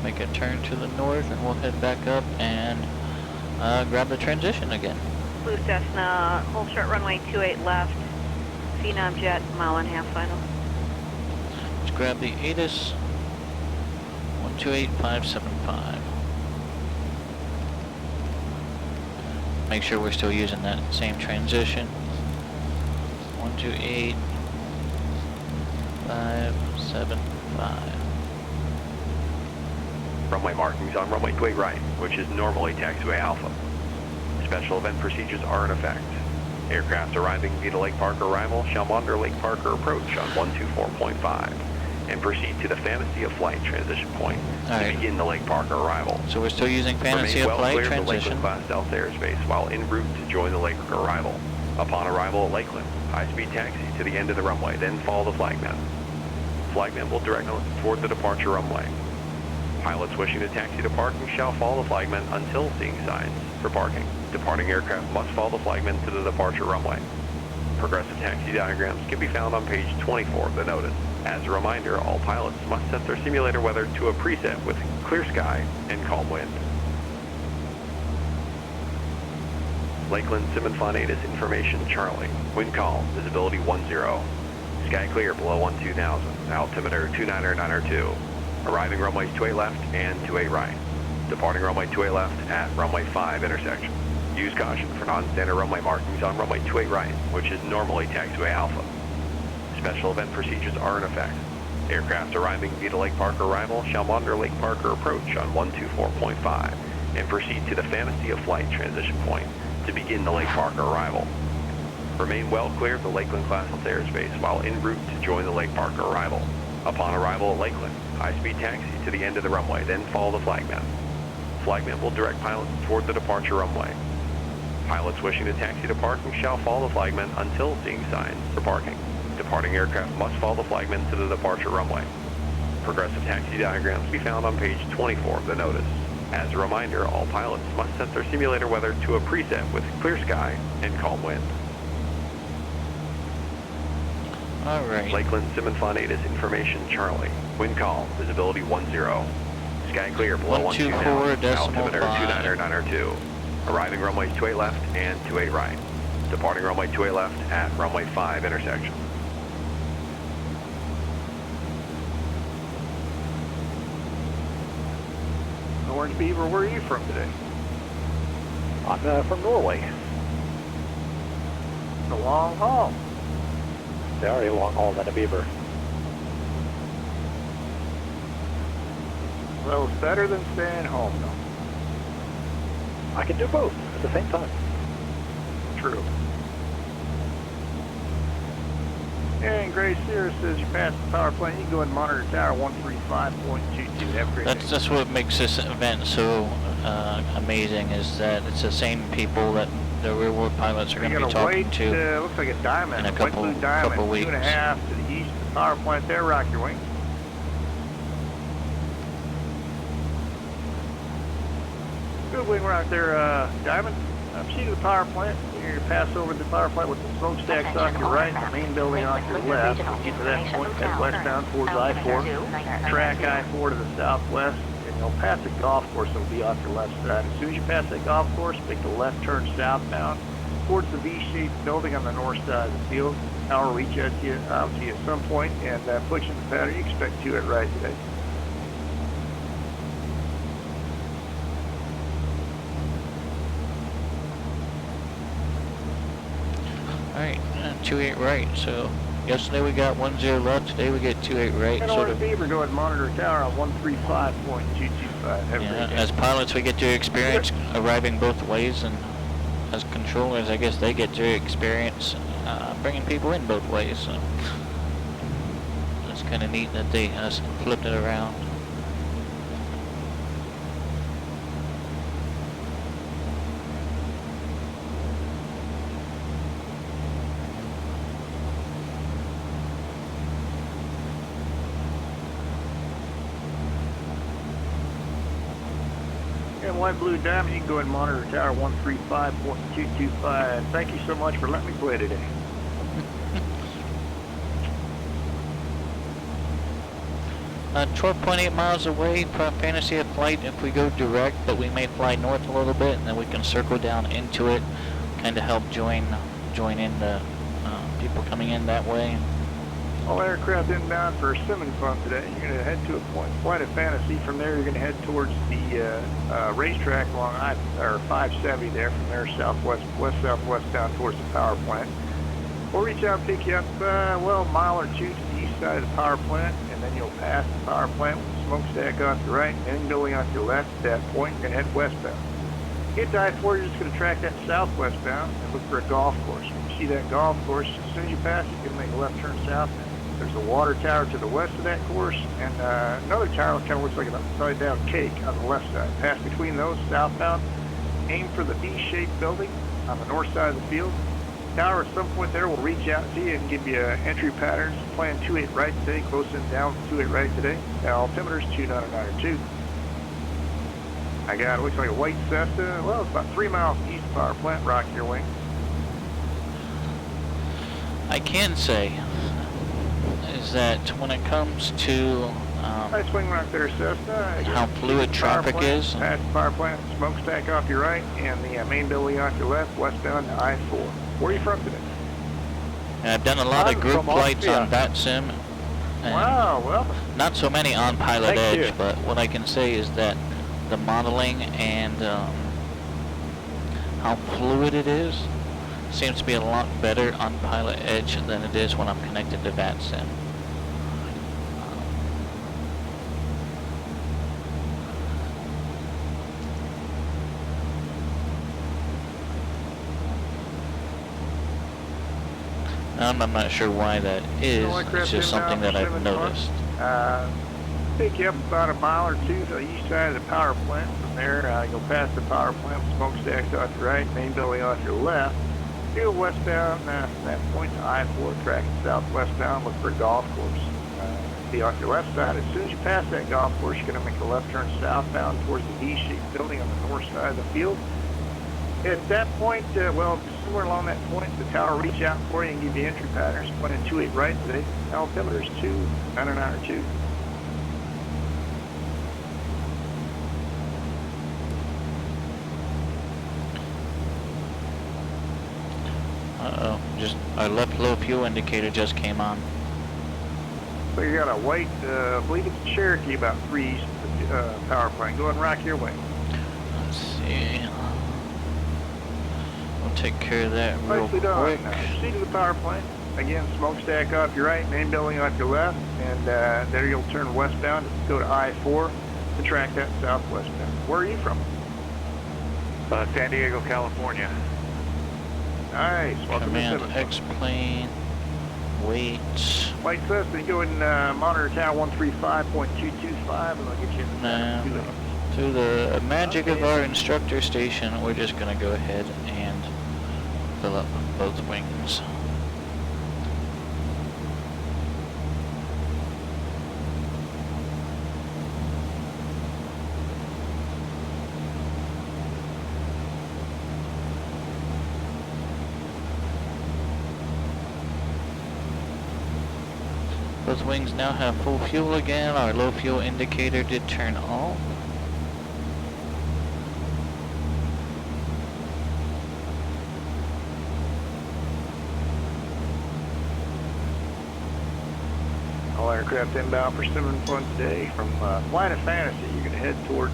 Make a turn to the north and we'll head back up and grab the transition again. Blue Cessna, hold short runway 28 left, Phenom jet, 1.5 final. Let's grab the ATIS 128575. Make sure we're still using that same transition. 128575. Runway markings on runway 28 right, which is normally taxiway alpha. Special event procedures are in effect. Aircraft arriving via Lake Park arrival shall monitor Lake Parker approach on 124.5 and proceed to the Fantasy of Flight transition point to begin the Lake Parker arrival. So we're still using Fantasy of Flight transition. Remain well clear of the Lakeland class South airspace while en route to join the Lake Parker arrival. Upon arrival at Lakeland, high-speed taxi to the end of the runway, then follow the flagman. Flagman will direct toward the departure runway. Pilots wishing to taxi to parking shall follow the flagman until seeing signs for parking. Departing aircraft must follow the flagman to the departure runway. Progressive taxi diagrams can be found on page 24 of the notice. As a reminder, all pilots must set their simulator weather to a preset with clear sky and calm wind. Lakeland Simonfon ATIS information Charlie. Wind calm, visibility 10. Sky clear below 12,000, altimeter 29902. Arriving runways 28 left and 28 right. Departing runway 28 left at runway 5 intersection. Use caution for non-standard runway markings on runway 28 right, which is normally taxiway alpha. Special event procedures are in effect. Aircraft arriving via Lake Parker arrival shall monitor Lake Parker approach on 124.5 and proceed to the Fantasy of Flight transition point to begin the Lake Parker arrival. Remain well clear of the Lakeland class airspace while en route to join the Lake Parker arrival. Upon arrival at Lakeland, high-speed taxi to the end of the runway, then follow the flagman. Flagman will direct pilots toward the departure runway. Pilots wishing to taxi to parking shall follow the flagman until seeing signs for parking. Departing aircraft must follow the flagman to the departure runway. Progressive taxi diagrams can be found on page 24 of the notice. As a reminder, all pilots must set their simulator weather to a preset with clear sky and calm wind. Alright. Lakeland Simonfon ATIS information Charlie. Wind calm, visibility 10. Sky clear below 124, altimeter 29902. Arriving runways 28 left and 28 right. Departing runway 28 left at runway 5 intersection. Orange Beaver, where are you from today? I'm from Norway. The long haul. Very long haul than a Beaver. Well, it's better than staying home, though. I can do both at the same time. True. And Gray Sierra says you passed the power plant. You can go and monitor tower 135.22. Have a great day. That's what makes this event so amazing, is that it's the same people that the real world pilots are going to be talking to. Looks like a diamond, in a couple blue diamond, couple weeks. 2.5 to the east of the power plant there. Rock your wings. Good wing right there, Diamond. Proceed to the power plant. You're going to pass over the power plant with the smokestacks off your right, the main building off your left. Get to that point, head westbound towards I-4. Track I-4 to the southwest, and you'll pass a golf course that will be off your left side. As soon as you pass that golf course, make the left turn southbound towards the V-shaped building on the north side of the field. I'll reach out to you at some point and put you in the pattern you expect to at right today. Alright, 28 right, so yesterday we got 10 left, today we get 28 right. And sort on of. Beaver, go ahead and monitor tower on 135.225. Yeah, as pilots we get to experience arriving both ways, and as controllers I guess they get to experience bringing people in both ways. So it's kind of neat that they flipped it around. And White Blue Diamond, you can go ahead and monitor tower 135.225. Thank you so much for letting me play today. 12.8 miles away from Fantasy of Flight if we go direct, but we may fly north a little bit and then we can circle down into it, kind of help join in the people coming in that way. All aircraft inbound for Sim and Fun today. You're going to head to a point, Flight of Fantasy. From there, you're going to head towards the racetrack along I-570 there. From there, west-southwest down towards the power plant. We'll reach out and pick you up, well, a mile or two to the east side of the power plant, and then you'll pass the power plant with the smokestack off your right, and building off your left. At that point, you're going to head westbound. Get to I-4, you're just going to track that southwestbound and look for a golf course. When you see that golf course, as soon as you pass it, you're going to make a left turn south. There's a water tower to the west of that course, and another tower that kind of looks like an upside-down cake on the left side. Pass between those southbound, aim for the V-shaped building on the north side of the field. Tower at some point there will reach out to you and give you entry patterns. Plan 28 right today, close in down 28 right today. Altimeter's 2992. I got, it looks like a white Cessna. Well, it's about 3 miles east of power plant, rock your wing. I can say is that when it comes to nice wing right there, Cessna. how fluid traffic is. Past the power plant, smokestack off your right, and the main building off your left, westbound to I-4. Where are you from today? And I've done a lot of group flights on VATSIM. Wow, well. Not so many on PilotEdge, but what I can say is that the modeling and how fluid it is seems to be a lot better on PilotEdge than it is when I'm connected to VATSIM. I'm not sure why that is. It's just something that I've noticed. Pick you up about a mile or two to the east side of the power plant. From there, go past the power plant with smokestacks off your right, main building off your left. You go westbound from that point to I-4, tracking southwestbound, look for a golf course. Be off your left side. As soon as you pass that golf course, you're going to make a left turn southbound towards the V-shaped building on the north side of the field. At that point, well, somewhere along that point, the tower will reach out for you and give you entry patterns. Point in 28 right today. Altimeter's 2992. Uh-oh, just our left low fuel indicator just came on. So you got a white, I believe it's a Cherokee about 3 east of the power plant. Go ahead and rock your way. Let's see. We'll take care of that real Nicely done. quick. Proceed to the power plant. Again, smokestack off your right, main building off your left, and there you'll turn westbound, go to I-4 to track that southwestbound. Where are you from? San Diego, California. Nice. Welcome Command to X-plane. Wait. White Cessna, go ahead and monitor tower 135.225, and I'll get you in the Through the magic of our instructor station, we're just going to go ahead and fill up both wings. both wings now have full fuel again. Our low fuel indicator did turn off. All aircraft inbound for Simmons Fun today from Flight of Fantasy. You're going to head towards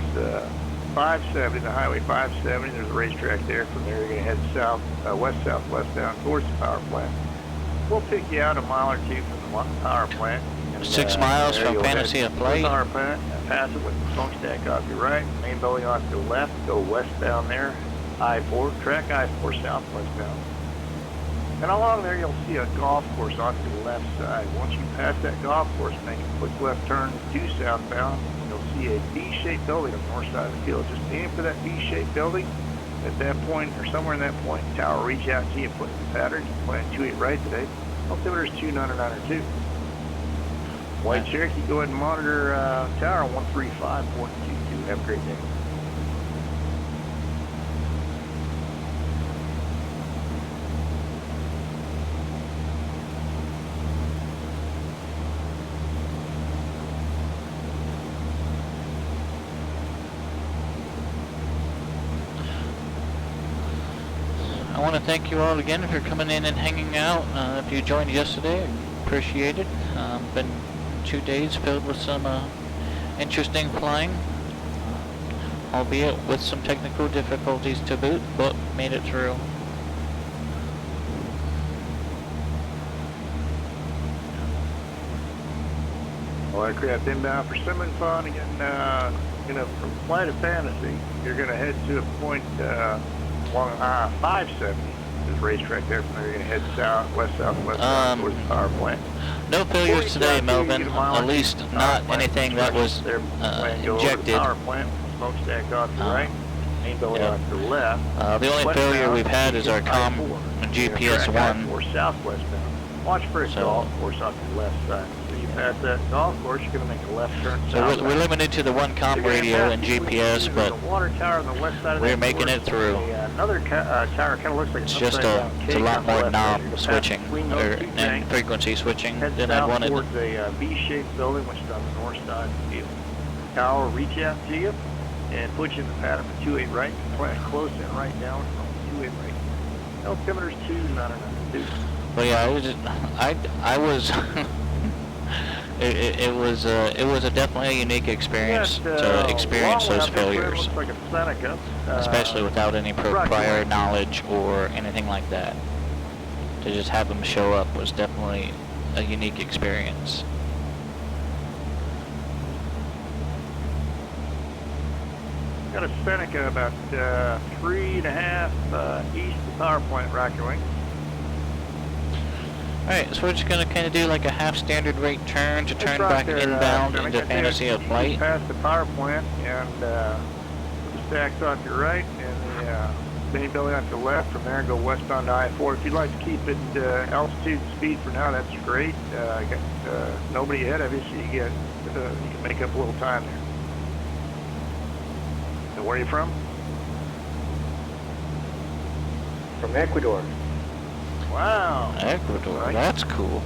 570, the Highway 570. There's a racetrack there. From there, you're going to head south, west-southwest down towards the power plant. We'll pick you out a mile or two from the power plant. And, 6 miles from Fantasy of Flight. Power plant, pass it with the smokestack off your right, main building off your left, go westbound there, I-4, track I-4 southwestbound. And along there, you'll see a golf course off to the left side. Once you pass that golf course, make a quick left turn due southbound. You'll see a V-shaped building on the north side of the field. Just aim for that V-shaped building. At that point, or somewhere in that point, tower will reach out to you and put in the pattern. You plan 28 right today. Altimeter is 29902. White Cherokee, go ahead and monitor tower 135.22. Have a great day. I want to thank you all again for coming in and hanging out. If you joined yesterday, I appreciate it. Been 2 days filled with some interesting flying, albeit with some technical difficulties to boot, but made it through. All aircraft inbound for Simmons Fun. Again, from Flight of Fantasy, you're going to head to a point along 570. There's a racetrack there. From there, you're going to head south, west-southwest towards the power plant. No failures today, Melvin. At least not anything that was injected. Power plant, smokestack off to the right, main building off to the left. The only failure we've had is our comm GPS 1. Or southwestbound. Watch for a golf course off to the left side. So you pass that golf course, you're going to make a left turn. So we're limited to the one comm radio and GPS, but water tower on the west side of we're making it through. Another tower kind of looks like it's just it's a lot more knob switching and frequency switching than I wanted. Towards a V-shaped building, which is on the north side of the field. Tower will reach out to you and put you in the pattern for 28 right. Plant close in right down from 28 right. Altimeter is 29902. Well, yeah, I was. It was a definitely a unique experience to experience those failures, like a Seneca, especially without any prior knowledge or anything like that. To just have them show up was definitely a unique experience. Got a Seneca about 3.5 east of the power plant, rocket wing. Alright, so we're just going to kind of do like a half standard rate turn to turn back inbound into Fantasy of Flight. You pass the power plant and the stacks off your right and the main building off the left. From there, go westbound to I-4. If you'd like to keep it altitude and speed for now, that's great. I got nobody ahead of you, so you can make up a little time there. And where are you from? From Ecuador. Wow. Ecuador, right. That's cool.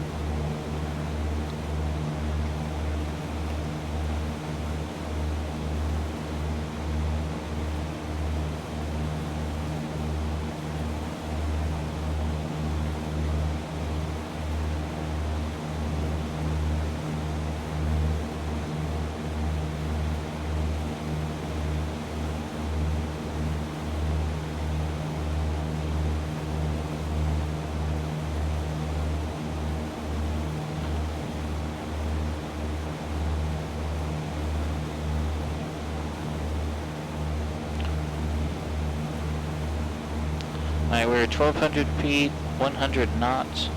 Alright, we're at 1,200 feet, 100 knots.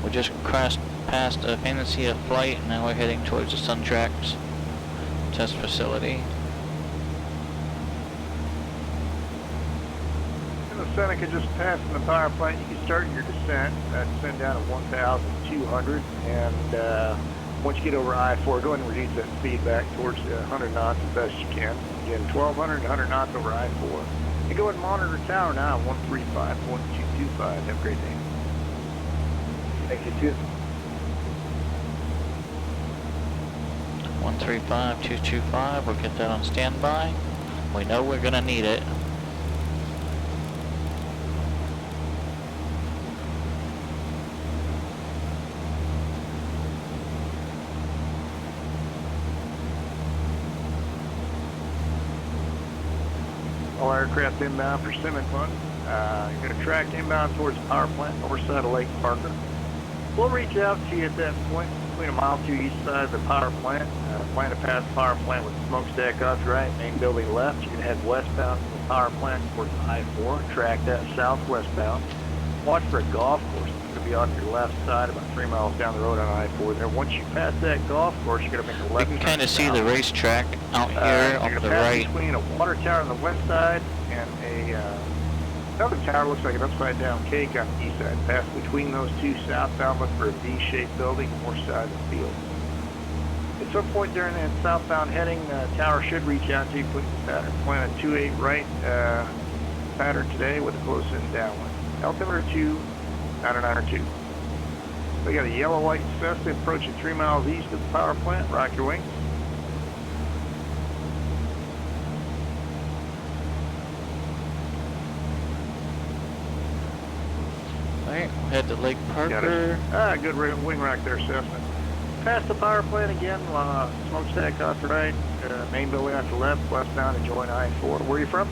We just crossed past a Fantasy of Flight, and now we're heading towards the Sun Tracks test facility. Seneca just passing the power plant. You can start your descent. Descend down at 1,200, and once you get over I-4, go ahead and reduce that speed back towards 100 knots as best you can. Again, 1,200 to 100 knots over I-4. You go ahead and monitor the tower now at 135.225. Have a great day. XC2. 135225, we'll get that on standby. We know we're gonna need it. All aircraft inbound for Sim and Fun. You're going to track inbound towards the power plant, north side of Lake Parker. We'll reach out to you at that point, between a mile or two east side of the power plant. Plan to pass the power plant with the smokestack off your right, main building left. You're going to head westbound from the power plant towards I-4. Track that southwestbound. Watch for a golf course. It's going to be on your left side, about 3 miles down the road on I-4 there. Once you pass that golf course, you're going to make a left turn. You can kind of see the racetrack out here You're on going the to pass right. between a water tower on the west side and another tower looks like an upside down cake on the east side. Pass between those two southbound, look for a V-shaped building, north side of the field. At some point during that southbound heading, the tower should reach out to you, put the pattern. Plan a 28 right pattern today with a close in downwind. Altimeter 2, 2. We got a yellow light Cessna approaching 3 miles east of the power plant. Rock your wings. Alright, we'll head to Lake Parker. Good wing rack there, Cessna. Past the power plant again, smokestack off the right, main building off the left, westbound and join I-4. Where are you from?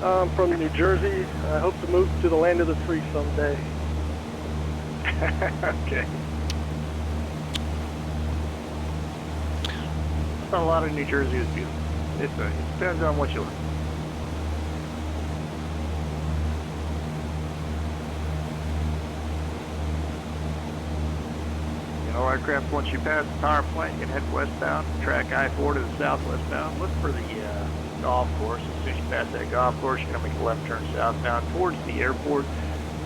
I'm from New Jersey. I hope to move to the land of the free someday. Okay. A lot of New Jersey is beautiful. It depends on what you like. All aircraft, once you pass the power plant, you can head westbound, track I-4 to the southwestbound. Look for the golf course. As soon as you pass that golf course, you're going to make a left turn southbound towards the airport.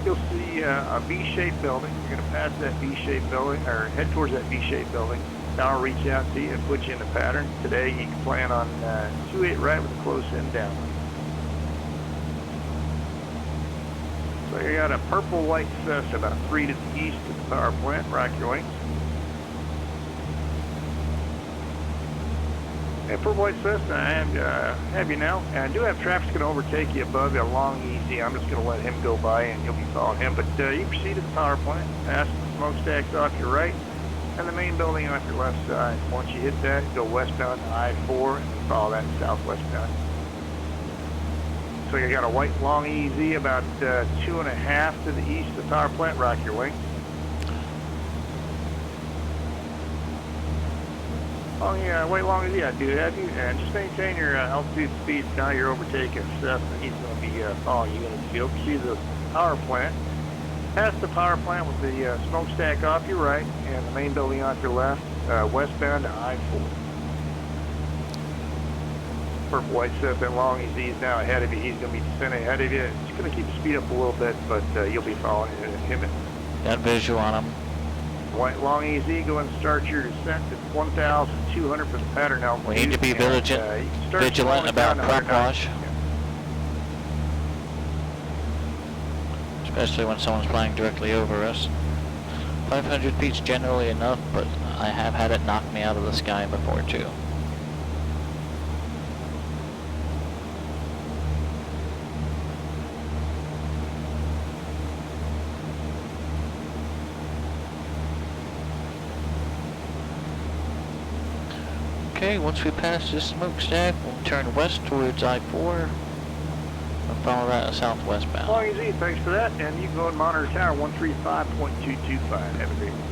You'll see a V-shaped building. You're going to pass that V-shaped building, or head towards that V-shaped building. Tower will reach out to you and put you in the pattern. Today, you can plan on 28 right with a close in down. So you got a purple light Cessna about 3 to the east of the power plant. Rock your wings. And for White Cessna, I have you now. And I do have traffic going to overtake you above you along easy. I'm just going to let him go by and you'll be following him. But you proceed to the power plant, pass the smokestacks off your right, and the main building off your left side. Once you hit that, go westbound to I-4 and follow that southwestbound. So you got a white long EZ about 2.5 to the east of the power plant. Rock your wing. White long EZ, I do have you. And just maintain your altitude speed. Now you're overtaking Cessna. He's going to be following you in the field. See the power plant. Pass the power plant with the smokestack off your right and the main building off your left. Westbound to I-4. Purple white Cessna long EZ is now ahead of you. He's going to be descending ahead of you. It's going to keep the speed up a little bit, but you'll be following him. Got visual on him. White long EZ, go and start your descent at 1,200 for the pattern altitude. We need to be vigilant about prop wash. Especially when someone's flying directly over us. 500 feet's generally enough, but I have had it knock me out of the sky before too. Okay, once we pass this smokestack, we'll turn west towards I-4 and follow that southwestbound. Long EZ, thanks for that. And you can go and monitor tower 135.225. Have a great one.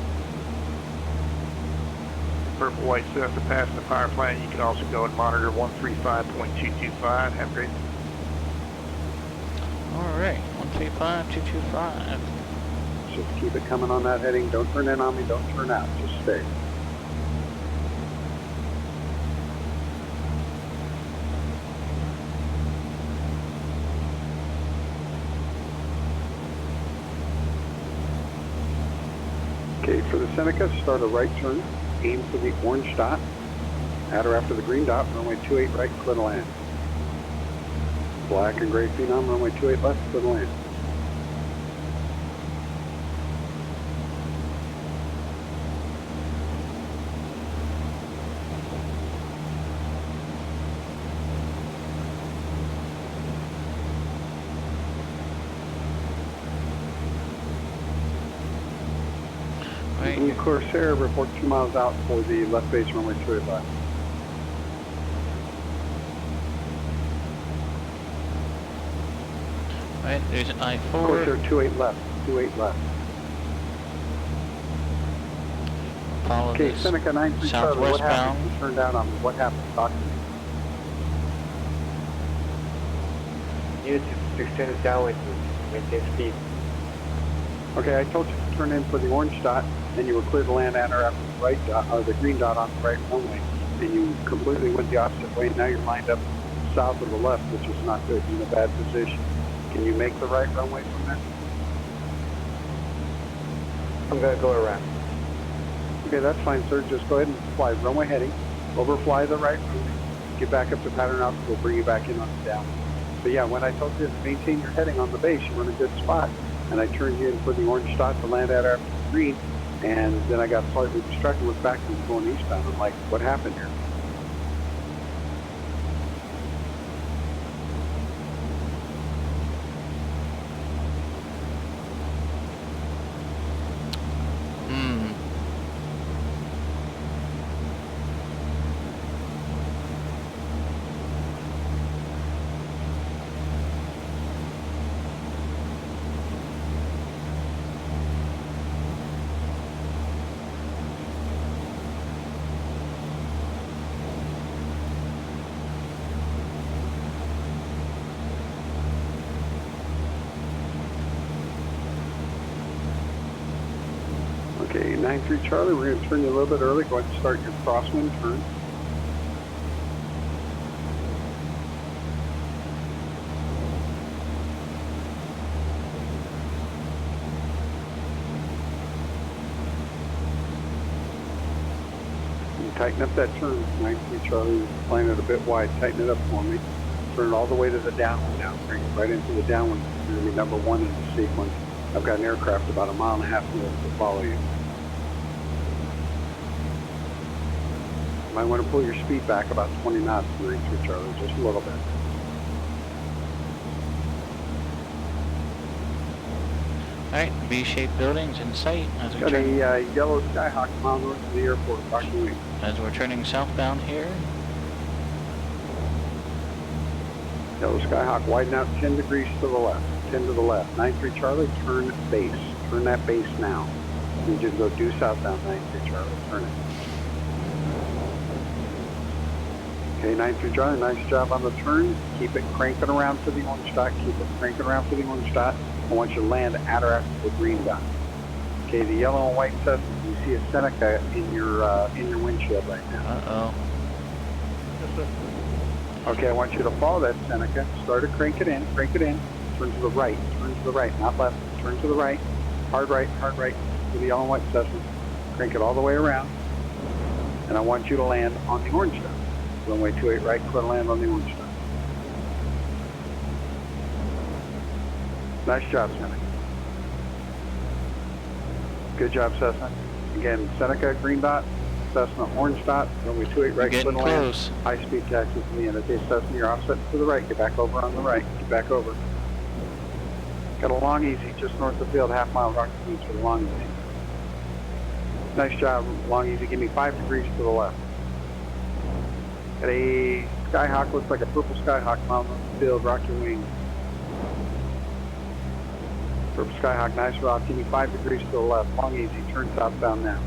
Purple white Cessna passing the power plant. You can also go and monitor 135.225. Have a great one. Alright, 135.225. Just keep it coming on that heading. Don't turn in on me. Don't turn out. Just stay. Okay, for the Seneca, start a right turn, aim for the orange dot, at or after the green dot, runway 28 right, clear to land. Black and gray Phenom, runway 28 left, clear to land. Blue Corsair, report 2 miles out for the left base runway 28 left. Alright, there's an I-4. Corsair 28 left, 28 left. Follow Okay, this Seneca 93 Charlie, what southwestbound. happened? You turned out on me. What happened? Talk to me. Unit to extend it downwind to maintain speed. Okay, I told you to turn in for the orange dot, and you were clear to land at or after the right dot, or the green dot on the right runway, and you completely went the opposite way. Now you're lined up south of the left, which is not good. You're in a bad position. Can you make the right runway from there? I'm going to go around. Okay, that's fine, sir. Just go ahead and fly runway heading, overfly the right runway, get back up to pattern out, we'll bring you back in on the down. But yeah, when I told you to maintain your heading on the base, you were in a good spot, and I turned you in for the orange dot to land at after the green, and then I got slightly distracted with back and going eastbound. I'm like, what happened here? Okay, 93 Charlie, we're going to turn you a little bit early. Go ahead and start your crosswind turn. And tighten up that turn, 93 Charlie. Flying it a bit wide. Tighten it up for me. Turn it all the way to the downwind now. Bring it right into the downwind. You're going to be number one in the sequence. I've got an aircraft about 1.5 miles to follow you. You might want to pull your speed back about 20 knots, 93 Charlie, just a little bit. Alright, V-shaped buildings in sight as we Got turn. a yellow Skyhawk a mile north of the airport, Rocky Wing. As we're turning southbound here. Yellow Skyhawk, widen out 10 degrees to the left, 10 to the left. 93 Charlie, turn base. Turn that base now. You just go due southbound, 93 Charlie, turn it. Okay, 93 Charlie, nice job on the turn. Keep it cranking around to the orange dot. Keep it cranking around to the orange dot. I want you to land at or after the green dot. Okay, the yellow and white Cessna, you see a Seneca in your windshield right now. Uh-oh. Okay, I want you to follow that Seneca. Start to crank it in, turn to the right, not left, turn to the right, hard right, to the yellow and white Cessna. Crank it all the way around. And I want you to land on the orange dot. Runway 28 right, clear to land on the orange dot. Nice job, Seneca. Good job, Cessna. Again, Seneca, green dot, Cessna, orange dot, runway 28 right, clear to land. High speed taxi to the end. Okay, Cessna, you're offset to the right. Get back over on the right. Get back over. Got a long easy just north of the field, half mile rocket beach for the long easy. Nice job, long easy. Give me 5 degrees to the left. Got a Skyhawk, looks like a purple Skyhawk, mile north of the field, rock your wing. Purple Skyhawk, nice rock. Give me 5 degrees to the left. Long easy. Turn southbound now.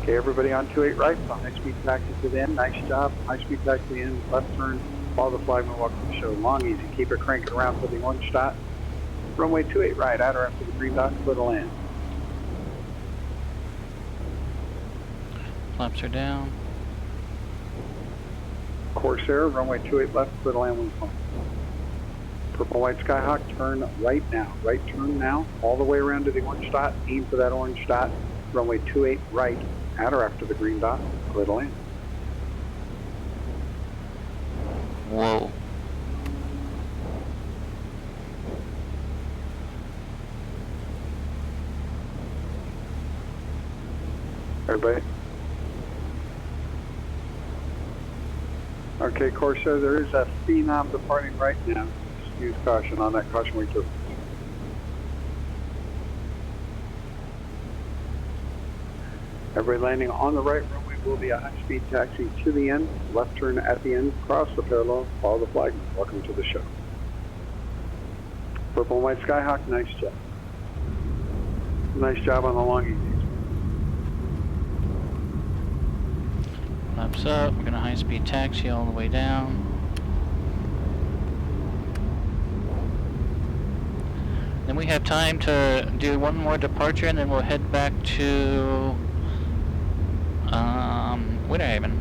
Okay, everybody on 28 right. On high speed taxi to the end. Nice job. High speed taxi in. Left turn. Follow the flag and walk to the show. Long easy. Keep it cranking around to the orange dot. Runway 28 right. At or after the green dot. Clear to land. Flaps are down. Corsair, runway 28 left. Clear to land when flying. Purple white Skyhawk, turn right now. Right turn now, all the way around to the orange dot. Aim for that orange dot. Runway 28 right, at or after the green dot. Clear to land. Whoa. Everybody? Okay, Corsair, there is a Phenom departing right now. Use caution on that caution wing 2. Everybody landing on the right runway will be a high-speed taxi to the end, left turn at the end, cross the parallel, follow the flag. Welcome to the show. Purple and white Skyhawk, nice job. Nice job on the long easy. Flaps up, we're gonna high-speed taxi all the way down. Then we have time to do one more departure and then we'll head back to Winter Haven.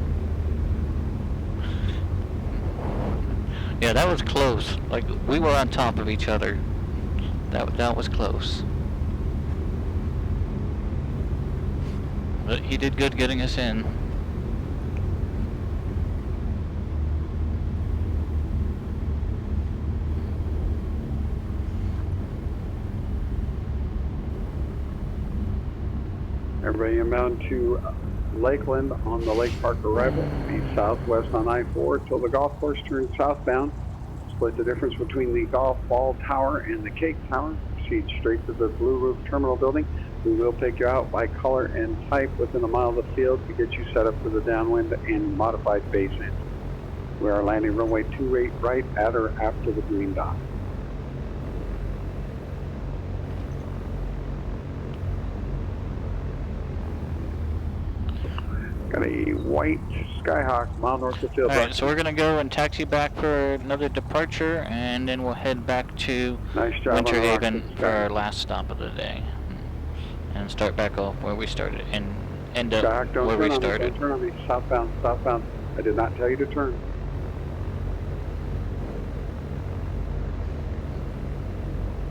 Yeah, that was close. Like, we were on top of each other. That was close. But he did good getting us in. Everybody inbound to Lakeland on the Lake Park arrival. Be southwest on I-4 till the golf course turns southbound. Split the difference between the golf ball tower and the cake tower. Proceed straight to the Blue Roof Terminal building. We will take you out by color and type within a mile of the field to get you set up for the downwind and modified base end. We are landing runway 28 right at or after the green dot. Got a white Skyhawk mile north of field. Alright, so we're going to go and taxi back for another departure, and then we'll head back to Winter Haven for our last stop of the day. And start back off where we started, and end up Skyhawk, where we started. Don't turn on me. Southbound, southbound. I did not tell you to turn.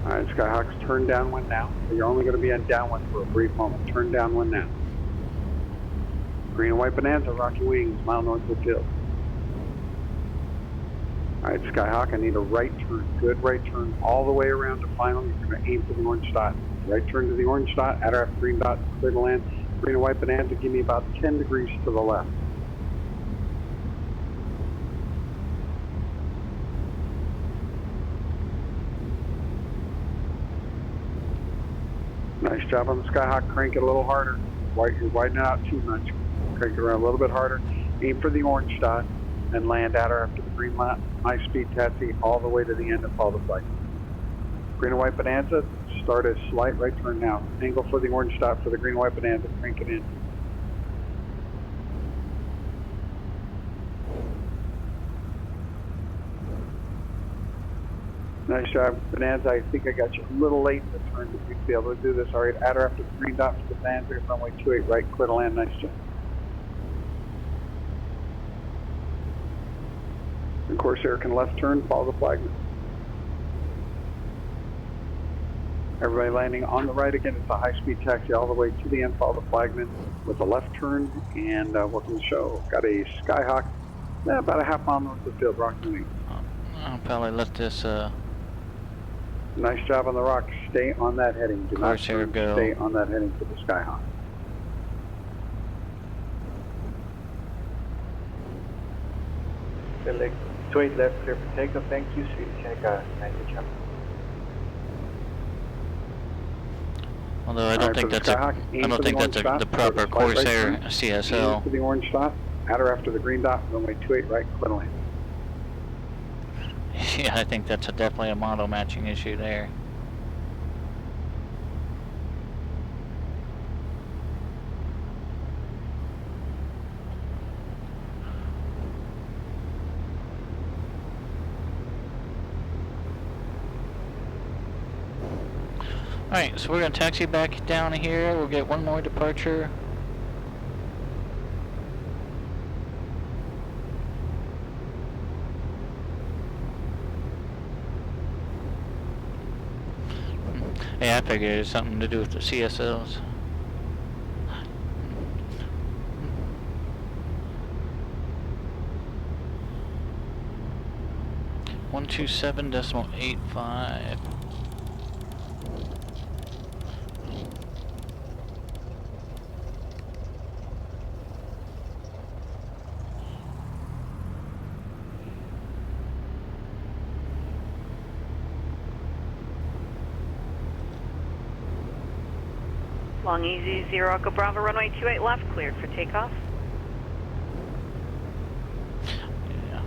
Alright, Skyhawks, turn downwind now. You're only going to be on downwind for a brief moment. Turn downwind now. Green and white Bonanza, Rocky Wings, mile north of the field. Alright, Skyhawk, I need a right turn. Good right turn all the way around to final. You're going to aim for the orange dot. Right turn to the orange dot, at or after green dot, clear to land. Green and white Bonanza, give me about 10 degrees to the left. Nice job on the Skyhawk. Crank it a little harder. You're widening out too much. Crank it around a little bit harder. Aim for the orange dot and land at or after the green dot. High speed taxi all the way to the end and follow the flight. Green and white Bonanza, start a slight right turn now. Angle for the orange dot for the green and white Bonanza. Crank it in. Nice job, Bonanza. I think I got you a little late in the turn, but you'd be able to do this. All right, at or after the green dot for the Bonanza, runway 28 right, clear to land. Nice job. And Corsair can left turn, follow the flagman. Everybody landing on the right again. It's a high-speed taxi all the way to the end, follow the flagman with a left turn, and welcome to the show. Got a Skyhawk, about a half mile north of the field, Rocky Wings. I'll probably let this, Nice job on the rock. Stay on that heading. Do not turn. Go. Stay on that heading for the Skyhawk. Select 28 left, clear for takeoff. Thank you. Sweet check. Nice job. Although I don't think that's the proper Corsair CSL. Aim for the orange dot, at or after the green dot, runway 28 right, clear to land. Yeah, I think that's definitely a model matching issue there. Alright, so we're going to taxi back down here. We'll get one more departure. Yeah, I figured it was something to do with the CSLs. .127.85. Long Easy, 0 Echo Bravo, runway 28 left, cleared for takeoff. Yeah.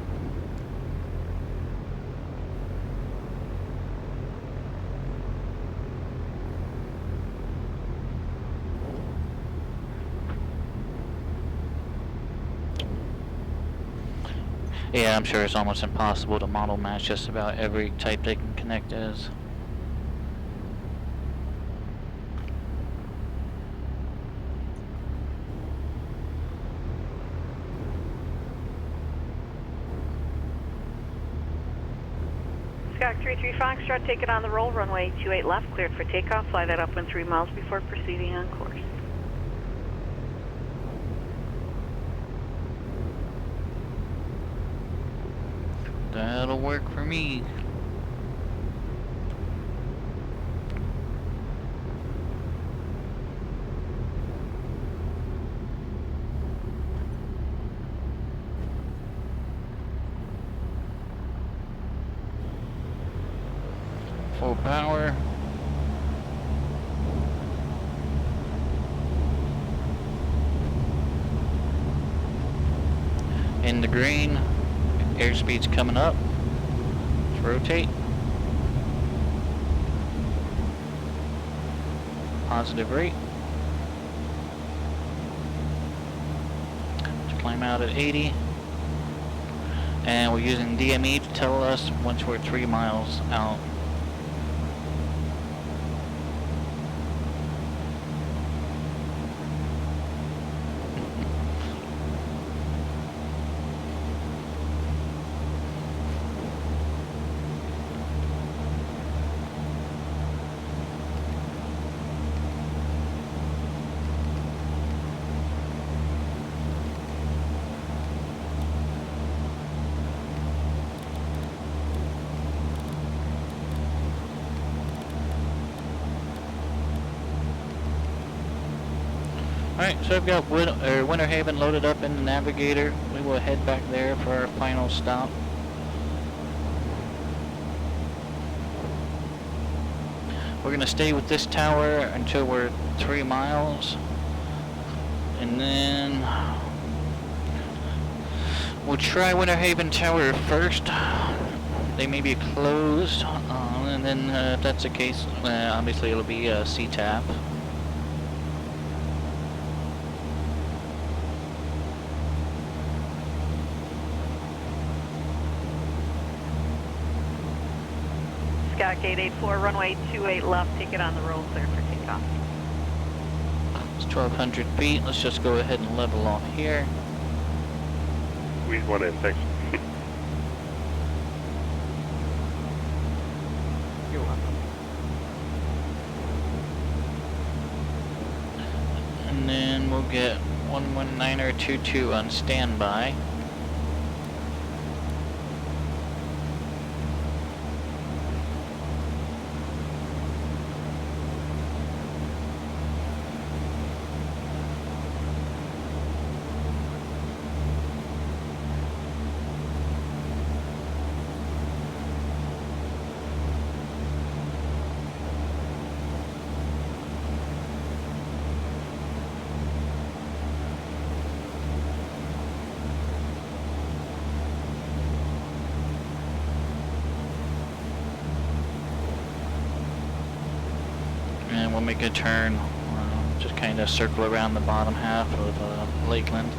Yeah, I'm sure it's almost impossible to model match just about every type they can connect as. Skyhawk 33 Foxtrot, take it on the roll, runway 28 left, cleared for takeoff. Fly that upwind 3 miles before proceeding on course. That'll work for me. Full power. In the green. Airspeed's coming up. Let's rotate. Positive rate. Let's climb out at 80. And we're using DME to tell us once we're 3 miles out. Alright, so I've got Winter Haven loaded up in the Navigator. We will head back there for our final stop. We're going to stay with this tower until we're 3 miles. And then we'll try Winter Haven Tower first. They may be closed. And then if that's the case, obviously it'll be CTAP. Skyhawk 884, runway 28 left, take it on the roll, clear for takeoff. It's 1,200 feet. Let's just go ahead and level off here. Squeeze one in, thanks. You're welcome. And then we'll get 119er22 on standby. And we'll make a turn, just kind of circle around the bottom half of Lakeland.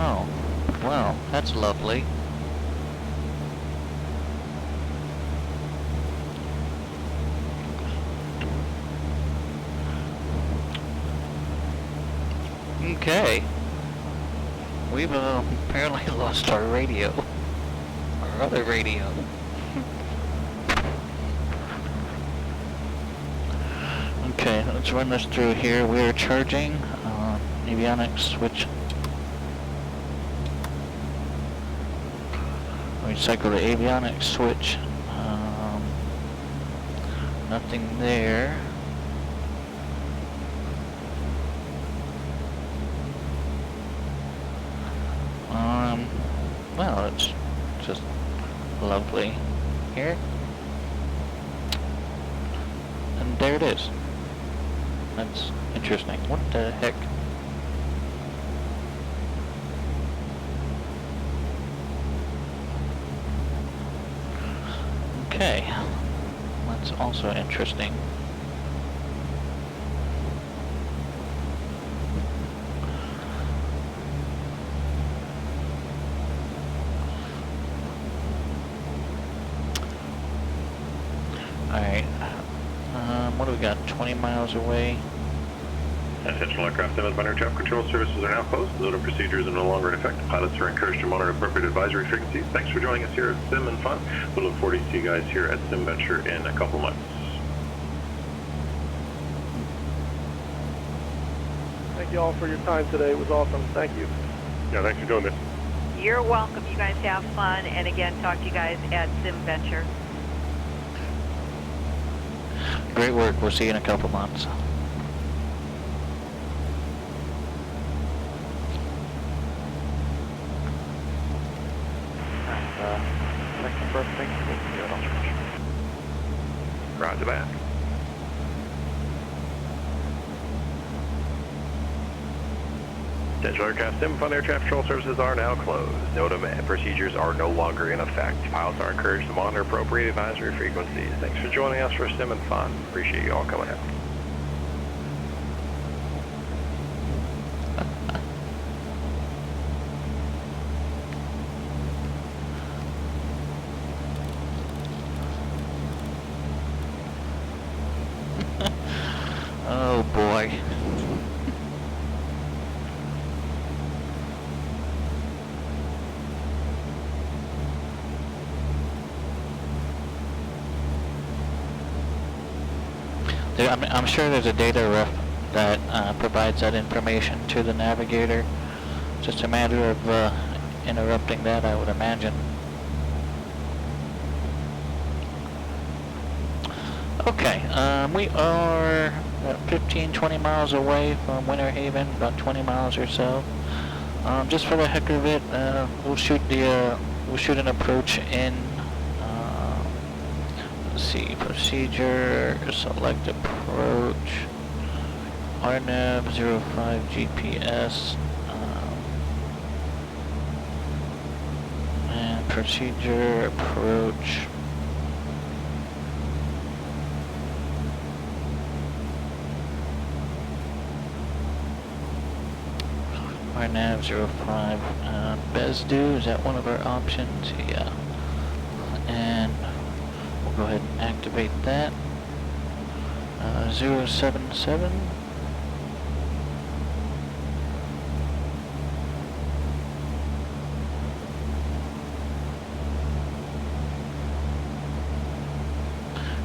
Oh, well, that's lovely. Okay. We've apparently lost our radio. Our other radio. Okay, let's run this through here. We are charging avionics switch. We cycle the avionics switch. Nothing there. Well, it's just lovely here. And there it is. That's interesting. What the heck? Okay. That's also interesting. Alright, what do we got, 20 miles away? Attention aircraft, binary traffic control services are now closed. The order procedures are no longer in effect. Pilots are encouraged to monitor appropriate advisory frequencies. Thanks for joining us here at Sim and Fun. We'll look forward to see you guys here at Sim Venture in a couple months. Thank you all for your time today. It was awesome. Thank you. Yeah, thanks for doing this. You're welcome. You guys have fun. And again, talk to you guys at Sim Venture. Great work. We'll see you in a couple months. Next first thing, roger that. Central Aircraft Sim Fun Air Traffic Control Services are now closed. NOTAM and procedures are no longer in effect. Pilots are encouraged to monitor appropriate advisory frequencies. Thanks for joining us for Sim and Fun. Appreciate you all coming out. Oh boy. I'm sure there's a data ref that provides that information to the navigator. Just a matter of interrupting that, I would imagine. Okay, we are 15-20 miles away from Winter Haven, about 20 miles or so. Just for the heck of it, we'll shoot an approach in. Let's see, procedure, select approach, RNAV 05 GPS, and procedure approach. RNAV 05, BESDU, is that one of our options? Yeah. And we'll go ahead and activate that. 077.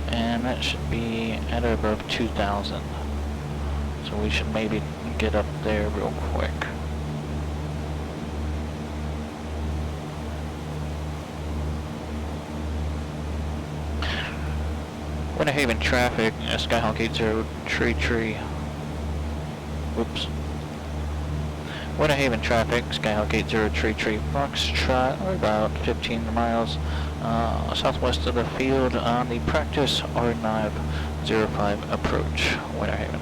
And that should be at or above 2,000. So we should maybe get up there real quick. Winter Haven traffic, Skyhawk 80 tree. Whoops. Winter Haven traffic, Skyhawk 80 tree Foxtrot, or about 15 miles southwest of the field on the practice RNAV 05 approach, Winter Haven.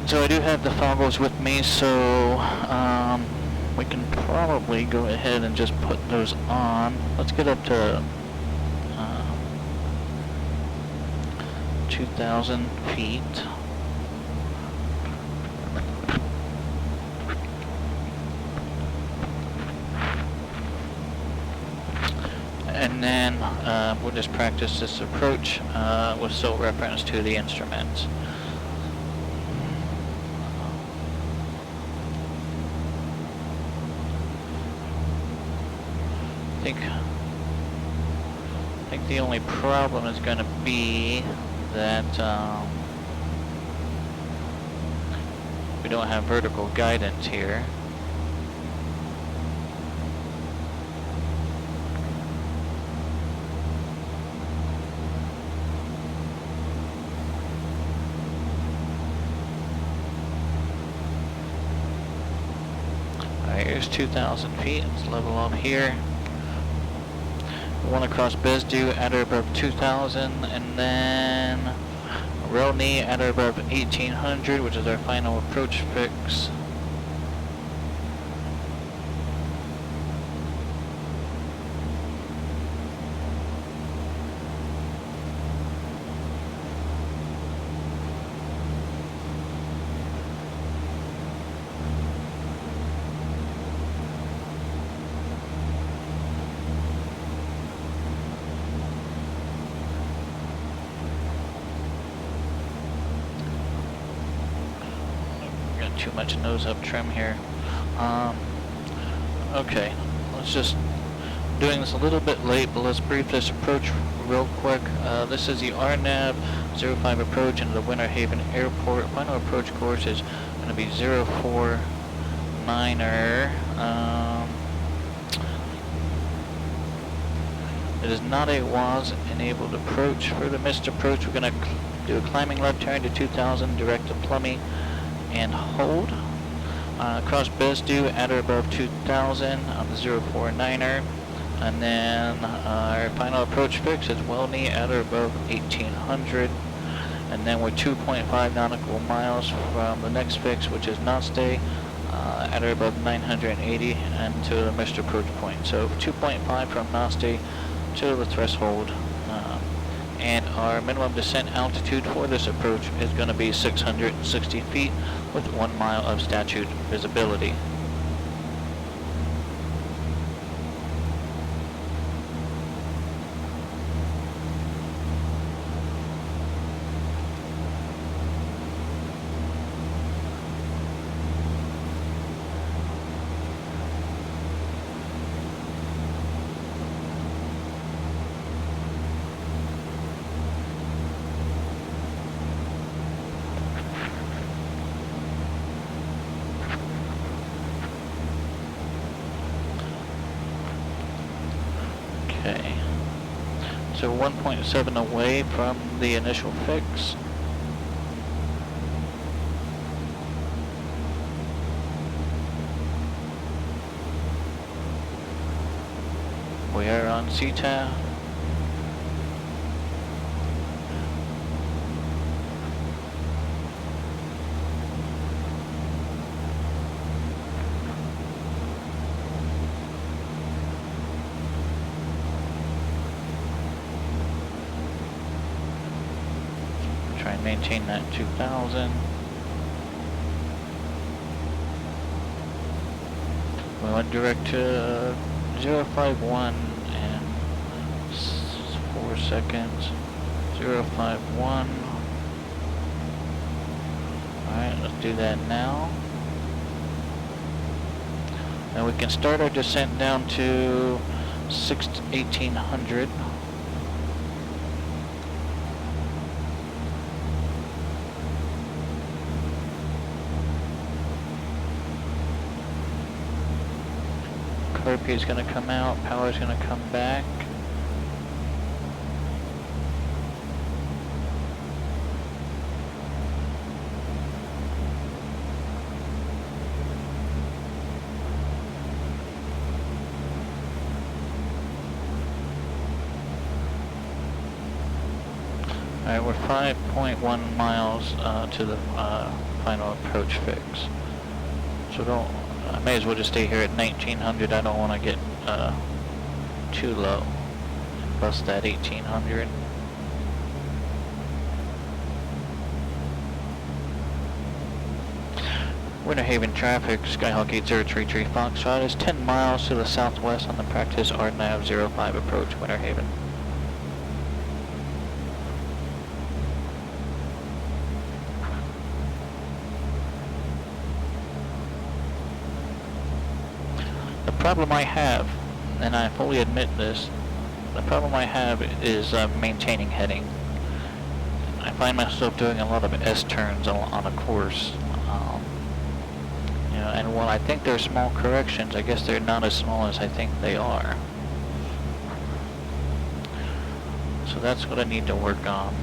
So I do have the foggles with me, so we can probably go ahead and just put those on. Let's get up to 2,000 feet. and then we'll just practice this approach with sole reference to the instruments. I think the only problem is going to be that we don't have vertical guidance here. Alright, here's 2,000 feet. Let's level up here. One across Besdu at or above 2,000, and then Relny at or above 1,800, which is our final approach fix. Too much nose up trim here. Okay, let's just doing this a little bit late, but let's brief this approach real quick. This is the RNAV 05 approach into the Winter Haven Airport. Final approach course is going to be 049er. It is not a WAS enabled approach. For the missed approach, we're going to do a climbing left turn to 2,000, direct to Plummy, and hold. Cross Besdu at or above 2,000 on the 049er, and then our final approach fix is Welney at or above 1,800, and then we're 2.5 nautical miles from the next fix, which is Naste, at or above 980 and to the missed approach point. So 2.5 from Naste to the threshold. And our minimum descent altitude for this approach is going to be 660 feet with 1 mile of statute visibility. Okay, so 1.7 away from the initial fix. We are on CTA. Try and maintain that 2,000. We went direct to 051 and 4 seconds. 051. Alright, let's do that now. And we can start our descent down to 1,800. Carpy is going to come out, power is going to come back. Alright, we're 5.1 miles to the final approach fix. So I may as well just stay here at 1,900. I don't want to get too low. Plus that 1,800. Winter Haven traffic, Skyhawk 8033 Foxtrot is 10 miles to the southwest on the practice RNAV 05 approach, Winter Haven. The problem I have, and I fully admit this, the problem I have is maintaining heading. I find myself doing a lot of S-turns on a course. You know, and while I think they're small corrections, I guess they're not as small as I think they are. So that's what I need to work on.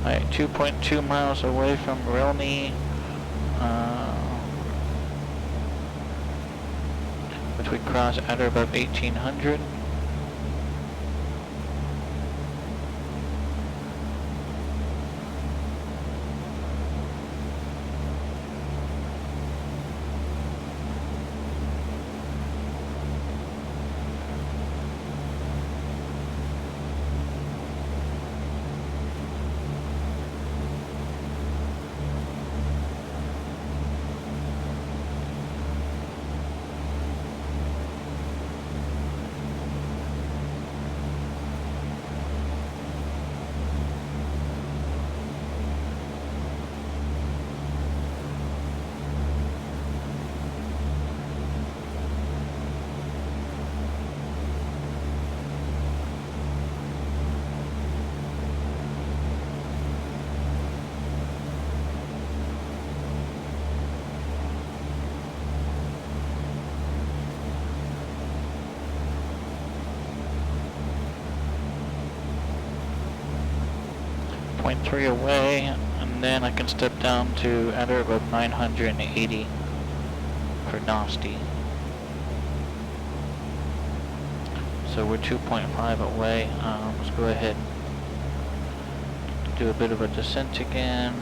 Alright, 2.2 miles away from Rilney, which we cross at or above 1800. .3 away, and then I can step down to at or above 980 for Nasty. So we're 2.5 away. Let's go ahead and do a bit of a descent again.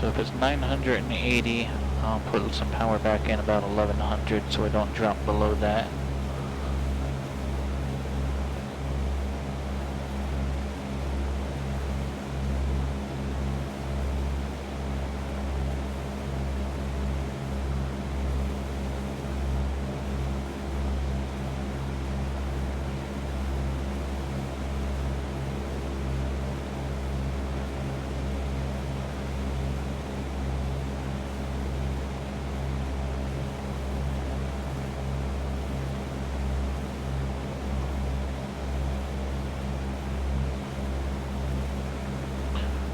So if it's 980, I'll put some power back in about 1100 so I don't drop below that.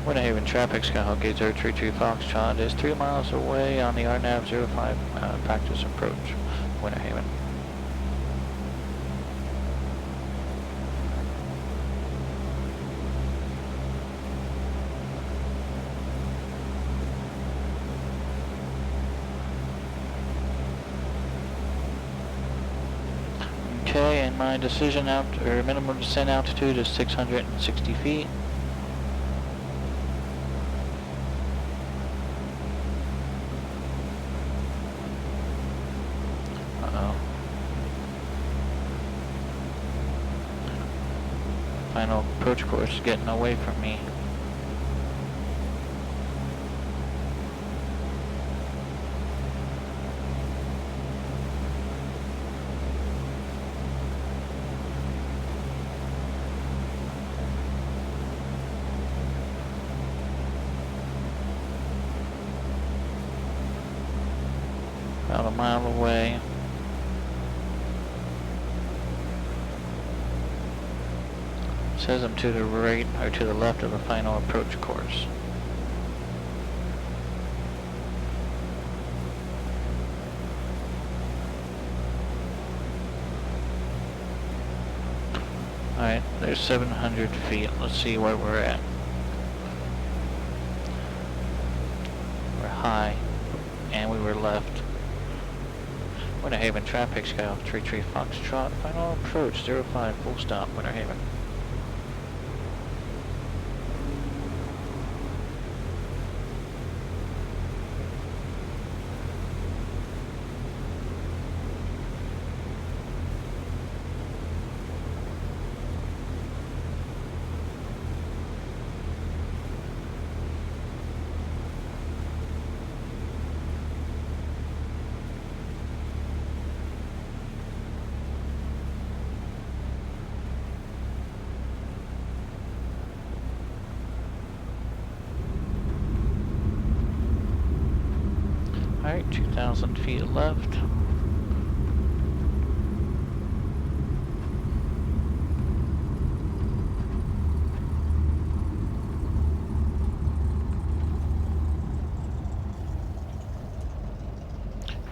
Winter Haven traffic, Skyhawk 8033 Foxtrot is 3 miles away on the RNAV 05 practice approach, Winter Haven. Okay, and my decision minimum descent altitude is 660 feet. Final approach course is getting away from me. mile away. Says I'm to the right or to the left of the final approach course. Alright, there's 700 feet. Let's see where we're at. We're high, and we were left. Winter Haven, traffic scout, 33 Foxtrot, final approach, 05, full stop, Winter Haven. Alright, 2,000 feet left.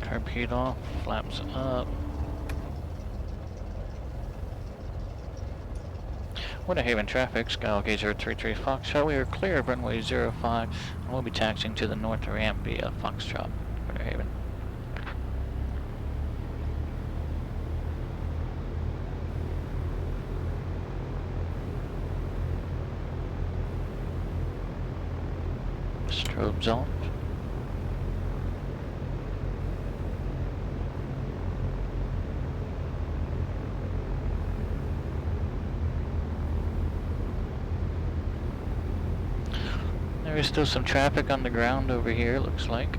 Carpet off, flaps up. Winter Haven traffic, Skywalker 033 Foxtrot. We are clear of runway 05 and we'll be taxiing to the north ramp via Foxtrot, Winter Haven. Strobes off. There is still some traffic on the ground over here, looks like.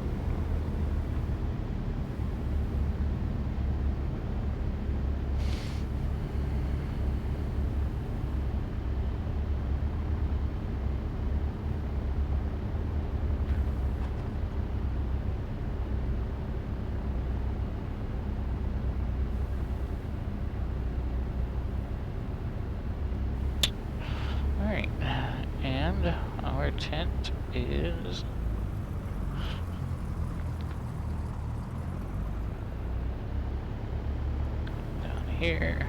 Alright, and our tent is down here.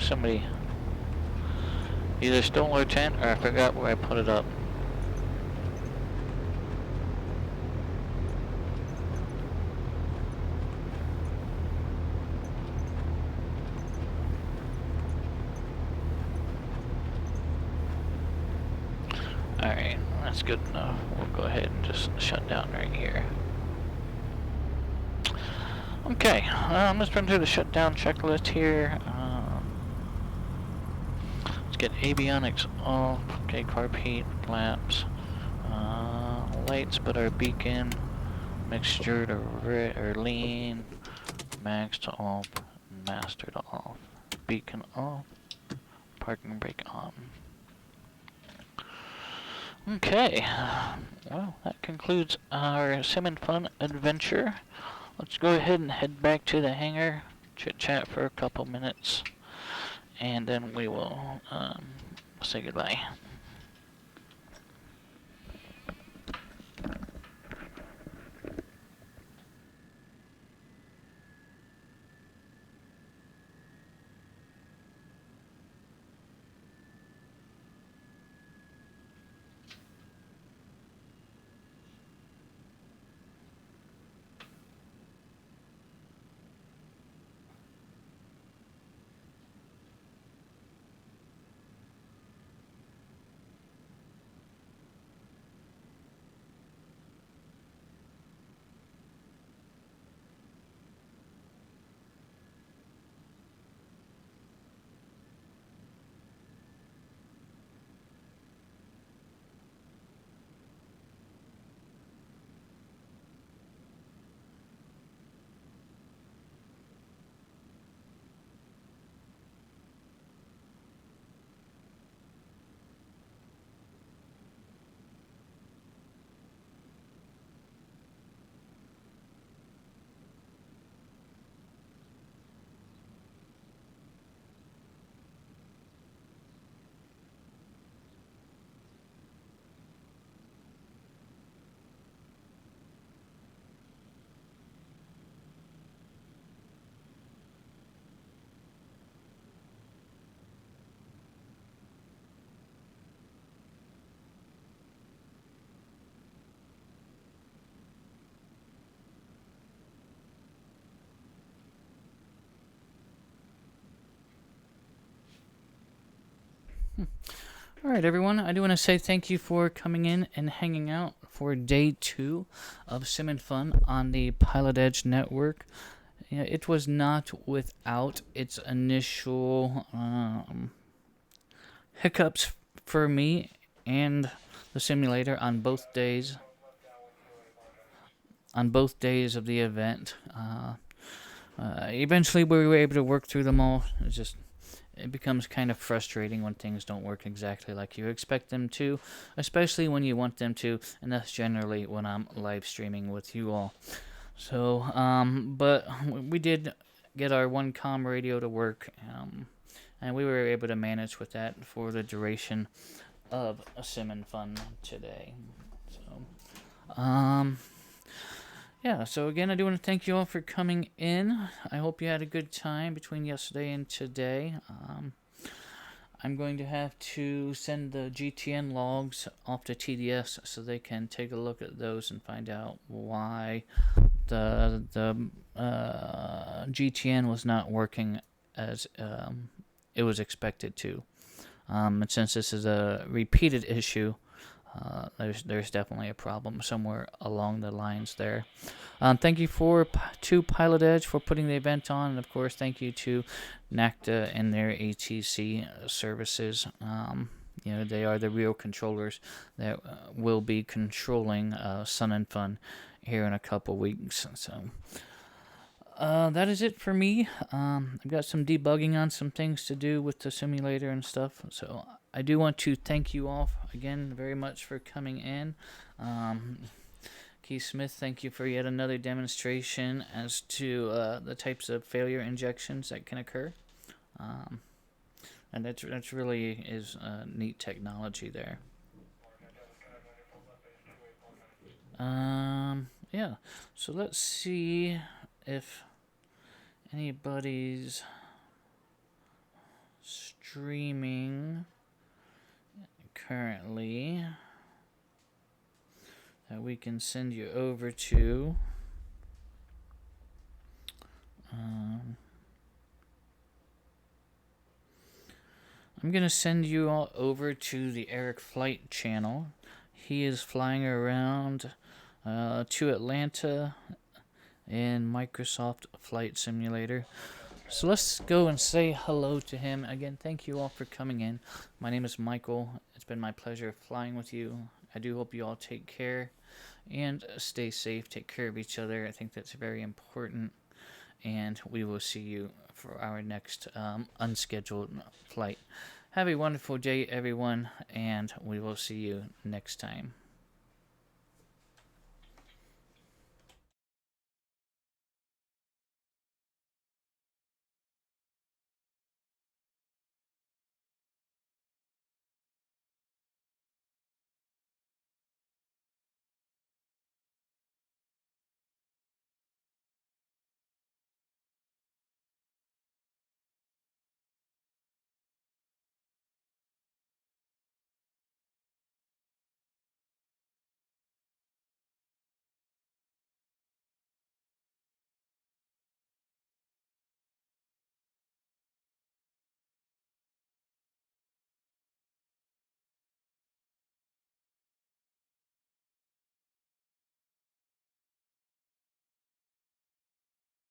Somebody either stole our tent or I forgot where I put it up. Alright, that's good enough. We'll go ahead and just shut down right here. Okay, let's run through the shutdown checklist here. Get avionics off, okay, carb heat, flaps, lights, but our beacon, mixture to lean, max to off, master to off, beacon off, parking brake on. Okay, well, that concludes our Sim and Fun adventure. Let's go ahead and head back to the hangar, chit chat for a couple minutes, and then we will say goodbye. Alright, everyone, I do want to say thank you for coming in and hanging out for day 2 of Sim and Fun on the PilotEdge network. Yeah, it was not without its initial hiccups for me and the simulator on both days. On both days of the event. Eventually, we were able to work through them all. It becomes kind of frustrating when things don't work exactly like you expect them to, especially when you want them to, and that's generally when I'm live streaming with you all. So, but we did get our 1-comm radio to work, and we were able to manage with that for the duration of a Sim and Fun today. So, yeah, so again, I do want to thank you all for coming in. I hope you had a good time between yesterday and today. I'm going to have to send the GTN logs off to TDS so they can take a look at those and find out why the GTN was not working as it was expected to. And since this is a repeated issue, there's definitely a problem somewhere along the lines there. Thank you to PilotEdge for putting the event on, and of course thank you to NACTA and their ATC services. They are the real controllers that will be controlling Sun and Fun here in a couple weeks. So that is it for me. I've got some debugging on some things to do with the simulator and stuff. So I do want to thank you all again very much for coming in. Keith Smith, thank you for yet another demonstration as to the types of failure injections that can occur. And that's really is neat technology there. Yeah, so let's see if anybody's streaming currently that we can send you over to. I'm going to send you all over to the Eric Flight channel. He is flying around to Atlanta in Microsoft Flight Simulator. So let's go and say hello to him. Again, thank you all for coming in. My name is Michael. It's been my pleasure flying with you. I do hope you all take care and stay safe. Take care of each other. I think that's very important. And we will see you for our next unscheduled flight. Have a wonderful day, everyone, and we will see you next time.